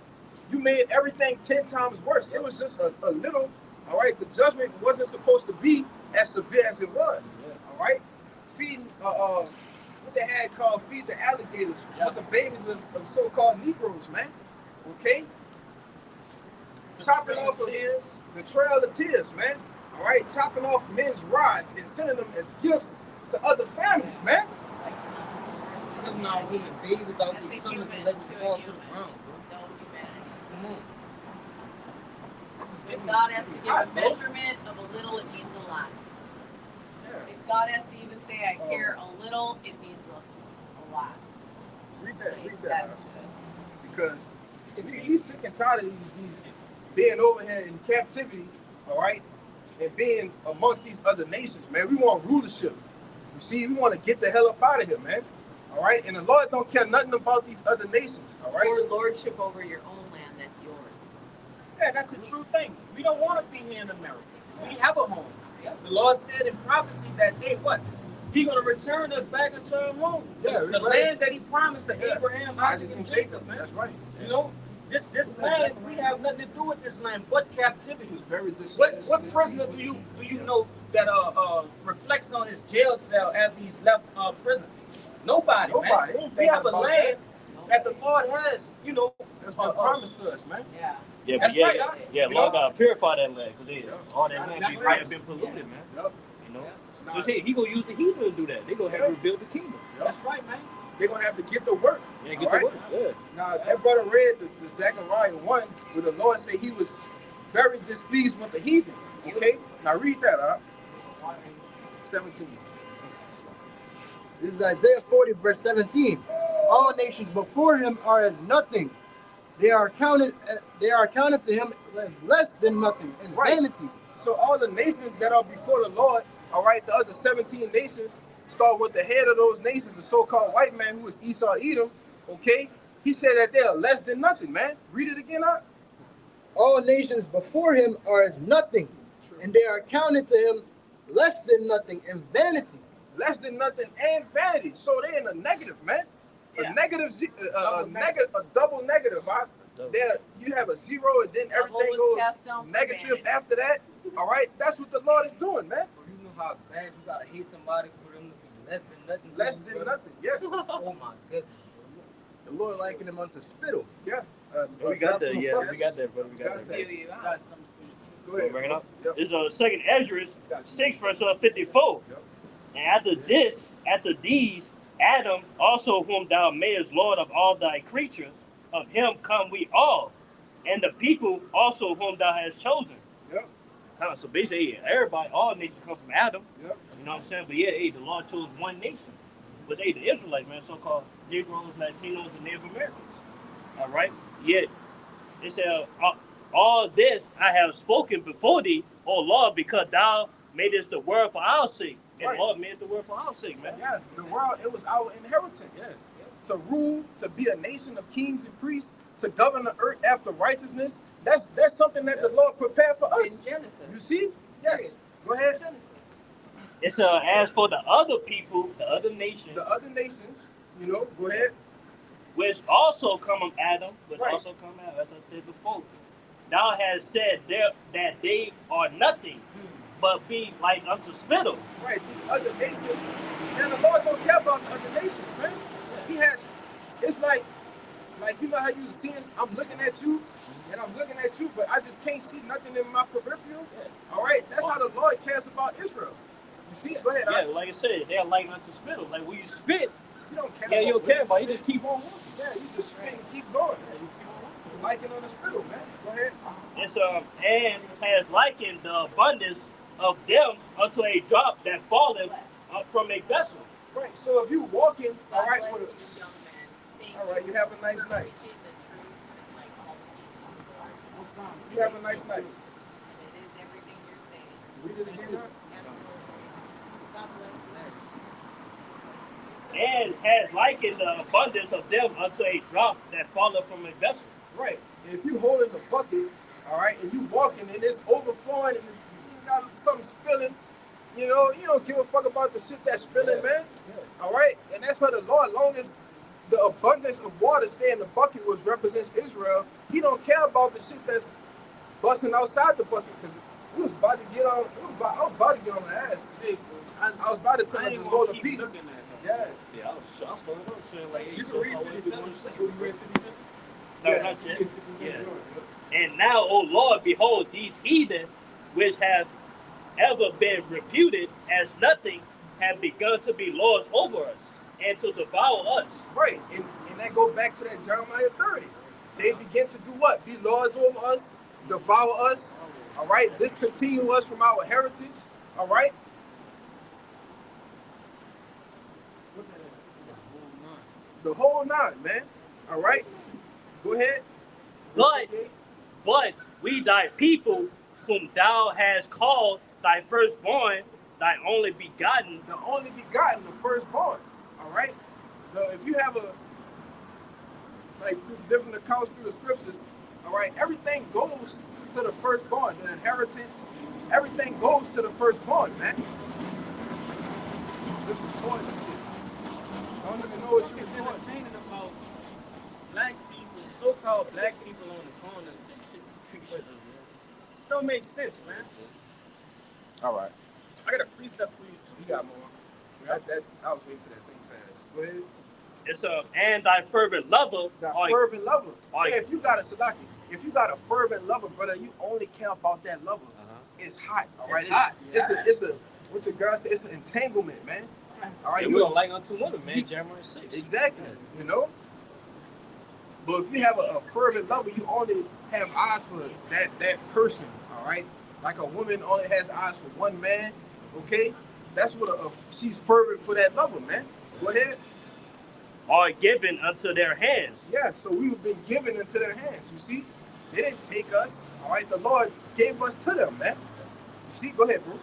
You made everything 10 times worse. It was just a little. All right. The judgment wasn't supposed to be as severe as it was. All right. Feeding what they had called feed the alligators, with the babies of so-called Negroes, man. Okay. Chopping off the trail of tears, man. All right. Chopping off men's rods and sending them as gifts to other families, man. Cutting out women babies out their stomachs and letting them fall to the ground, bro. No humanity. Come on. If God has to give a measurement of a little, it means a lot. Yeah. If God has to even say I care a little, it means a lot. Read that. Like, Read that. that's just because he's sick and tired of these being over here in captivity, all right, and being amongst these other nations, man. We want rulership. You see, we want to get the hell up out of here, man. All right, and the Lord don't care nothing about these other nations, all right. Or lordship over your own land that's yours. Yeah, that's the true thing. We don't want to be here in America. We have a home. The Lord said in prophecy that, hey, what? He's going to return us back into our home. Yeah, the right. land that he promised to Abraham, Isaac, and Jacob, man. That's right. You know, this land, we have nothing to do with this land but captivity. Very What prisoner do you know that reflects on his jail cell after he's left prison? Nobody. Man. We have a land that the Lord has, you know, that's been promised to us, man. Yeah. Yeah, That's but yeah, right, yeah, Lord gotta purify that land because all that land That's be right. have been polluted, man. Yep. You know, Nah, because he gonna use the heathen to do that. They gonna have to rebuild the kingdom. That's right, man. They're gonna have to get to work. Yeah, get all the right? work. Yeah. Now that brother read the Zechariah 1 where the Lord said he was very displeased with the heathen. Okay? Now read that 17. This is Isaiah 40, verse 17. All nations before him are as nothing. They are counted to him as less than nothing and Right. vanity. So all the nations that are before the Lord, all right, the other 17 nations, start with the head of those nations, the so-called white man who is Esau Edom, okay? He said that they are less than nothing, man. Read it again, All nations before him are as nothing, and they are counted to him less than nothing and vanity. Less than nothing and vanity. So they're in a negative, man. Yeah. A negative, a double negative. There, you have a zero, and then Double everything was goes cast down for negative vanity. after that. All right, that's what the Lord is doing, man. You know how bad you gotta hate somebody for them to be less than nothing. to Less you, than brother? nothing. Yes. Oh my goodness. The Lord likened him unto spittle. Yeah. We got that. Yeah, Yes. we got that, brother. We got Got that. Spew you out. Got some Go ahead. Bring it up. Yep. This is second Ezra 6 verse 54. Yep. And after these, Adam also whom thou mayest Lord of all thy creatures, of him come we all, and the people also whom thou hast chosen. Yep. So basically, everybody, all nations come from Adam. Yep. You know what I'm saying? But yeah, the Lord chose one nation, was the Israelites, man, so-called Negroes, Latinos, and Native Americans. All right. Yet it said, all this I have spoken before thee, O Lord, because thou madest the world for our sake. And Right. Lord made the world for our sake, man. Yeah. The world, it was our inheritance. Yeah. To rule, to be a nation of kings and priests, to govern the earth after righteousness. That's something that the Lord prepared for In us. Genesis. You see? Yes. Go ahead. Genesis. It's as for the other people, the other nations, The other nations, you know, go ahead. which also come of Adam, which Right. also come out, as I said before. Thou hast said that they are nothing, but be like unto spittle. Right, these other nations, and the Lord don't care about the other nations, man. He has, it's like you know how you see, I'm looking at you, and I'm looking at you, but I just can't see nothing in my peripheral. All right, that's how the Lord cares about Israel. You see? Go ahead. Yeah, like I said, they are like unto spittle. Like when you spit, You don't care. yeah, you don't what care about it. You spit. just keep on walking. Yeah, you just spit and keep going. Yeah, you keep on walking. Liking on the spittle, man. Go ahead. It's and has likened the abundance of them unto a drop that falleth from a vessel. Right. So if you walking, all God right, bless with you, young man. Thank all right, you have a nice for night. preaching the truth and like all peace on the Lord. You have a nice night. And it is everything you're saying. Read it again. Huh? Absolutely. God bless you. And has likened the abundance of them unto a drop that falleth from a vessel. Right. If you holding the bucket, all right, and you walking and it's overflowing and you got something spilling, you know, you don't give a fuck about the shit that's spilling, man. All right, and that's how the Lord, long as the abundance of water stay in the bucket, which represents Israel, He don't care about the shit that's busting outside the bucket because we was about to get on. I was about to get on the ass. I was about to tell her just hold a piece. Yeah. Yeah, I was throwing up saying like, You can read 57. You read 57. No, not yet. Yeah. And now, O Lord, behold, these heathen, which have ever been reputed as nothing, have begun to be lords over us and to devour us. Right, and that go back to that Jeremiah 30. They begin to do what? Be lords over us, devour us, all right? Discontinue us from our heritage, all right? The whole nine, man, all right? Go ahead. But we thy people, whom thou hast called thy firstborn, thy only begotten. The only begotten, the firstborn. All right. Now, if you have through different accounts through the scriptures, all right, everything goes to the firstborn. The inheritance, everything goes to the firstborn, man. Just recording shit. I don't even know what you're doing. Entertaining about black people, so-called black people on the corner. Don't make sense, man. All right. I got a precept for you too. You got more. I was waiting till that thing passed. Go ahead. It's and thy fervent lover. That fervent lover. Hey, if you got a fervent lover, brother, you only care about that lover. It's hot. All right. It's a what your girl said. It's an entanglement, man. All right. You don't like unto women, man. Jeremiah 6. Exactly. You know. But if you have a fervent lover, you only have eyes for that person. All right. Like a woman only has eyes for one man. Okay. That's what she's fervent for that lover, man. Go ahead. Are given unto their hands. Yeah, so we've been given into their hands. You see, they didn't take us. All right, the Lord gave us to them, man. You see, go ahead, bro.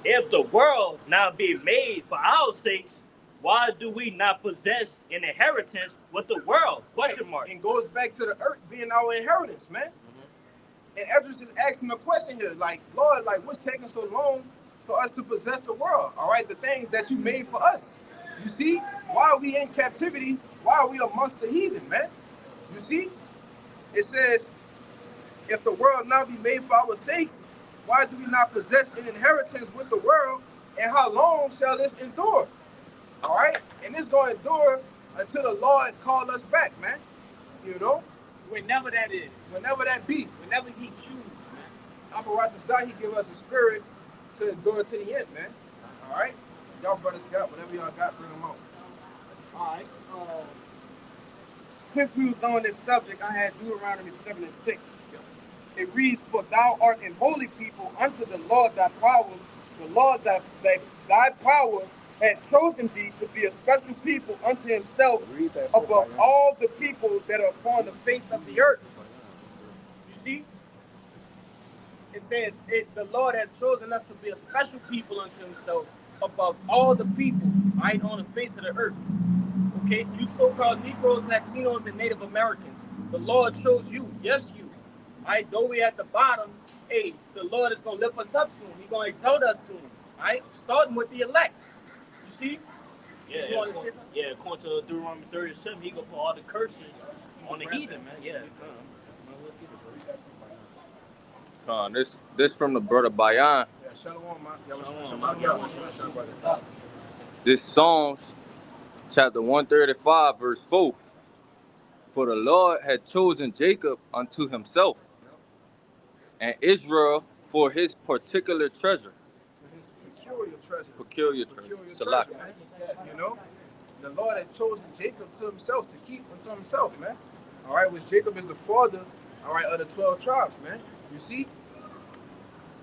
If the world now be made for our sakes, why do we not possess an inheritance with the world? Question mark. And goes back to the earth being our inheritance, man. And Esdras is asking a question here, like, Lord, like, what's taking so long for us to possess the world? All right, the things that you made for us. You see, why are we in captivity? Why are we amongst the heathen, man? You see, it says, if the world now be made for our sakes, why do we not possess an inheritance with the world? And how long shall this endure? All right, and it's going to endure until the Lord call us back, man. You know, whenever that is, whenever that be, whenever He chooses, man. Aparatazah, He give us a spirit to endure to the end, man. All right. Y'all brothers got whatever y'all got, bring them on. All right. Since we was on this subject, I had Deuteronomy 7 and 6. It reads, "For thou art an holy people unto the Lord thy power. The Lord thy power had chosen thee to be a special people unto Himself above all the people that are upon the face of the earth." You see? It says, the Lord has chosen us to be a special people unto Himself above all the people, right, on the face of the earth. Okay, you so-called Negroes, Latinos, and Native Americans, the Lord chose you. Yes, you. Right, though we at the bottom, hey, the Lord is gonna lift us up soon. He's gonna exalt us soon. Right, starting with the elect. You see? Yeah, according to Deuteronomy 37, He gonna put all the curses on the heathen, man. Yeah. This from the brother Bayan. This Psalms chapter 135 verse 4. For the Lord had chosen Jacob unto Himself, and Israel for His particular treasure. For His peculiar treasure. Peculiar treasure, man. You know, the Lord had chosen Jacob to Himself, to keep unto Himself, man. All right, which Jacob is the father, all right, of the 12 tribes, man. You see,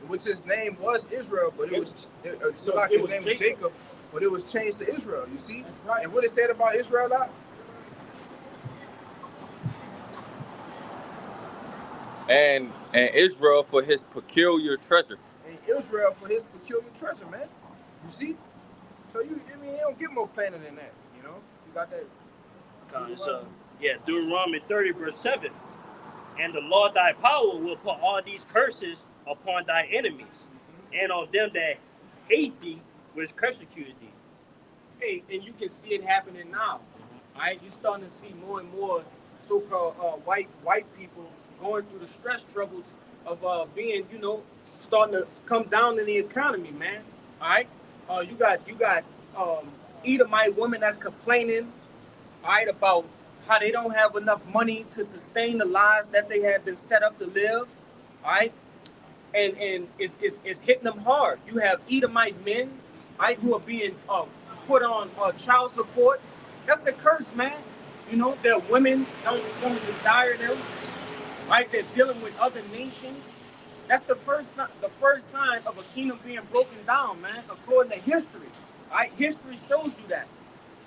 which his name was Israel, but it was his name was Jacob, but it was changed to Israel. You see, right. And what it said about Israel, and Israel for His peculiar treasure. And Israel for His peculiar treasure, man. You see, so you don't get more plainer than that. You know, you got that. Deuteronomy 30 verse 7. And the Lord thy power will put all these curses upon thy enemies, and on them that hate thee, which persecuted thee. Hey, and you can see it happening now. All right, you're starting to see more and more so-called white people going through the stress struggles of being, starting to come down in the economy, man. All right, you got Edomite women that's complaining, all right, about how they don't have enough money to sustain the lives that they have been set up to live, all right. And it's hitting them hard. You have Edomite men, right, who are being put on child support. That's a curse, man. Their women don't desire them, right? They're dealing with other nations. That's the first sign of a kingdom being broken down, man. According to history, right? History shows you that,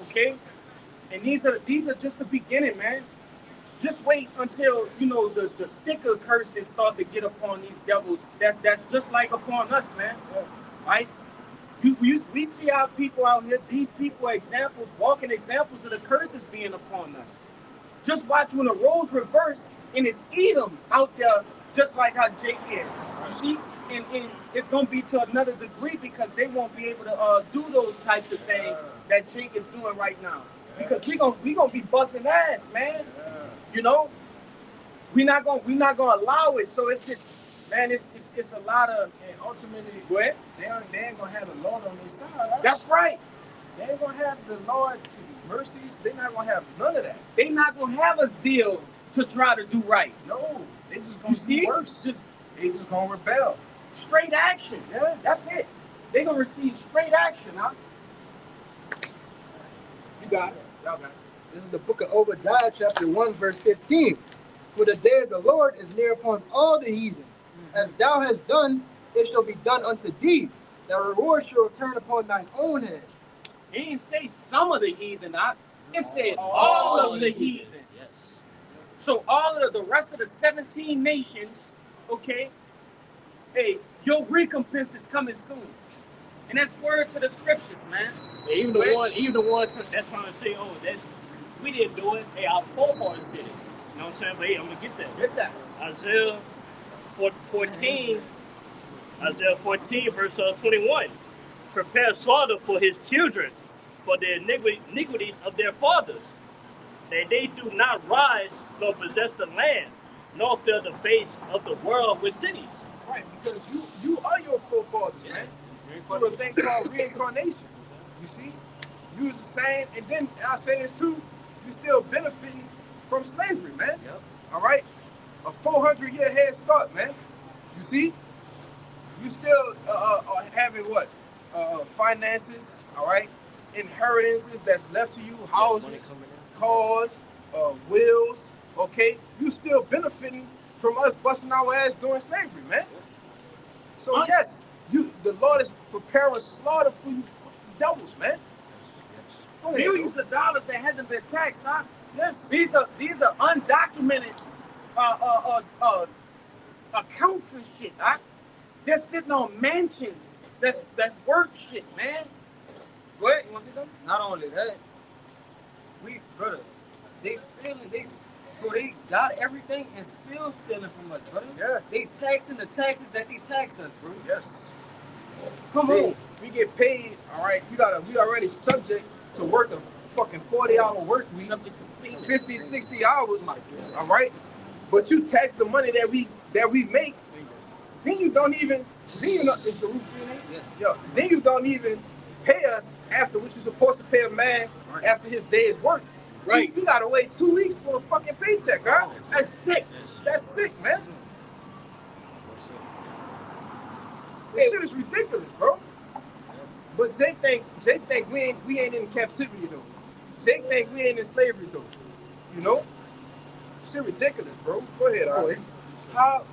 okay? And these are just the beginning, man. Just wait until the thicker curses start to get upon these devils. That's just like upon us, man. Right? We see our people out here. These people are examples, walking examples of the curses being upon us. Just watch when the roles reverse and it's Edom out there, just like how Jake is. You see, and it's gonna be to another degree because they won't be able to do those types of things that Jake is doing right now. Because we gonna be busting ass, man. You know, we're not gonna allow it. So it's just, man, it's a lot of, And ultimately, go ahead. they ain't gonna have the Lord on their side. Right? That's right. They ain't gonna have the Lord to mercies. They're not gonna have none of that. They not gonna have a zeal to try to do right. No, they just You gonna see, do worse. They just gonna rebel. straight action. Yeah, that's it. They gonna receive straight action, huh? You got it. Y'all got it. This is the book of Obadiah, chapter 1, verse 15. For the day of the Lord is near upon all the heathen. As thou hast done, it shall be done unto thee. Thy reward shall return upon thine own head. He didn't say some of the heathen, huh? It said all of the heathen. Yes. So all of the rest of the 17 nations, okay, hey, your recompense is coming soon. And that's word to the scriptures, man. Even the ones that's trying to say, oh, we didn't do it. Hey, our forefathers did it. You know what I'm saying? But hey, I'm gonna get that. Get that. Isaiah 14, verse 21. Prepare slaughter for his children, for the iniquities of their fathers, that they do not rise nor possess the land, nor fill the face of the world with cities. Right, because you are your forefathers, man. Through a thing called reincarnation. You see? You was the same, and then I say this too, you still benefiting from slavery, man. Yep. All right? A 400-year head start, man. You see? You still are having what? Finances, all right? Inheritances that's left to you, houses, cars, wills, okay? You still benefiting from us busting our ass during slavery, man. So yes, the Lord is preparing slaughter for you devils, man. Go ahead, Millions of dollars that hasn't been taxed, huh? Yes. These are undocumented accounts and shit, huh? They're sitting on mansions. That's worth shit, man. Go ahead, you wanna say something? Not only that, brother, they got everything and still stealing from us, brother. Yeah. They taxing the taxes that they taxed us, bro. Yes. Come on. We get paid, all right? We already subject to work a fucking 40-hour work week, 50, 60 hours, all right? But you tax the money that we make, then you don't even, is the roof clean? Yes. Yeah. Then you don't even pay us after what you're supposed to pay a man after his day's work. Right. You gotta wait 2 weeks for a fucking paycheck, huh? That's sick. That's sick, man. This shit is ridiculous, bro. But Jake think we ain't in captivity though. Jake think we ain't in slavery though. You know? Shit ridiculous, bro. Go ahead, Bro, Ari. how,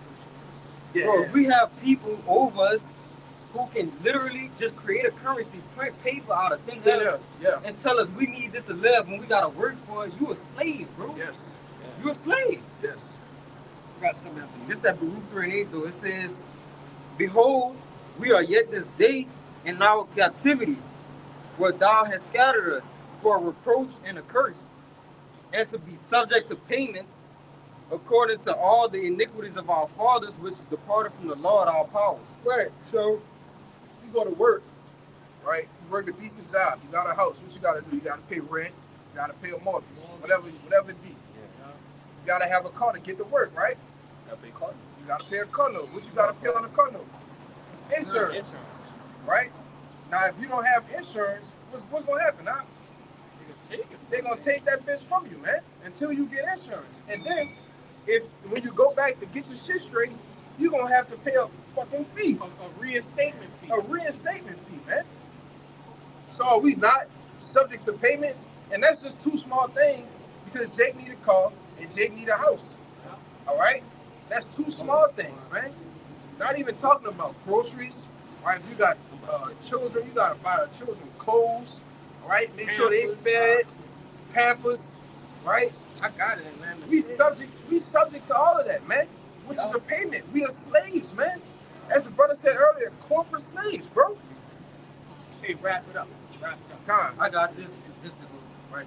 Yeah. bro, if we have people over us who can literally just create a currency, print paper out of thin air, Yeah. and tell us we need this to live when we gotta work for it, you a slave, bro. Yes. You a slave. Yes. Got something after This that Baruch 3:8 though. It says, behold, we are yet this day in our captivity, where thou hast scattered us for a reproach and a curse, and to be subject to payments according to all the iniquities of our fathers, which departed from the Lord our powers. Right. So you go to work, right? You work a decent job. You got a house. What you gotta do? You gotta pay rent. You gotta pay a mortgage. Whatever it be. You gotta have a car to get to work, right? You gotta pay a car note. What you gotta pay on a car note? Insurance. Right? Now, if you don't have insurance, what's gonna happen, huh? They're gonna take that bitch from you, man, until you get insurance. And then, when you go back to get your shit straight, you're gonna have to pay a fucking fee. a reinstatement fee. A reinstatement fee, man. So are we not subject to payments? And that's just two small things because Jake need a car and Jake need a house. All right? That's two small things, man. Not even talking about groceries. Right? If you got children, you gotta buy the children clothes, right? Make sure they fed, Pampers, right? I got it, man. We subject to all of that, man. Which is a payment. We are slaves, man. As the brother said earlier, corporate slaves, bro. Hey, wrap it up. Wrap it up. Con, I got this. This to go right.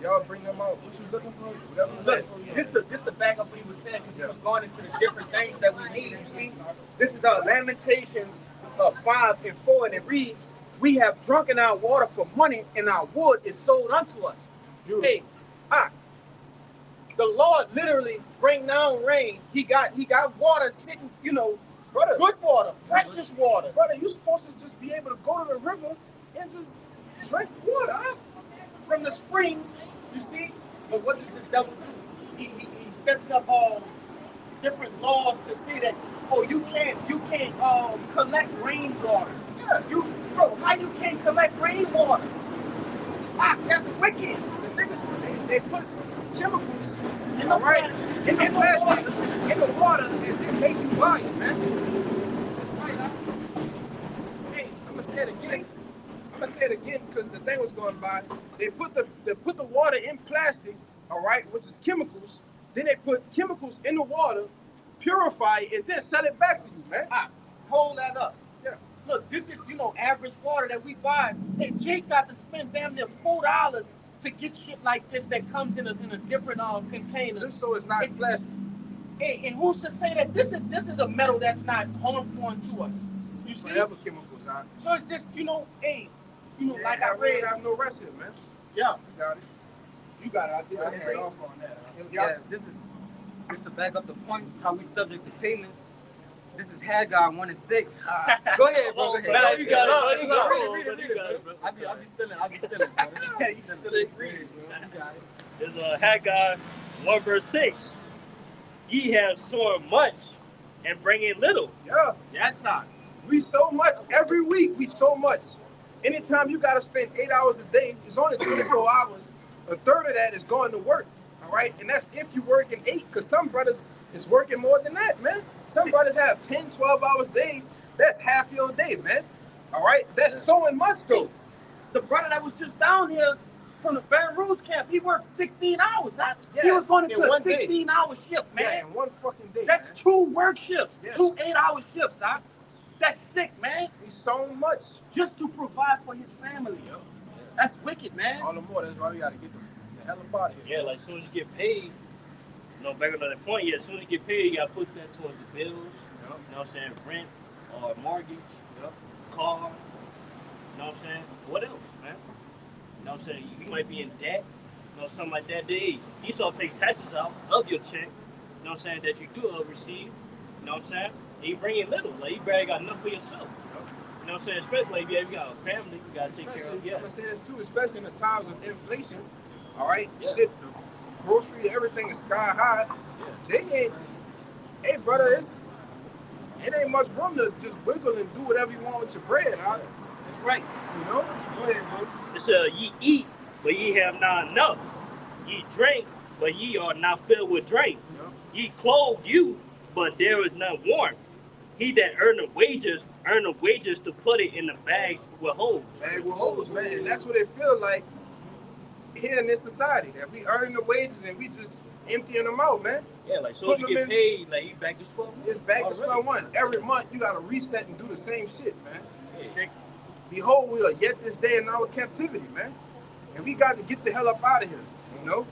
y'all bring them out. What you looking for? Whatever you Look, looking for. this the back of what he was saying, because he was going into the different things that we need. You see, this is Lamentations 5 and 4, and it reads, "We have drunken our water for money, and our wood is sold unto us." Beautiful. Hey, the Lord literally bring down rain. He got water sitting, Brother, good water, precious water. brother, you supposed to just be able to go to the river and just drink water, huh? From the spring, you see. But what does this devil do? He sets up different laws to say that, oh, you can't collect rainwater. Yeah. Bro, how you can't collect rainwater? That's wicked. The niggas, they put chemicals In all right, plastic, in the plastic, in the water, and make you buy it, man. That's right, huh? Hey, I'm gonna say it again because the thing was going by. They put the water in plastic, all right, which is chemicals. Then they put chemicals in the water, purify it, and then sell it back to you, man. hold that up. Yeah. Look, this is, average water that we buy. Hey, Jake got to spend damn near $4 to get shit like this that comes in a different container. Just so it's not plastic. Hey, and who's to say that this is a metal that's not harmful to us? You see? Whatever chemicals out. So it's just, hey, Yeah, like I read. have no rest here, man. Yeah, You got it. you got it. I did I it. hit off on that. Yeah, this to back up the point how we subject to payments. This is Haggai 1 and 6. Go ahead, bro. Go ahead. No, you got No, it. you got it. Read it, you got it, bro. I'll be stealing, brother. Yeah, you still agree. You got it. There's Haggai 1 verse 6. Ye have sown much and bring in little. Yeah. That's how. We so much every week. We so much. Anytime you gotta spend 8 hours a day, it's only 24 hours. A third of that is going to work. All right, and that's if you working 8, because some brothers is working more than that, man. Some brothers have 10, 12 hours days. That's half your day, man. All right, that's sowing much though. The brother that was just down here from the Baton Rouge camp, he worked 16 hours. He Yeah, was going in into a one day. 16-hour shift, man. Yeah, in one fucking day. That's man. 2 work shifts, Yes. 2 8-hour shifts, huh? That's sick, man. We so much. Just to provide for his family. Yep. That's wicked, man. All the more. That's why we gotta get the hell up out of here. Yeah, like as soon as you get paid, back on that point, as soon as you get paid, you gotta put that towards the bills. Yep. You know what I'm saying? Rent or mortgage, Yep. car. You know what I'm saying? What else, man? You know what I'm saying? You might be in debt, something like that. You start taking taxes out of your check. You know what I'm saying? That you do receive. You know what I'm saying? And you bring in little, like you barely got enough for yourself. You know what I'm saying? Especially if you got a family, you gotta take care of. Yeah. I'm gonna say this too, especially in the times of inflation. All right, Yeah. shit, the grocery, everything is sky high. Hey, brother, it ain't much room to just wiggle and do whatever you want with your bread, huh? That's right. You know? Go ahead, bro. It's ye eat, but ye have not enough. Ye drink, but ye are not filled with drink. You know? Ye clothe you, but there is none warmth. He that earn the wages to put it in the bags with holes. Bag with holes, man. And that's what it feels like here in this society, that we earning the wages and we just emptying them out, man. Yeah, like so as you Put 'em get in- paid, like you back to square one. It's back to Already. square one. Every month you gotta reset and do the same shit, man. Yeah. Behold, we are yet this day in our captivity, man. And we got to get the hell up out of here, you know?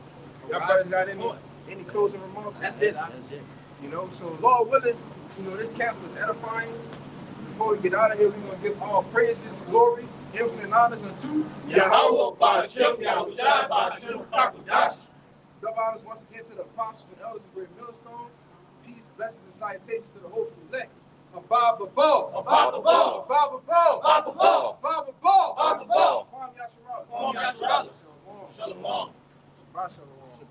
Y'all brothers got any closing remarks? That's it. That's it. You know, so Lord willing, this camp was edifying. Before we get out of here, we're going to give all praises, glory, infinite honors unto Yahweh Ba'ashem Yahushua Ba'ashem Hakudash. Double honors once again to the apostles and elders of Great Millstone. Peace, blessings, and salutations to the hopeful elect. Abba Bo. Abba Bo. Abba Bo. Abba Bo. Abba Bo. Abba Bo. Kwam Yasharala. Kwam Yasharala. Shalom. Shalom. Shabbat Shalom.